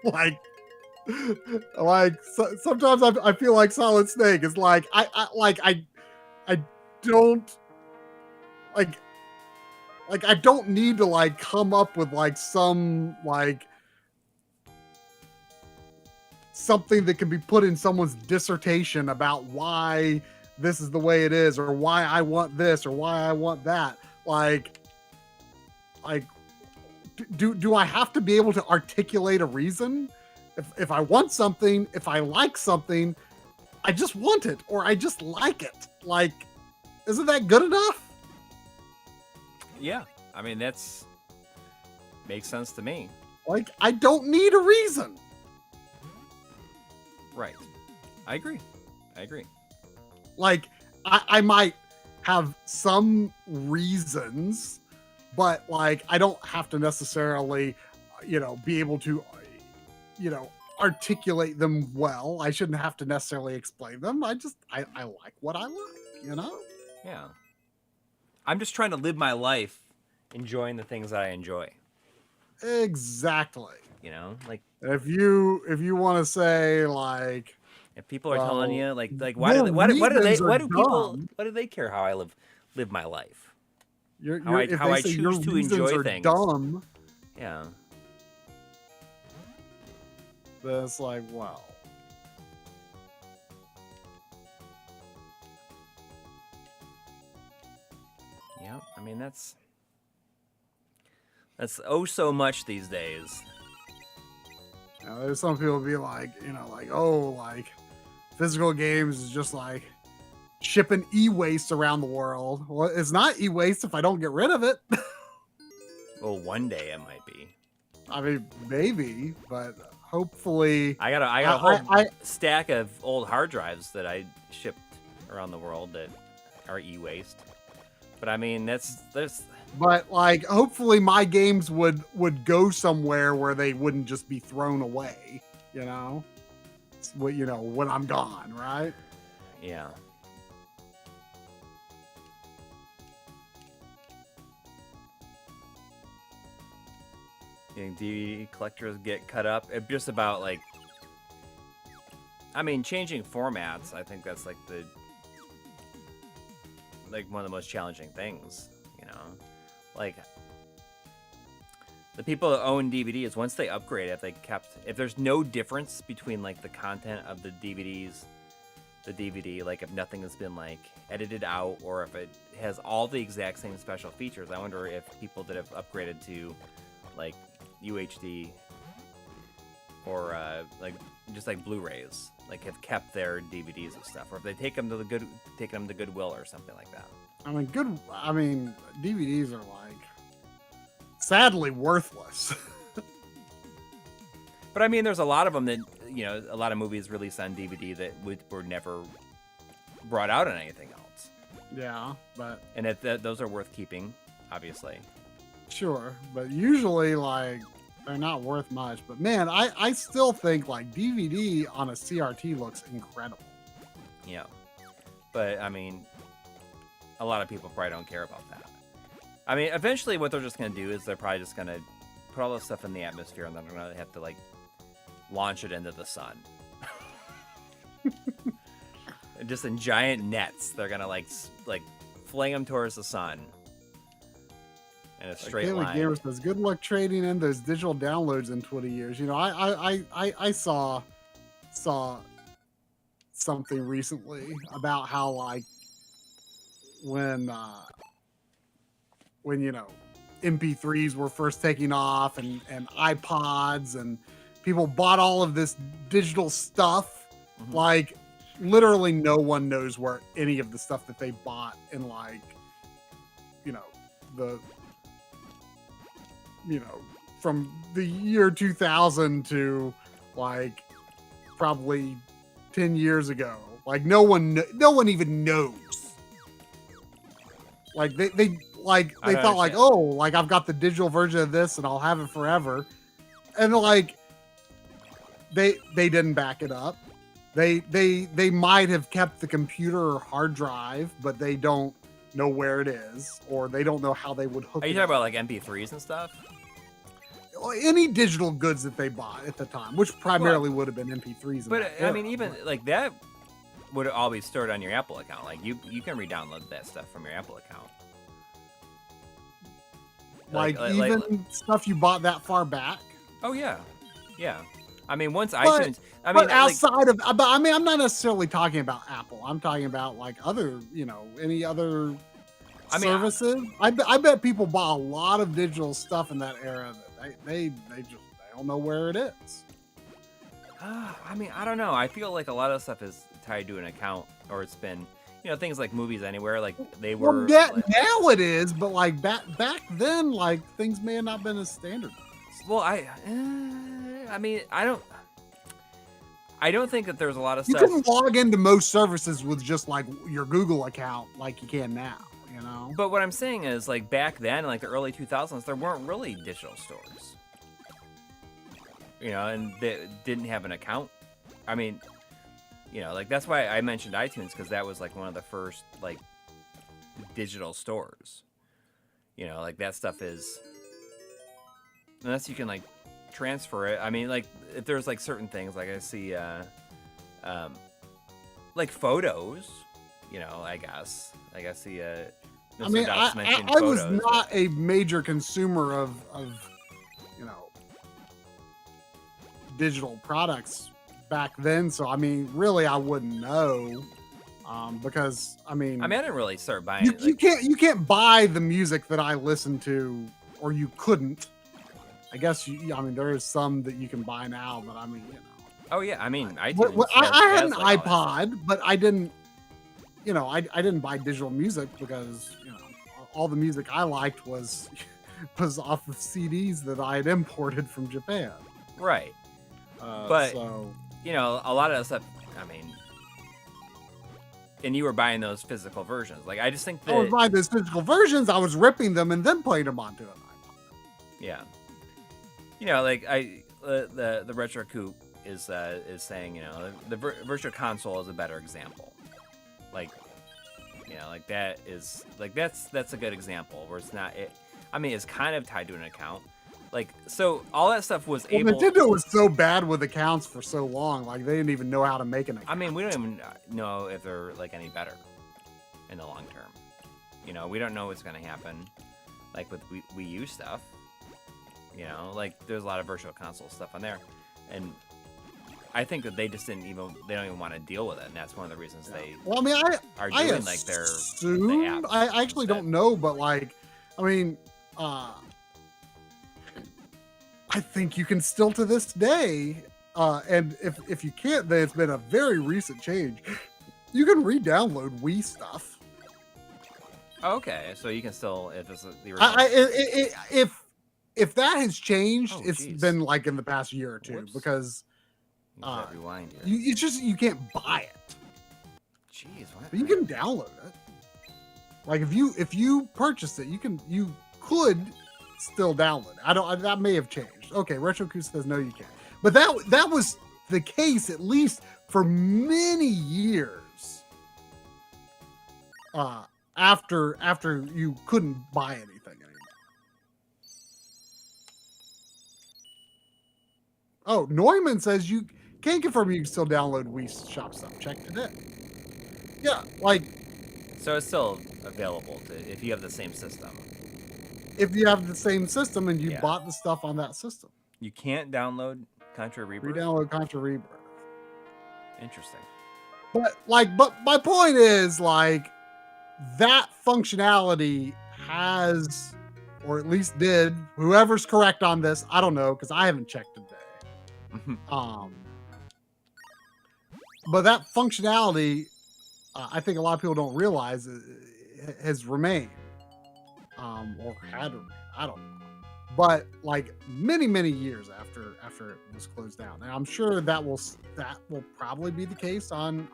like sometimes I feel like Solid Snake is like I don't I don't need to like come up with like some like something that can be put in someone's dissertation about why this is the way it is, or why I want this, or why I want that. Like do I have to be able to articulate a reason? If I want something, if I like something, I just want it, or I just like it. Like, isn't that good enough? Yeah, I mean that's makes sense to me. Like, I don't need a reason. Right. I agree. Like, I might have some reasons, but like I don't have to necessarily, be able to, articulate them well. I shouldn't have to necessarily explain them. I like what I like, Yeah. I'm just trying to live my life enjoying the things that I enjoy. Exactly. Like if you want to say like, if people are telling you like why do they care how I live my life? How I choose to enjoy things. Dumb. Yeah. Then it's like, wow. Yeah, I mean that's oh so much these days. There's some people be like, physical games is just like shipping e-waste around the world. Well, it's not e-waste if I don't get rid of it. Well, one day it might be. I mean, maybe, but hopefully. I got a whole stack of old hard drives that I shipped around the world that are e-waste. But I mean, there's. But like, hopefully, my games would go somewhere where they wouldn't just be thrown away. When I'm gone, right? Yeah. DVD collectors get cut up. It's just about like, I mean, changing formats. I think that's like one of the most challenging things. Like the people that own DVDs, once they upgrade it, if there's no difference between like the content of the DVD, like if nothing has been like edited out, or if it has all the exact same special features, I wonder if people that have upgraded to like UHD or just like Blu-rays, like have kept their DVDs and stuff, or if they take them to Goodwill or something like that. I mean, DVDs are like sadly worthless. But I mean, there's a lot of them that a lot of movies released on DVD that were never brought out on anything else. Yeah, but those are worth keeping, obviously. Sure, but usually like they're not worth much. But man, I still think like DVD on a CRT looks incredible. Yeah, but I mean, a lot of people probably don't care about that. I mean, eventually what they're just going to do is they're probably just going to put all this stuff in the atmosphere, and then they're going to have to like launch it into the sun. Just in giant nets, they're going to like fling them towards the sun in a straight line. Gamer says, good luck trading in those digital downloads in 20 years. I saw something recently about how like when MP3s were first taking off and iPods and people bought all of this digital stuff. Mm-hmm. Like literally no one knows where any of the stuff that they bought in like, from the year 2000 to like probably 10 years ago. Like no one even knows. Like they thought like, oh, like I've got the digital version of this and I'll have it forever. And like they didn't back it up. They might have kept the computer or hard drive, but they don't know where it is, or they don't know how they would hook it. Are you talking about like MP3s and stuff? Any digital goods that they bought at the time, which primarily would have been MP3s. But I mean, even like that would all be stored on your Apple account. Like you can re-download that stuff from your Apple account. Like even stuff you bought that far back. Oh yeah, yeah. I mean, once iTunes. I mean, mean, outside of, but I mean, I'm not necessarily talking about Apple. I'm talking about like other, any other services. I bet people bought a lot of digital stuff in that era that they don't know where it is. I mean, I don't know. I feel like a lot of stuff is tied to an account, or it's been, things like Movies Anywhere, like they were. Well, now it is, but like back then, like things may have not been as standard. Well, I mean, I don't think that there's a lot of stuff. You can log into most services with just like your Google account, like you can now. But what I'm saying is, like back then, like the early 2000s, there weren't really digital stores. And they didn't have an account. I mean, like that's why I mentioned iTunes, because that was like one of the first like digital stores. Like that stuff is, unless you can like transfer it. I mean, like if there's like certain things, like I see, like photos. I guess like I see I mean, I was not a major consumer of digital products back then, so I mean, really, I wouldn't know, because I mean, I didn't really start buying. You can't buy the music that I listen to, or you couldn't. I guess I mean, there is some that you can buy now, but I mean, Oh yeah, I mean, iTunes I had an iPod, but I didn't. I didn't buy digital music because all the music I liked was off of CDs that I had imported from Japan. Right. But so, a lot of that stuff. I mean, and you were buying those physical versions. Like I just think that I was buying those physical versions. I was ripping them and then playing them onto an iPod. Yeah. Like the Retro Coupe is saying, the Virtual Console is a better example. Like, like that is like that's a good example where it's not it. I mean, it's kind of tied to an account. Like, so all that stuff was able. Nintendo was so bad with accounts for so long. Like they didn't even know how to make an account. I mean, we don't even know if they're like any better in the long term. We don't know what's gonna happen. Like with Wii U stuff. Like there's a lot of Virtual Console stuff on there, and I think that they just don't even want to deal with it, and that's one of the reasons they. Well, I mean, are doing like their apps. I actually don't know, but like, I mean, I think you can still to this day, and if you can't, then it's been a very recent change. You can re-download Wii stuff. Okay, so you can still if it's the original. If that has changed, it's been like in the past year or two. Whoops. Because. Rewind here. You can't buy it. Jeez, what? But you can download it. Like if you purchase it, you could still download it. That may have changed. Okay, RetroCoupe says no, you can't. But that was the case at least for many years. After you couldn't buy anything anymore. Oh, Neumann says you can confirm you can still download Wii Shop stuff. Check today. Yeah, like. So it's still available if you have the same system. If you have the same system and you bought the stuff on that system. You can't download Contra Rebirth? Re-download Contra Rebirth. Interesting. But my point is, like, that functionality has, or at least did, whoever's correct on this, I don't know, because I haven't checked today. But that functionality, I think a lot of people don't realize has remained, or had remained. I don't know. but like many years after it was closed down. And I'm sure that will probably be the case on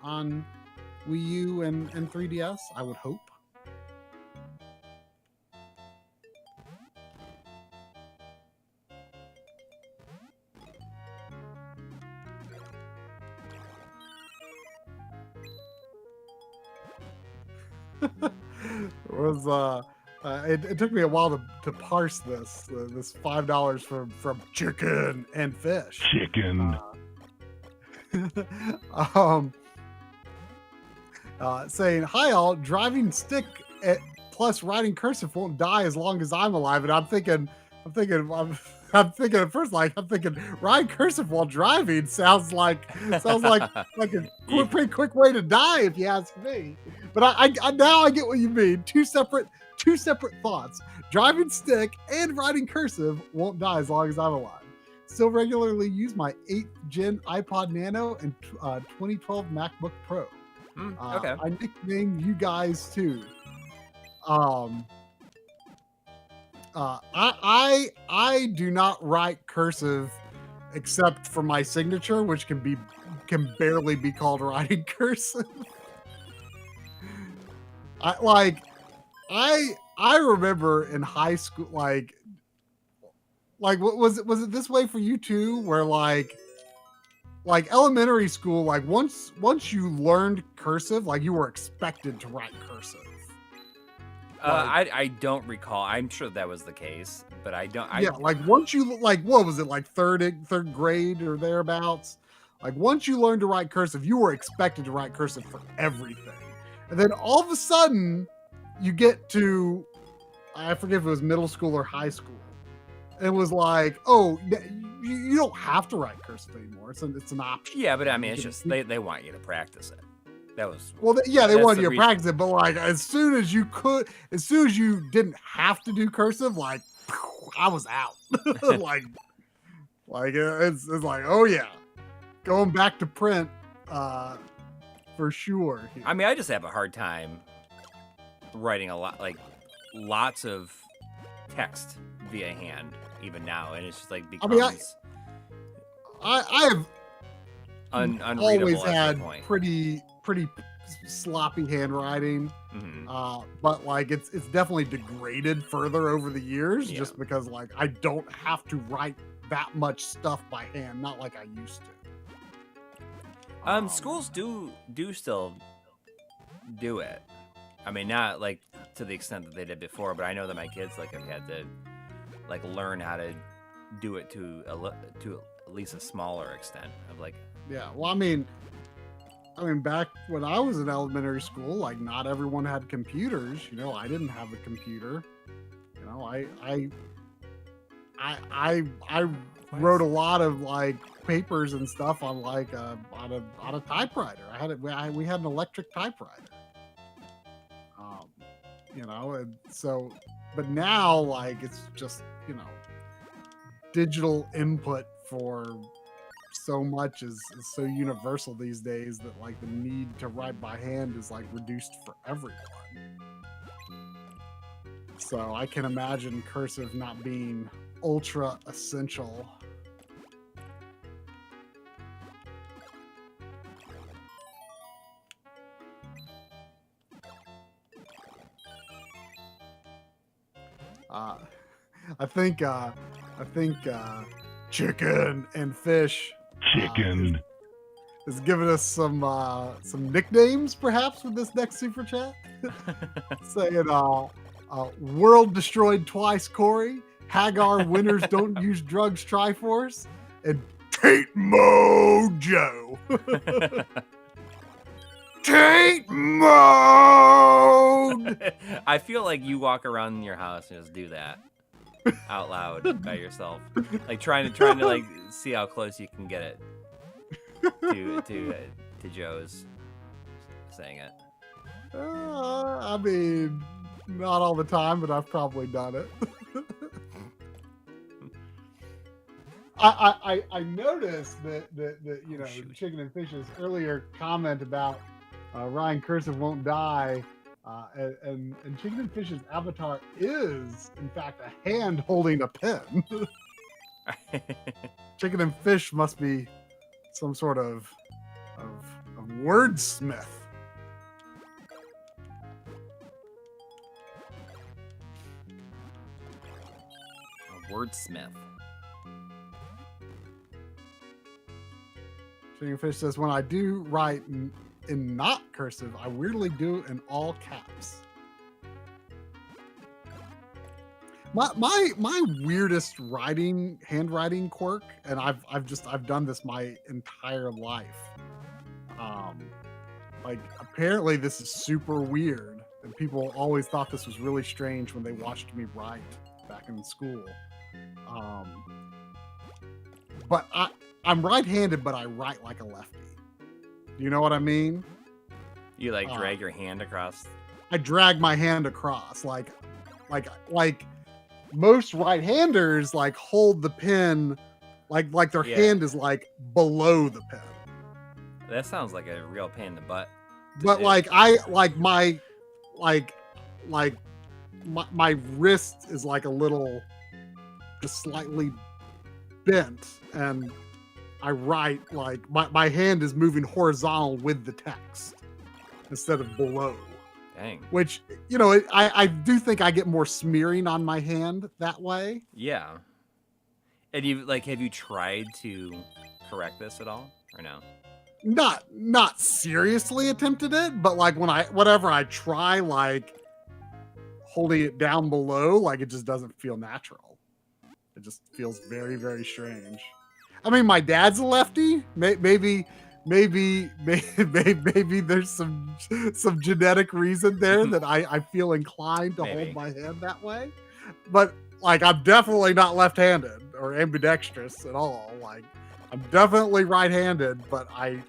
Wii U and 3DS. I would hope. It took me a while to parse this $5 from chicken and fish. Chicken. Saying, hi all, driving stick plus riding cursive won't die as long as I'm alive. And I'm thinking at first, like, I'm thinking ride cursive while driving sounds like a pretty quick way to die if you ask me. But I now I get what you mean. Two separate thoughts. Driving stick and riding cursive won't die as long as I'm alive. Still regularly use my 8th gen iPod Nano and 2012 MacBook Pro. Okay. I nicknamed you guys too. I do not write cursive except for my signature, which can barely be called writing cursive. I remember in high school, like what was it this way for you too, where like elementary school, like once you learned cursive, like you were expected to write cursive. I don't recall. I'm sure that was the case, but I don't. Like once you what was it, like third grade or thereabouts? Like once you learned to write cursive, you were expected to write cursive for everything. And then all of a sudden, you get to, I forget if it was middle school or high school. It was like, oh, you don't have to write cursive anymore. It's an option. Yeah, but I mean, it's just they want you to practice it. That was they wanted you to practice it, but like as soon as you didn't have to do cursive, like I was out. like it's like, oh yeah, going back to print for sure. I mean, I just have a hard time writing lots of text via hand even now, and it's just like becomes. I have unreadable always had point. pretty sloppy handwriting, but like it's definitely degraded further over the years, just because like I don't have to write that much stuff by hand, not like I used to. Schools do still do it. I mean, not like to the extent that they did before, but I know that my kids like have had to like learn how to do it to at least a smaller extent of like. Yeah, well, I mean, back when I was in elementary school, like not everyone had computers. You know, I didn't have a computer. You know, I wrote a lot of like papers and stuff on like on a typewriter. We had an electric typewriter. You know, and so, but now like it's just, you know, digital input for so much is so universal these days that like the need to write by hand is like reduced for everyone. So I can imagine cursive not being ultra essential. I think chicken and fish. Chicken. Is giving us some nicknames perhaps with this next super chat. Saying world destroyed twice, Coury. Hagar winners don't use drugs, Triforce, and Tate Mojo. Tate Mode. I feel like you walk around your house and just do that out loud by yourself, like trying to like see how close you can get it to Joe's saying it. I mean, not all the time, but I've probably done it. I noticed that you know, Chicken and Fish's earlier comment about Ryan Cursive won't die And Chicken and Fish's avatar is, in fact, a hand holding a pen. Chicken and Fish must be some sort of wordsmith. A wordsmith. Chicken and Fish says, when I do write in not cursive, I weirdly do in all caps. My weirdest handwriting quirk, and I've done this my entire life. Like apparently this is super weird, and people always thought this was really strange when they watched me write back in school. But I'm right-handed, but I write like a lefty. Do you know what I mean? You like drag your hand across. I drag my hand across, like most right-handers like hold the pen, like their hand is like below the pen. That sounds like a real pain in the butt. But like my wrist is like a little, just slightly bent, and I write like my hand is moving horizontal with the text instead of below. Dang. Which, you know, I do think I get more smearing on my hand that way. Yeah. And have you tried to correct this at all, or no? Not seriously attempted it, but like whenever I try like holding it down below, like it just doesn't feel natural. It just feels very, very strange. I mean, my dad's a lefty. Maybe there's some genetic reason there that I feel inclined to hold my hand that way. But like, I'm definitely not left-handed or ambidextrous at all. Like, I'm definitely right-handed, but I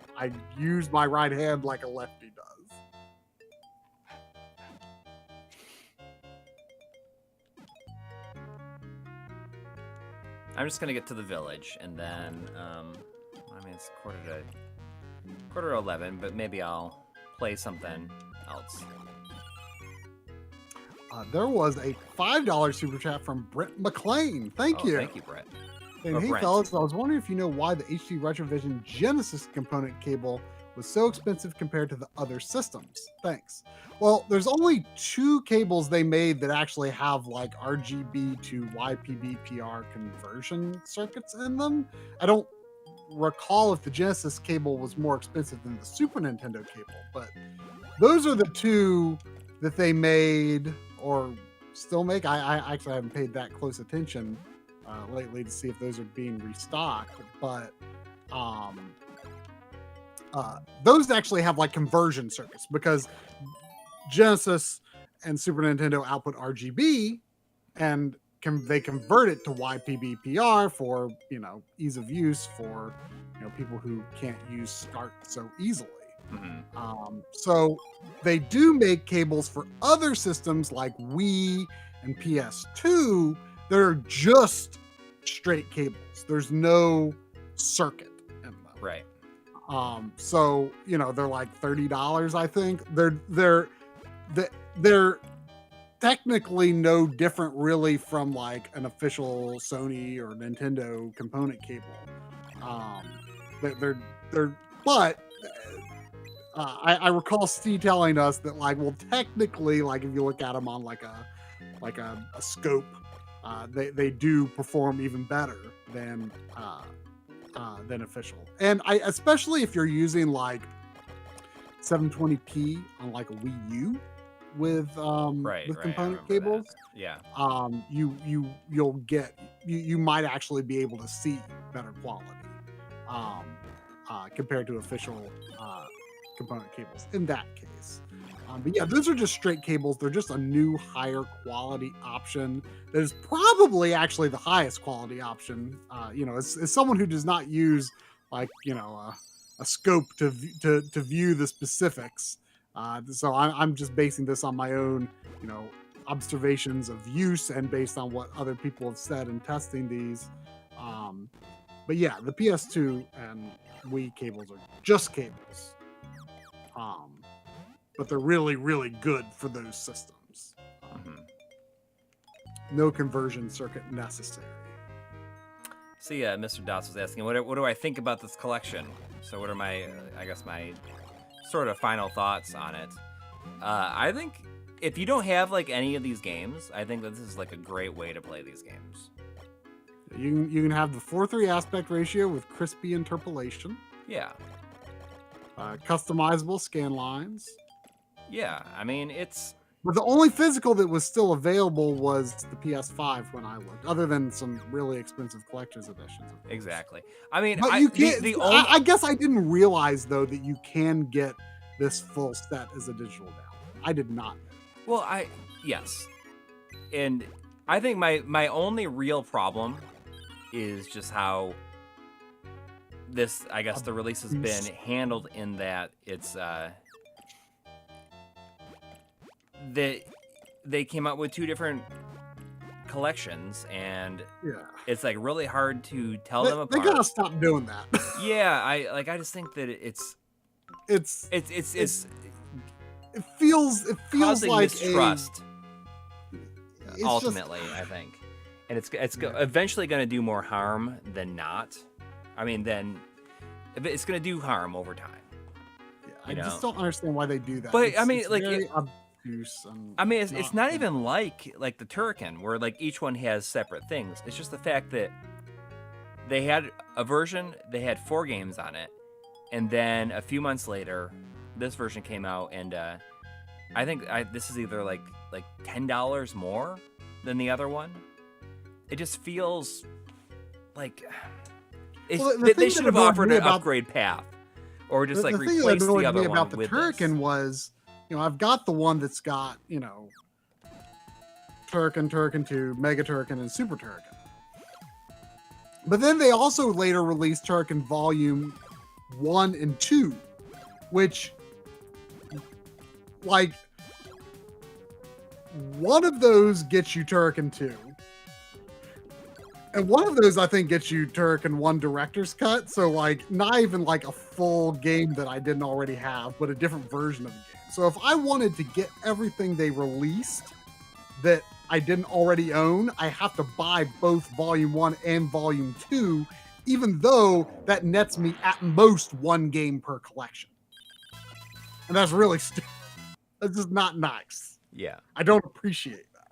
use my right hand like a lefty does. I'm just gonna get to the village, and then I mean it's quarter to 11, but maybe I'll play something else. There was a $5 super chat from Brett McLean. Thank you. Thank you, Brett. And hey, fellas, I was wondering if you know why the HD Retrovision Genesis component cable was so expensive compared to the other systems. Thanks. Well, there's only 2 cables they made that actually have like RGB to YPB-PR conversion circuits in them. I don't recall if the Genesis cable was more expensive than the Super Nintendo cable, but those are the 2 that they made or still make. I actually haven't paid that close attention lately to see if those are being restocked, but those actually have like conversion circuits because Genesis and Super Nintendo output RGB, and they convert it to YPB-PR for, you know, ease of use for, you know, people who can't use SCART so easily. Mm-hmm. So they do make cables for other systems like Wii and PS2 that are just straight cables. There's no circuit in them. Right. So, you know, they're like $30, I think. They're technically no different really from like an official Sony or Nintendo component cable. But I recall Steve telling us that like, well, technically, like if you look at them on like a scope, they do perform even better than official. And especially if you're using like 720p on like a Wii U with component cables. Yeah. You might actually be able to see better quality compared to official component cables in that case. But yeah, those are just straight cables. They're just a new higher quality option that is probably actually the highest quality option. You know, as someone who does not use like, you know, a scope to view the specifics. So I'm just basing this on my own, you know, observations of use and based on what other people have said in testing these. But yeah, the PS2 and Wii cables are just cables. but they're really, really good for those systems. Mhm. No conversion circuit necessary. See, Mr. Dots was asking, what do I think about this collection? So what are my, I guess my sort of final thoughts on it? I think if you don't have like any of these games, I think that this is like a great way to play these games. You can have the 4:3 aspect ratio with crispy interpolation. Yeah. Customizable scan lines. Yeah, I mean, it's... But the only physical that was still available was the PS5 when I looked, other than some really expensive collector's editions. Of course. Exactly. I mean, but you can't. I guess I didn't realize though that you can get this full set as a digital download. I did not. Well, yes, and I think my only real problem is just how this, I guess, the release has been handled in that it's they came out with two different collections, and it's like really hard to tell them apart. They gotta stop doing that. Yeah, I just think that it feels causing like mistrust. Ultimately, I think, and it's eventually going to do more harm than not. I mean, then it's going to do harm over time. Yeah, I just don't understand why they do that. But I mean, like, it's not even like the Turrican, where like each one has separate things. It's just the fact that they had a version, they had 4 games on it, and then a few months later, this version came out, and I think this is either like $10 more than the other one. It just feels like they should have offered an upgrade path, or just like replace the other one about the with Turrican was, I've got the one that's got, Turrican, Turrican 2, Mega Turrican, and Super Turrican. But then they also later released Turrican Volume 1 and 2, which, like, one of those gets you Turrican 2. And one of those, I think, gets you Turrican 1 Director's Cut. So, like, not even like a full game that I didn't already have, but a different version of the game. So if I wanted to get everything they released that I didn't already own, I have to buy both Volume 1 and Volume 2, even though that nets me at most 1 game per collection. And that's really stupid. That's just not nice. Yeah. I don't appreciate that.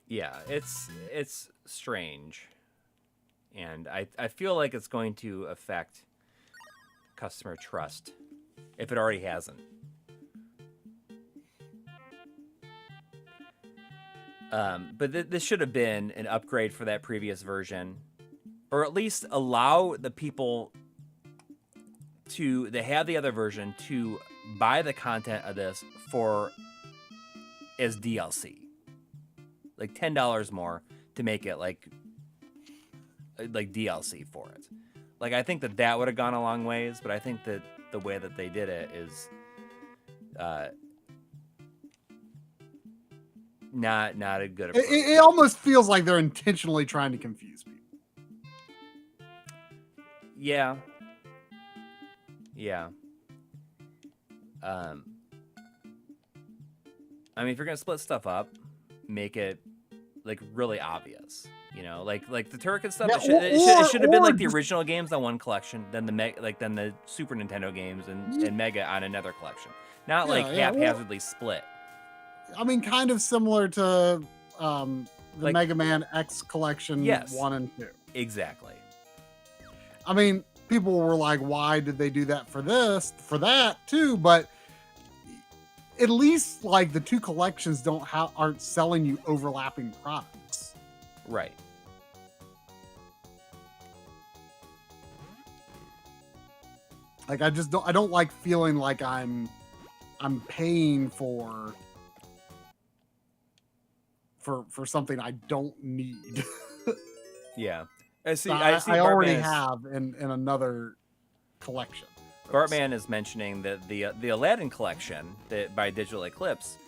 Yeah, it's strange. And I feel like it's going to affect customer trust, if it already hasn't. But this should have been an upgrade for that previous version, or at least allow the people that have the other version to buy the content of this as DLC, like $10 more to make it like DLC for it. Like, I think that would have gone a long ways, but I think that the way that they did it is not a good approach. It almost feels like they're intentionally trying to confuse people. Yeah. I mean, if you're gonna split stuff up, make it like really obvious. Like the Turrican stuff. Yeah, it should have been like the original games on one collection, then the Super Nintendo games and Mega on another collection. Not haphazardly split. I mean, kind of similar to the Mega Man X collection 1 and 2. Exactly. I mean, people were like, why did they do that for that too? But at least like the 2 collections aren't selling you overlapping products. Right. Like, I don't like feeling like I'm paying for something I don't need. Yeah. I see already have in another collection. Bartman is mentioning that the Aladdin collection by Digital Eclipse,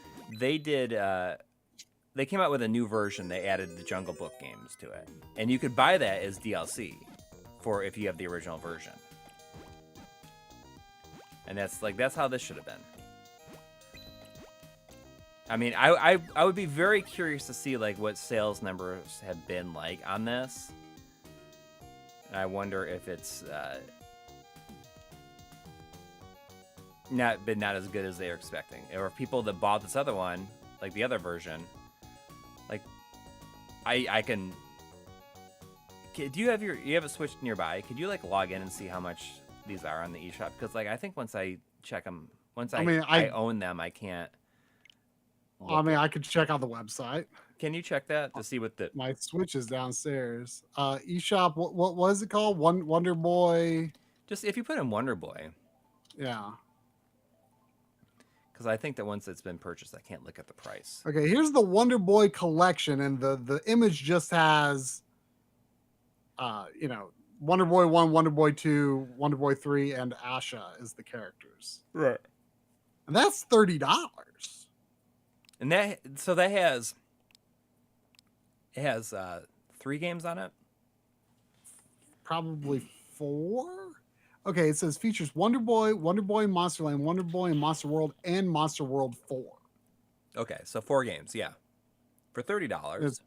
they came out with a new version. They added the Jungle Book games to it, and you could buy that as DLC if you have the original version. And that's how this should have been. I mean, I would be very curious to see like what sales numbers have been like on this. And I wonder if it's not as good as they were expecting, or if people that bought this other one, like the other version, like I can. Do you have a Switch nearby? Could you like log in and see how much these are on the eShop? Because like I think once I check them, I own them, I can't. I could check out the website. Can you check that to see what my Switch is downstairs? eShop. What was it called? Wonder Boy. Just if you put in Wonder Boy. Yeah. Because I think that once it's been purchased, I can't look at the price. Okay, here's the Wonder Boy collection, and the image just has, Wonder Boy 1, Wonder Boy 2, Wonder Boy 3, and Asha is the characters. Right. And that's $30. And that has 3 games on it? Probably 4. Okay, it says features Wonder Boy in Monsterland, Wonder Boy in Monster World, and Monster World 4. Okay, so 4 games, yeah. For $30.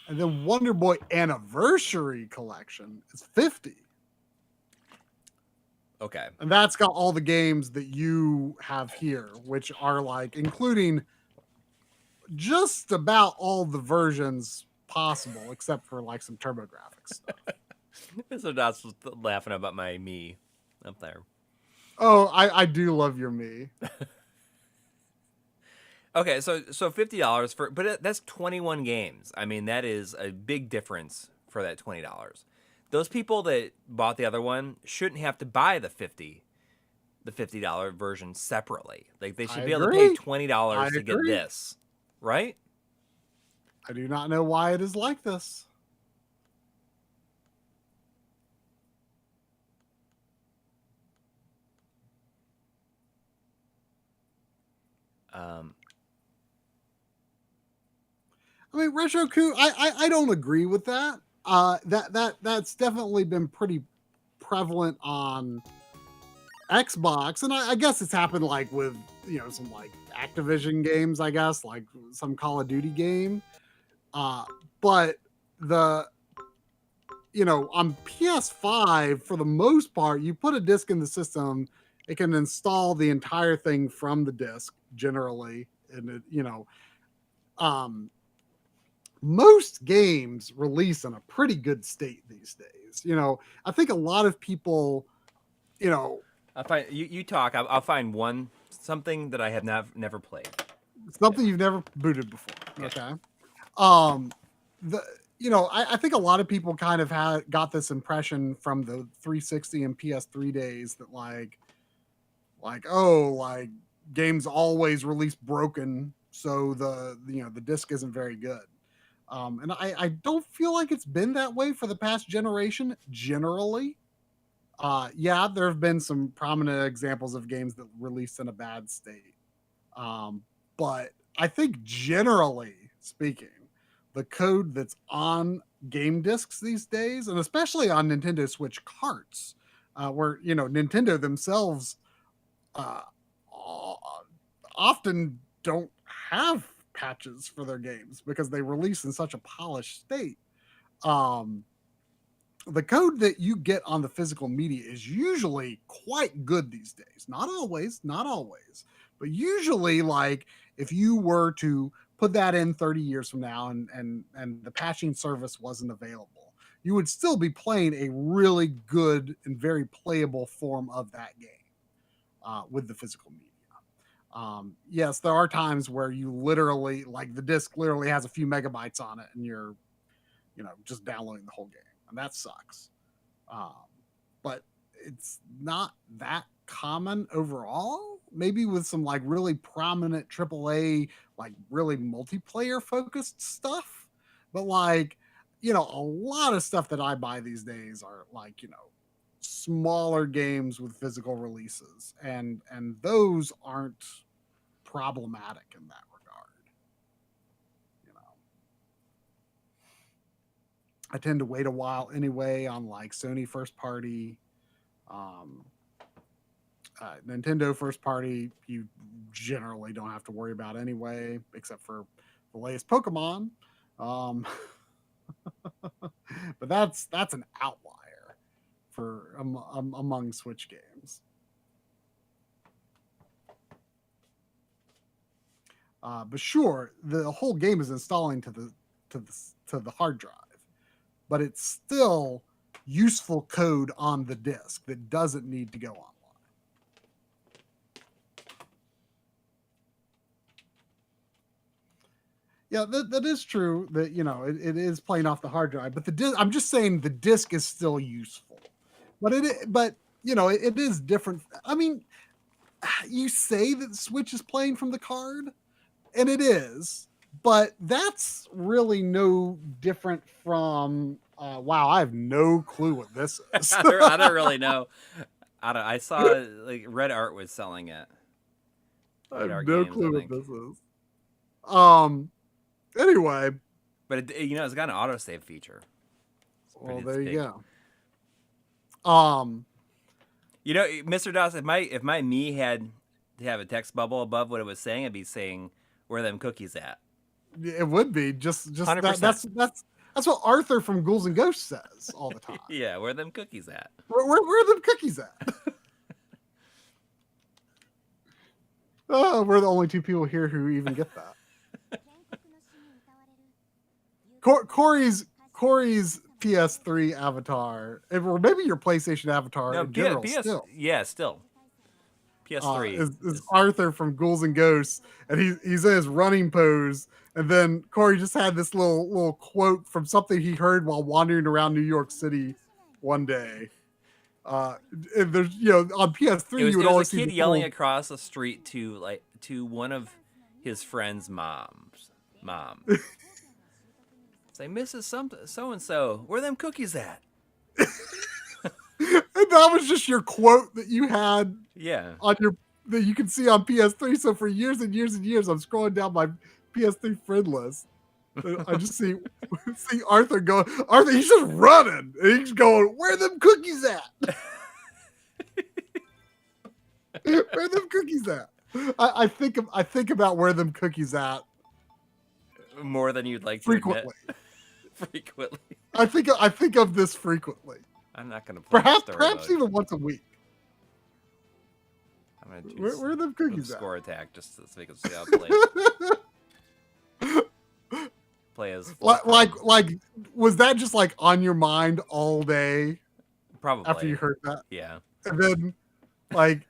And then Wonder Boy Anniversary Collection is $50. Okay. And that's got all the games that you have here, which are like including just about all the versions possible, except for like some TurboGrafx stuff. So Dot's laughing about my me up there. Oh, I do love your me. Okay, so $50 but that's 21 games. I mean, that is a big difference for that $20. Those people that bought the other one shouldn't have to buy the $50 version separately. Like they should be able to pay $20 to get this, right? I do not know why it is like this. I mean, Retrode, I don't agree with that. That's definitely been pretty prevalent on Xbox, and I guess it's happened like with some like Activision games, I guess, like some Call of Duty game. But on PS5, for the most part, you put a disc in the system, it can install the entire thing from the disc generally, and most games release in a pretty good state these days. I think a lot of people, I'll find you talk. I'll find something that I have never played. Something you've never booted before. Yeah. Okay. I think a lot of people kind of got this impression from the 360 and PS3 days that like games always release broken, so the disc isn't very good. And I don't feel like it's been that way for the past generation generally. Yeah, there have been some prominent examples of games that released in a bad state. But I think generally speaking, the code that's on game discs these days, and especially on Nintendo Switch carts, where Nintendo themselves often don't have patches for their games because they release in such a polished state. The code that you get on the physical media is usually quite good these days. Not always, but usually, like if you were to put that in 30 years from now and the patching service wasn't available, you would still be playing a really good and very playable form of that game with the physical media. Yes, there are times where you literally, like the disc literally has a few megabytes on it and you're, just downloading the whole game. And that sucks. But it's not that common overall. Maybe with some like really prominent AAA, like really multiplayer focused stuff. But like, a lot of stuff that I buy these days are like, smaller games with physical releases. And those aren't problematic in that regard. I tend to wait a while anyway on like Sony first party Nintendo first party, you generally don't have to worry about anyway, except for the latest Pokemon. But that's an outlier for among Switch games. But sure, the whole game is installing to the hard drive, but it's still useful code on the disk that doesn't need to go online. Yeah, that is true. That it is playing off the hard drive, but the disc. I'm just saying the disk is still useful, but it is different. I mean, you say that Switch is playing from the card, and it is, but that's really no different from. Wow, I have no clue what this is. I don't really know. I saw like Red Art was selling it. I have Art no Games, clue I what think. this is. Anyway, but it's got an autosave feature. Well, there you big. go. Mr. Doss, if my me had to have a text bubble above what it was saying, I'd be saying, "Where are them cookies at?" It would be just 100%. That's what Arthur from Ghouls and Ghosts says all the time. Yeah, where are them cookies at? Where are them cookies at? Oh, we're the only two people here who even get that. Corey's PS3 avatar, or maybe your PlayStation avatar in general. Still. PS3 is Arthur from Ghouls and Ghosts, and he's in his running pose, and then Corey just had this little quote from something he heard while wandering around New York City one day. And there's on PS3 you would always see a kid yelling across the street to one of his friend's mom. Say, Mrs. So and so, where them cookies at? And that was just your quote that you had. Yeah. That you can see on PS3. So for years and years and years, I'm scrolling down my PS3 friend list. I just see Arthur go. Arthur, he's just running. And he's going, where them cookies at? Where them cookies at? I think about where them cookies at more than you'd like to frequently. Admit. Frequently. I think of this frequently. I'm not going to play perhaps even once a week. I'm going to where are them cookies at? Score attack just to make it see how play as like was that just like on your mind all day? Probably after you heard that. Yeah. And then like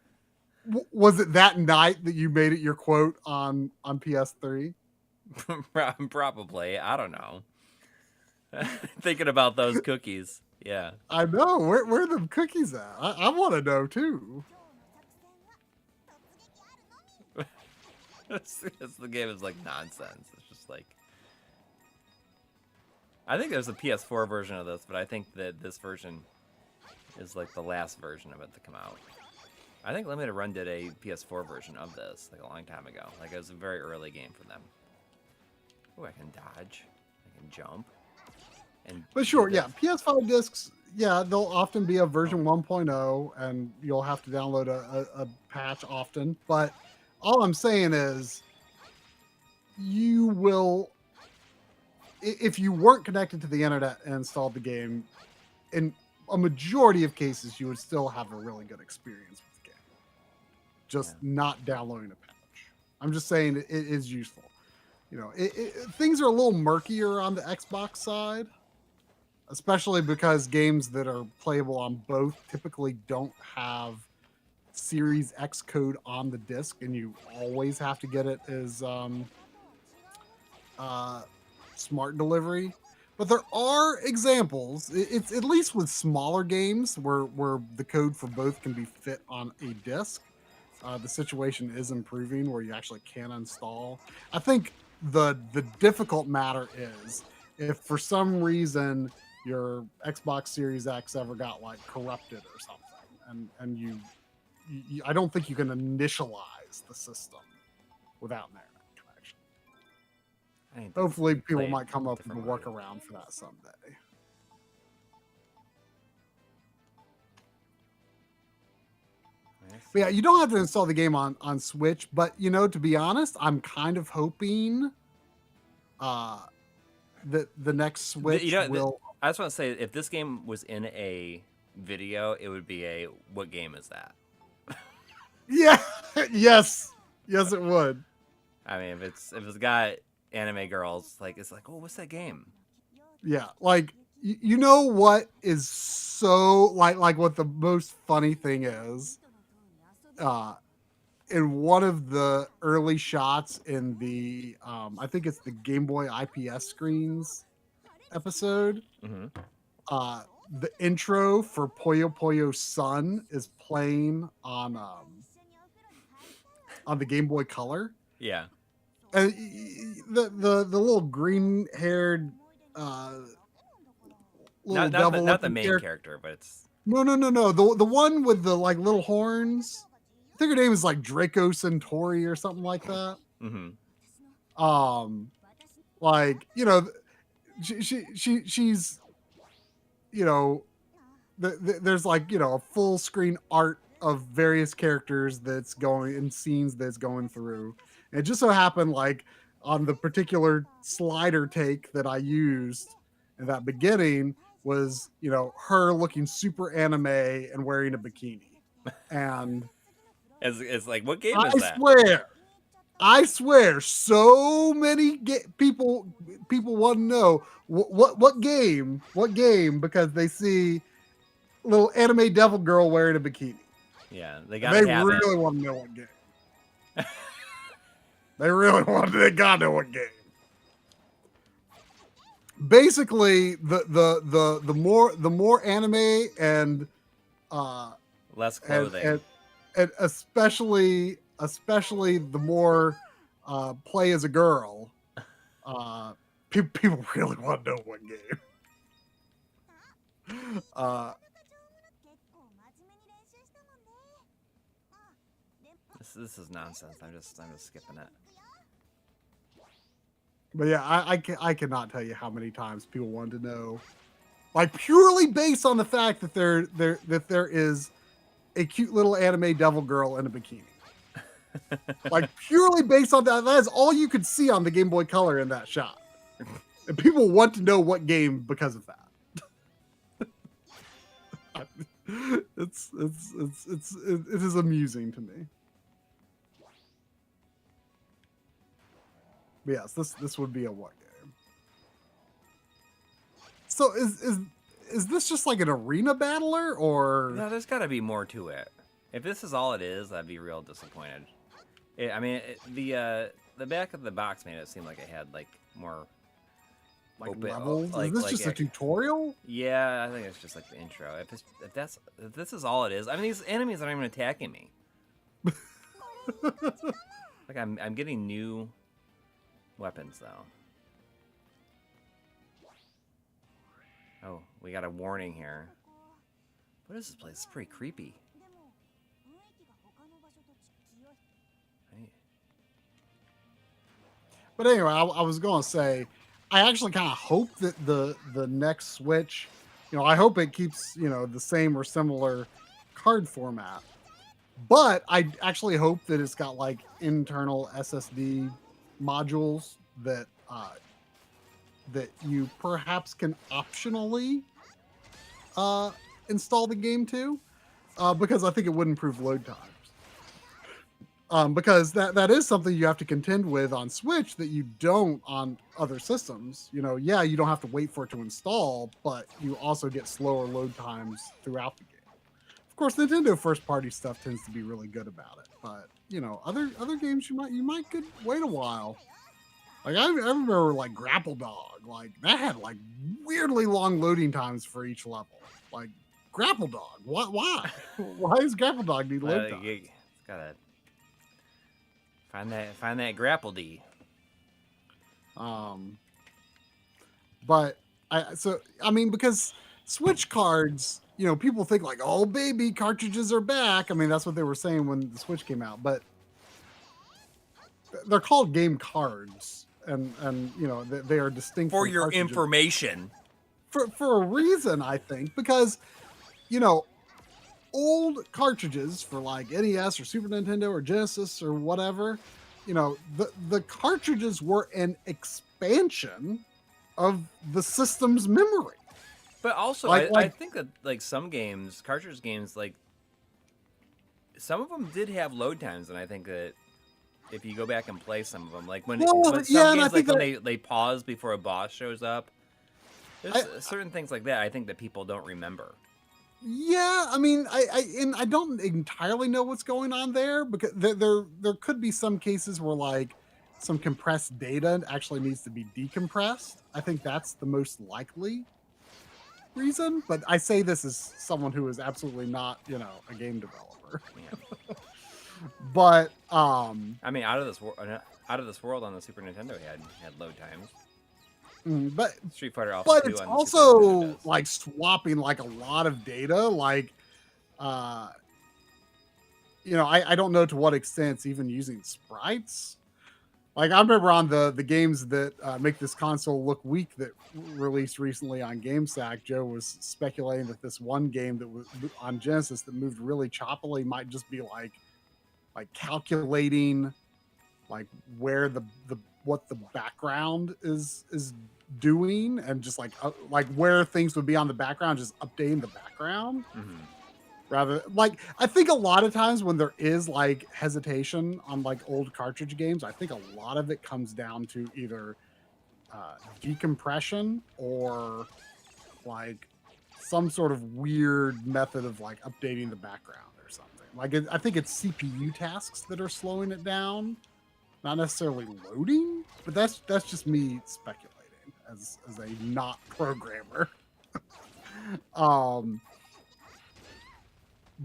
was it that night that you made it your quote on PS3? Probably. I don't know. Thinking about those cookies. Yeah. I know. Where are them cookies at? I want to know too. The game is like nonsense. It's just like I think there's a PS4 version of this, but I think that this version is like the last version of it to come out. I think Limited Run did a PS4 version of this like a long time ago. Like it was a very early game for them. Oh, I can dodge. I can jump. But sure, yeah, PS5 discs, yeah, they'll often be a version 1.0, and you'll have to download a patch often. But all I'm saying is, you will, if you weren't connected to the internet and installed the game, in a majority of cases, you would still have a really good experience with the game. Just not downloading a patch. I'm just saying it is useful. Things are a little murkier on the Xbox side, especially because games that are playable on both typically don't have Series X code on the disc, and you always have to get it as smart delivery. But there are examples. It's at least with smaller games where the code for both can be fit on a disc. The situation is improving where you actually can install. I think the difficult matter is if for some reason your Xbox Series X ever got like corrupted or something, and you I don't think you can initialize the system without an internet connection. Hopefully people might come up with a workaround for that someday. But yeah, you don't have to install the game on Switch, but to be honest, I'm kind of hoping that the next Switch will. I just want to say, if this game was in a video, it would be what game is that? Yeah. Yes, it would. I mean, if it's got anime girls, it's like, oh, what's that game? Yeah, like you know what is so like what the most funny thing is, in one of the early shots in the I think it's the Game Boy IPS screens episode, the intro for Puyo Puyo Sun is playing on the Game Boy Color. Yeah. And the little green haired little devil, not the main character, but it's no. The one with the little horns. I think her name is like Draco Centauri or something like that. Mm-hmm. She's there's a full screen art of various characters that's going in scenes that's going through. And it just so happened on the particular slider take that I used in that beginning was, her looking super anime and wearing a bikini. And it's like, what game is that? I swear, so many people want to know what game, because they see little anime devil girl wearing a bikini. Yeah, they really want to know what game. They gotta know what game. Basically, the more anime and less clothing, and especially the more play as a girl, people really want to know what game. This is nonsense. I'm just skipping it. But yeah, I cannot tell you how many times people wanted to know, purely based on the fact that there is a cute little anime devil girl in a bikini. Purely based on that is all you could see on the Game Boy Color in that shot, and people want to know what game because of that. It is amusing to me. But yes, this would be a what game? So is this just like an arena battler, or no? There's got to be more to it. If this is all it is, I'd be real disappointed. The back of the box made it seem like it had more open levels. Is this just a tutorial? Yeah, I think it's just the intro. If this is all it is, these enemies aren't even attacking me. I'm getting new weapons though. Oh, we got a warning here. What is this place? It's pretty creepy. But anyway, I was going to say, I actually kind of hope that the next Switch, I hope it keeps, the same or similar card format. But I actually hope that it's got internal SSD modules that you perhaps can optionally install the game to, because I think it would improve load times. Because that is something you have to contend with on Switch that you don't on other systems. You don't have to wait for it to install, but you also get slower load times throughout the game. Of course, Nintendo first-party stuff tends to be really good about it, but other games you might could wait a while. I remember Grapple Dog, that had weirdly long loading times for each level. Grapple Dog, why? Why does Grapple Dog need load time? It's gotta find that Grapple D. But because Switch cards, people think oh baby, cartridges are back. That's what they were saying when the Switch came out, but they're called game cards, and they are distinct for from your cartridges. information. For a reason, I think, because old cartridges for like NES or Super Nintendo or Genesis or whatever, you know, the cartridges were an expansion of the system's memory. But also, Like- I think that like some games, cartridge games, like some of them did have load times, and I think that if you go back and play some of them, like when, Well, when some yeah, and I games, like think when they pause before a boss shows up, there's certain things like that I think that people don't remember. Yeah, I mean, I don't entirely know what's going on there, because there could be some cases where like some compressed data actually needs to be decompressed. I think that's the most likely reason, but I say this as someone who is absolutely not, you know, a game developer. Yeah. But I mean, out of this world on the Super Nintendo had load times. but Street Fighter Alpha but 2 it's on the Super Nintendo also does. like swapping like a lot of data, like you know, I don't know to what extent it's even using sprites. Like I remember on the games that make this console look weak that released recently on GameSack, Joe was speculating that this one game that was on Genesis that moved really choppily might just be like calculating like where the what the background is doing, and just like where things would be on the background, just updating the background. Mhm. Rather, like, I think a lot of times when there is like hesitation on like old cartridge games, I think a lot of it comes down to either decompression or like some sort of weird method of like updating the background or something. Like I think it's CPU tasks that are slowing it down, not necessarily loading. But that's just me speculating as a not programmer.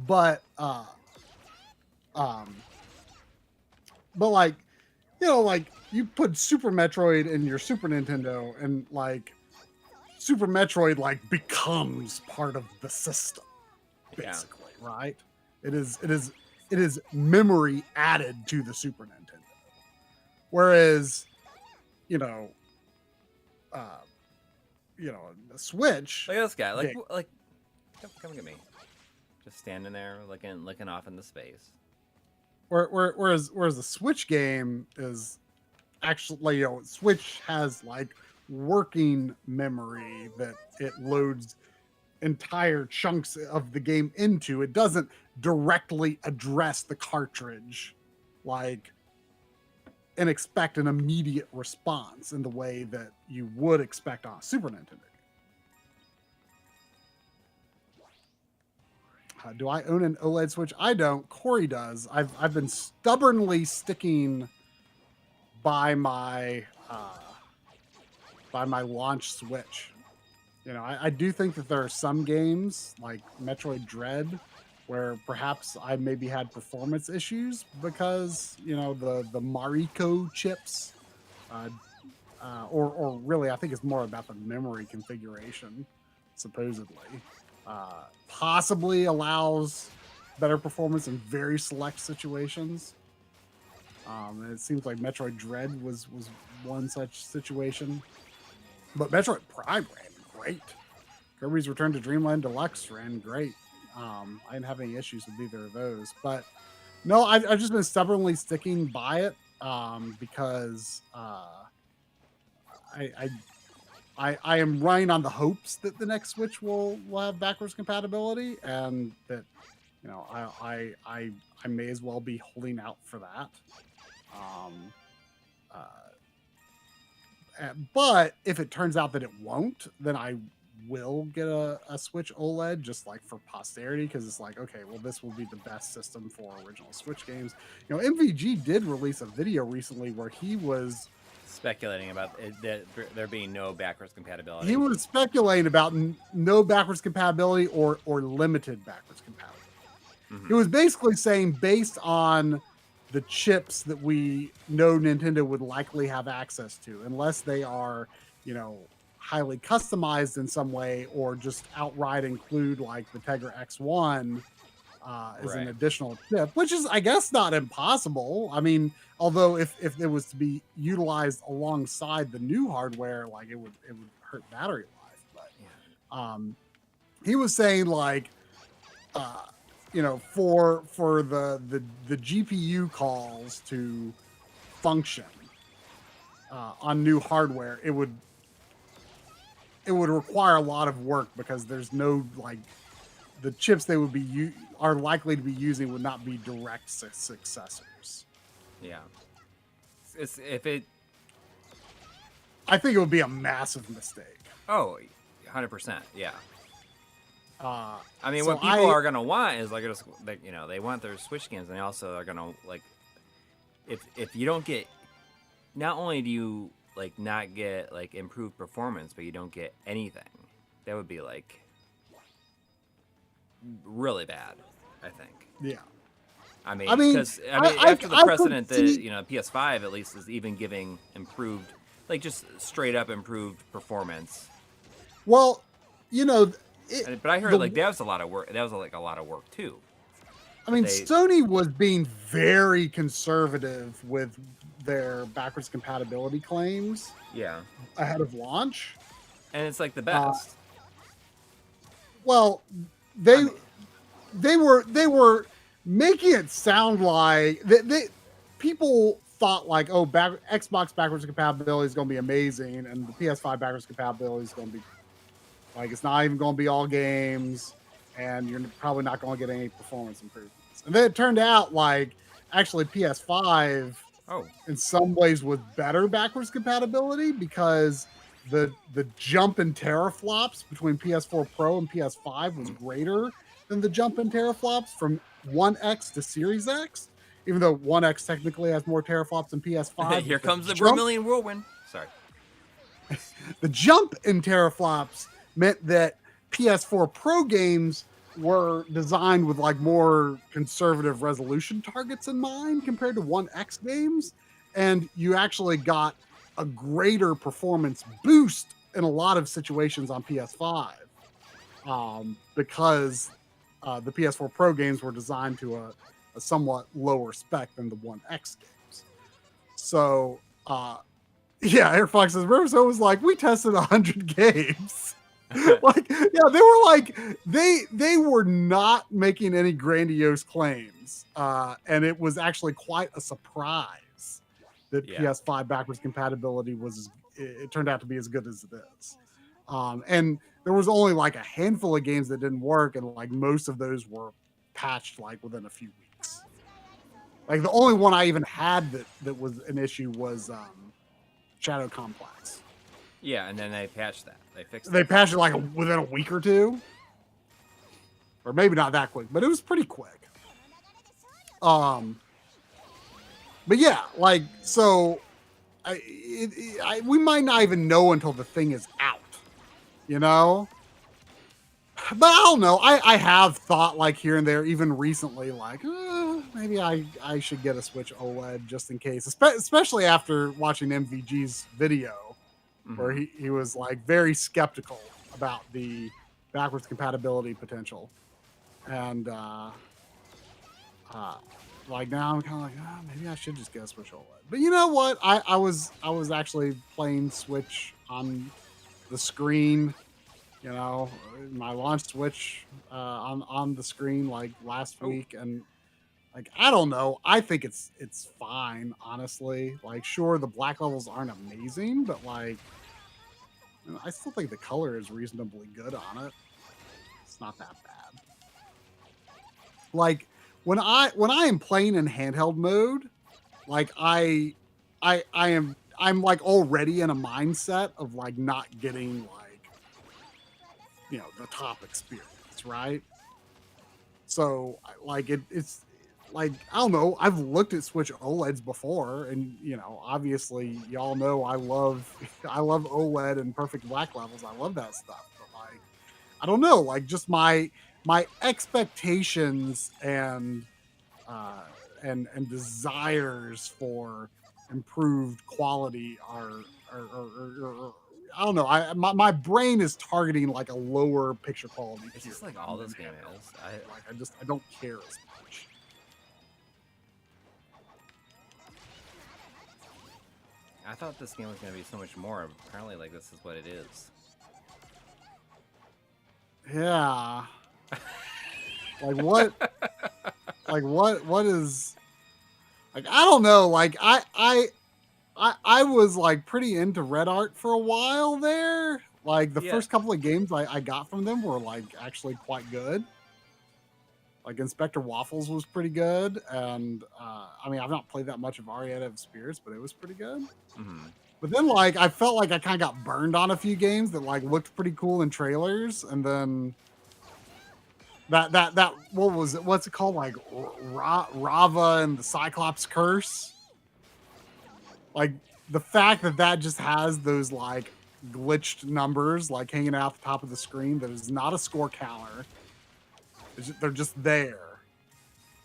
But like, you know, like you put Super Metroid in your Super Nintendo, and like Super Metroid like becomes part of the system, basically, right? It is memory added to the Super Nintendo. Whereas, you know, the Switch. Look at this guy. Okay. Like, come get me. Just standing there, looking off into space. Whereas the Switch game is actually, you know, Switch has like working memory that it loads entire chunks of the game into. It doesn't directly address the cartridge like and expect an immediate response in the way that you would expect on a Super Nintendo. Do I own an OLED Switch? I don't. Corey does. I've been stubbornly sticking by my launch Switch. You know, I do think that there are some games like Metroid Dread where perhaps I maybe had performance issues because, you know, the Mariko chips, or really I think it's more about the memory configuration, supposedly. Possibly allows better performance in very select situations. And it seems like Metroid Dread was one such situation. But Metroid Prime ran great. Kirby's Return to Dreamland Deluxe ran great. I didn't have any issues with either of those. But no, I've just been stubbornly sticking by it because I am running on the hopes that the next Switch will have backwards compatibility, and that, you know, I may as well be holding out for that. But if it turns out that it won't, then I will get a Switch OLED just like for posterity, because it's like, okay, well, this will be the best system for original Switch games. You know, MVG did release a video recently where he was Speculating about there being no backwards compatibility. He was speculating about no backwards compatibility or limited backwards compatibility. Mm-hmm. He was basically saying, based on the chips that we know Nintendo would likely have access to, unless they are, you know, highly customized in some way, or just outright include like the Tegra X1 as an additional chip, which is, I guess, not impossible. I mean, although if it was to be utilized alongside the new hardware, like it would hurt battery life. But he was saying like for the GPU calls to function on new hardware, it would require a lot of work because there's no like the chips they would be are likely to be using would not be direct successors. Yeah. I think it would be a massive mistake. Oh, 100%. Yeah. I mean, so what people are gonna want is like they want their Switch games, and they also are gonna like if you don't get, not only do you like not get like improved performance, but you don't get anything. That would be like really bad, I think. Yeah. I mean, because after the precedent that PS5 at least is even giving improved, like just straight up improved performance. Well, but I heard like that was a lot of work. That was like a lot of work too. I mean, Sony was being very conservative with their backwards compatibility claims. Yeah. Ahead of launch. And it's like the best. Well, they were making it sound like people thought like, oh, Xbox backwards compatibility is going to be amazing, and the PS5 backwards compatibility is going to be like, it's not even going to be all games, and you're probably not going to get any performance improvements. And then it turned out like actually PS5 in some ways was better backwards compatibility because the jump in teraflops between PS4 Pro and PS5 was greater than the jump in teraflops from 1X to Series X, even though 1X technically has more teraflops than PS5. Here comes the Vermilion Whirlwind. Sorry. The jump in teraflops meant that PS4 Pro games were designed with like more conservative resolution targets in mind compared to 1X games, and you actually got a greater performance boost in a lot of situations on PS5 because the PS4 Pro games were designed to a somewhat lower spec than the 1X games. So Air Fox says Riverstone was like, we tested 100 games. Like, yeah, they were like, they were not making any grandiose claims, and it was actually quite a surprise that PS5 backwards compatibility it turned out to be as good as it is. And there was only like a handful of games that didn't work, and like most of those were patched like within a few weeks. Like the only one I even had that was an issue was Shadow Complex. Yeah, and then they patched that. They fixed it. They patched it like within a week or two. Or maybe not that quick, but it was pretty quick. But yeah, like, so we might not even know until the thing is out, you know? But I don't know. I have thought like here and there, even recently, like, maybe I should get a Switch OLED just in case, especially after watching MVG's video. Where he was like very skeptical about the backwards compatibility potential, and like now I'm kind of like, maybe I should just get a Switch OLED. But you know what? I was actually playing Switch on the screen, my launch Switch on the screen like last week, and like I don't know, I think it's fine, honestly. Like, sure, the black levels aren't amazing, but like, I still think the color is reasonably good on it. It's not that bad. Like when I am playing in handheld mode, like I'm like already in a mindset of like not getting like, the top experience, right? So like it's like, I don't know, I've looked at Switch OLEDs before, and obviously y'all know I love OLED and perfect black levels. I love that stuff. But like, I don't know, like just my expectations and desires for improved quality are I don't know. My brain is targeting like a lower picture quality. It's just like all this game is. I don't care as much. I thought this game was going to be so much more. Apparently, like, this is what it is. Yeah. Like what? Like what is? Like I don't know. Like I was like pretty into Red Art for a while there. Like the Yeah. first couple of games I got from them were like actually quite good. Like Inspector Waffles was pretty good, and I mean I've not played that much of Arietta of Spirits, but it was pretty good. Mm-hmm. But then like I felt like I kind of got burned on a few games that like looked pretty cool in trailers, and then that what was it? What's it called? Like Rava and the Cyclops Curse. Like the fact that just has those like glitched numbers like hanging out the top of the screen that is not a score counter. They're just there.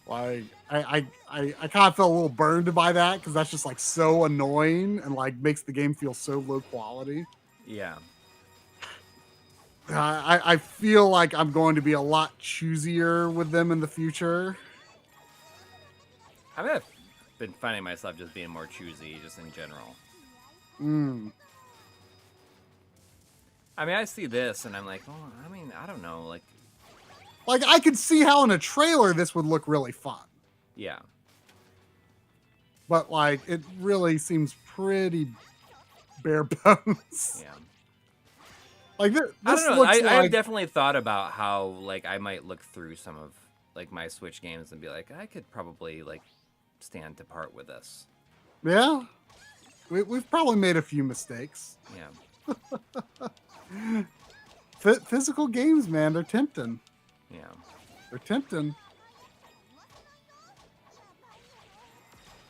Like I kind of felt a little burned by that because that's just like so annoying and like makes the game feel so low quality. Yeah. I feel like I'm going to be a lot choosier with them in the future. I mean, I've been finding myself just being more choosy, just in general. I mean, I see this and I'm like, oh, I mean, I don't know, like I could see how in a trailer this would look really fun. yeah. But like it really seems pretty bare bones. Yeah. Like this I don't know. looks I've definitely thought about how like I might look through some of like my Switch games and be like, I could probably like stand to part with this. Yeah. We've probably made a few mistakes. Yeah. Physical games, man, they're tempting. Yeah. They're tempting.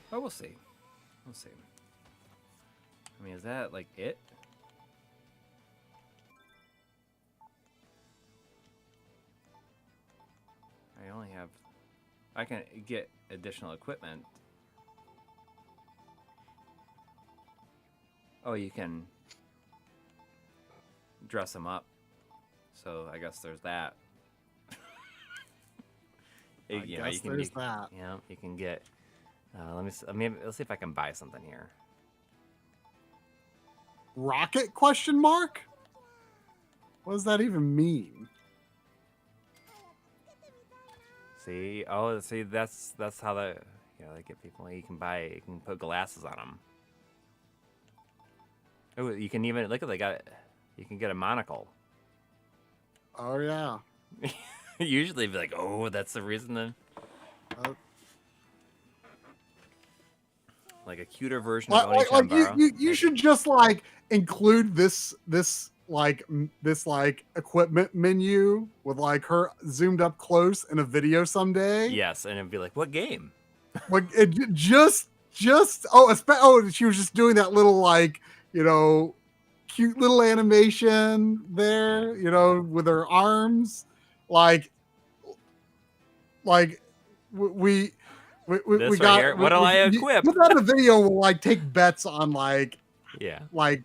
But we'll see. We'll see. I mean, is that like it? I can get additional equipment. Oh, you can dress them up. So I guess there's that. I guess there's that. Yeah, you can get. Let's see if I can buy something here. Rocket question mark? What does that even mean? See, that's how they get people. You can put glasses on them. Oh, you can even look at you can get a monocle. Oh yeah. Usually be like, oh, that's the reason then. Like a cuter version of Oni Chambara. You should just like include this equipment menu with like her zoomed up close in a video someday. Yes, and it'd be like, what game? Like it just she was just doing that little like, cute little animation there, with her arms, we got here. What'll I equip? Put out a video. We'll like take bets on like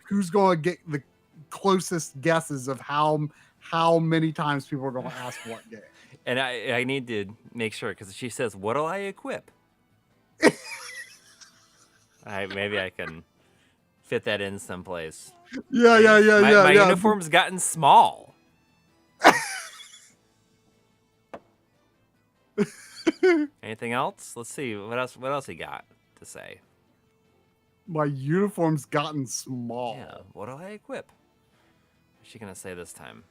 who's going to get the closest guesses of how many times people are going to ask what game. And I need to make sure because she says, "What'll I equip?" Maybe I can fit that in someplace. Yeah. My uniform's gotten small. Anything else? Let's see what else he got to say. My uniform's gotten small. Yeah. What do I equip? What's she gonna say this time?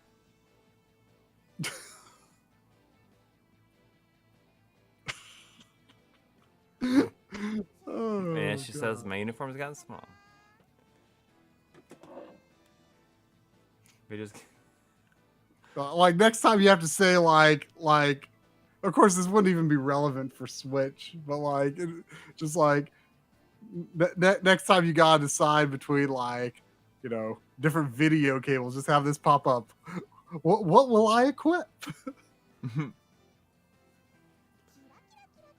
And she says my uniform's gotten small. We just like next time you have to say like of course this wouldn't even be relevant for Switch, but like just like next time you gotta decide between like different video cables, just have this pop up. What will I equip?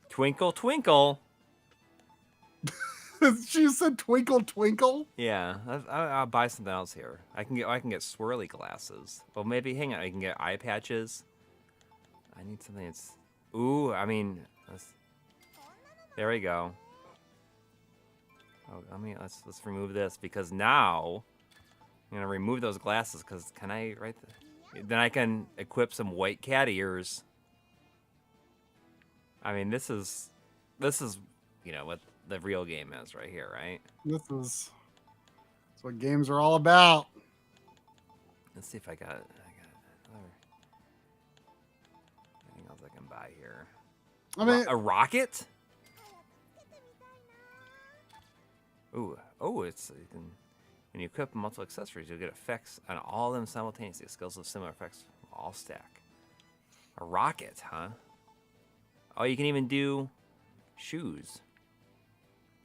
Twinkle twinkle. She said twinkle twinkle. Yeah, I'll buy something else here. I can get swirly glasses. Well, maybe hang on. I can get eye patches. I need something that's. Ooh, I mean, there we go. Oh, let's remove this because now I'm gonna remove those glasses because can I then I can equip some white cat ears. I mean, this is, what the real game is right here, right? That's what games are all about. Let's see if I got another anything else I can buy here. I mean, A rocket? Oh, it's you can when you equip multiple accessories, you'll get effects on all of them simultaneously. Skills with similar effects all stack. A rocket, huh? Oh, you can even do shoes.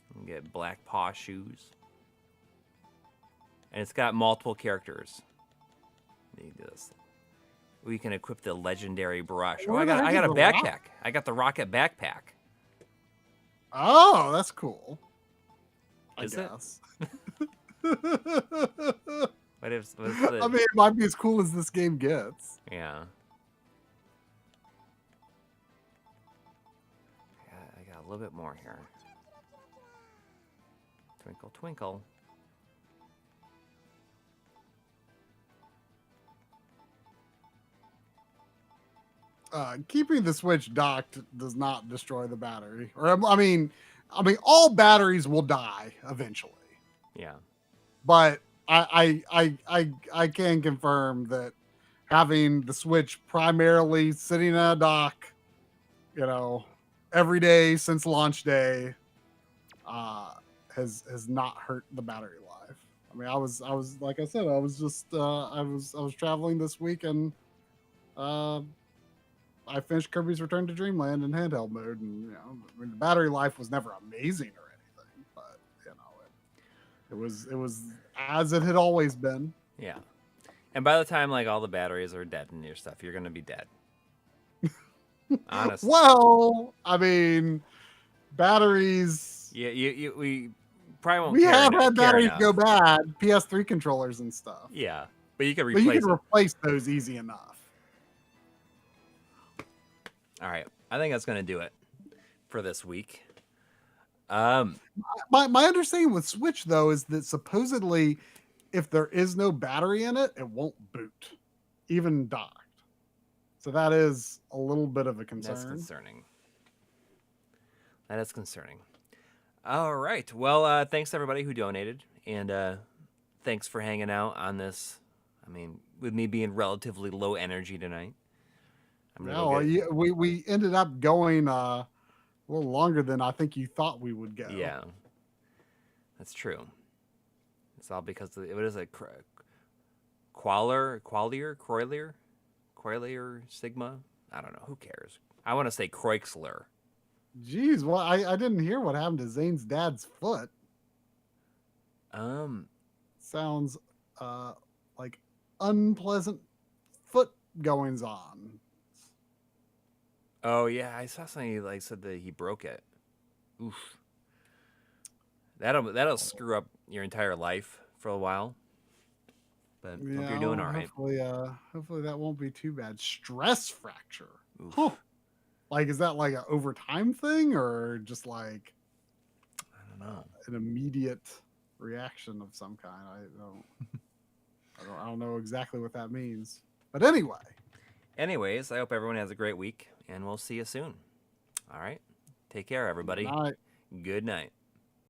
You can get black paw shoes. And it's got multiple characters. You can do this. We can equip the legendary brush. Oh, I got a backpack. I got the rocket backpack. Oh, that's cool. Is I it? guess. What if the, I mean, it might be as cool as this game gets. yeah. I got a little bit more here. Twinkle, twinkle. Keeping the Switch docked does not destroy the battery. Or I mean, all batteries will die eventually. Yeah. But I can confirm that having the Switch primarily sitting in a dock, every day since launch day, has not hurt the battery life. I mean, I was like I said, I was just I was traveling this week and I finished Kirby's Return to Dreamland in handheld mode, and I mean, the battery life was never amazing or anything, but it was as it had always been. Yeah. And by the time like all the batteries are dead in your stuff, you're gonna be dead. Honestly. Well, I mean, batteries. Yeah, we probably won't. We have had care batteries enough. go bad, PS3 controllers and stuff. Yeah, but you can But replace you can it. replace those easy enough. All right, I think that's gonna do it for this week. My understanding with Switch though is that supposedly, if there is no battery in it, it won't boot, even docked. So that is a little bit of a concern. That's concerning. That is concerning. All right. Well, thanks to everybody who donated, and thanks for hanging out on this. I mean, with me being relatively low energy tonight. No, we ended up going a little longer than I think you thought we would go. Yeah, that's true. It's all because of, what is it? Croixleur, Sigma? I don't know. Who cares? I want to say Croixleur. Jeez, well, I didn't hear what happened to Zane's dad's foot. Sounds like unpleasant foot goings on. Oh yeah, I saw something like said that he broke it. Oof. That'll screw up your entire life for a while. But hope you're doing all right. Hopefully that won't be too bad. Stress fracture. Oof. Huh. Like, is that like an overtime thing or just like I don't know. an immediate reaction of some kind? I don't know exactly what that means. But Anyways, I hope everyone has a great week, and we'll see you soon. All right. Take care, everybody. Good night. Good night.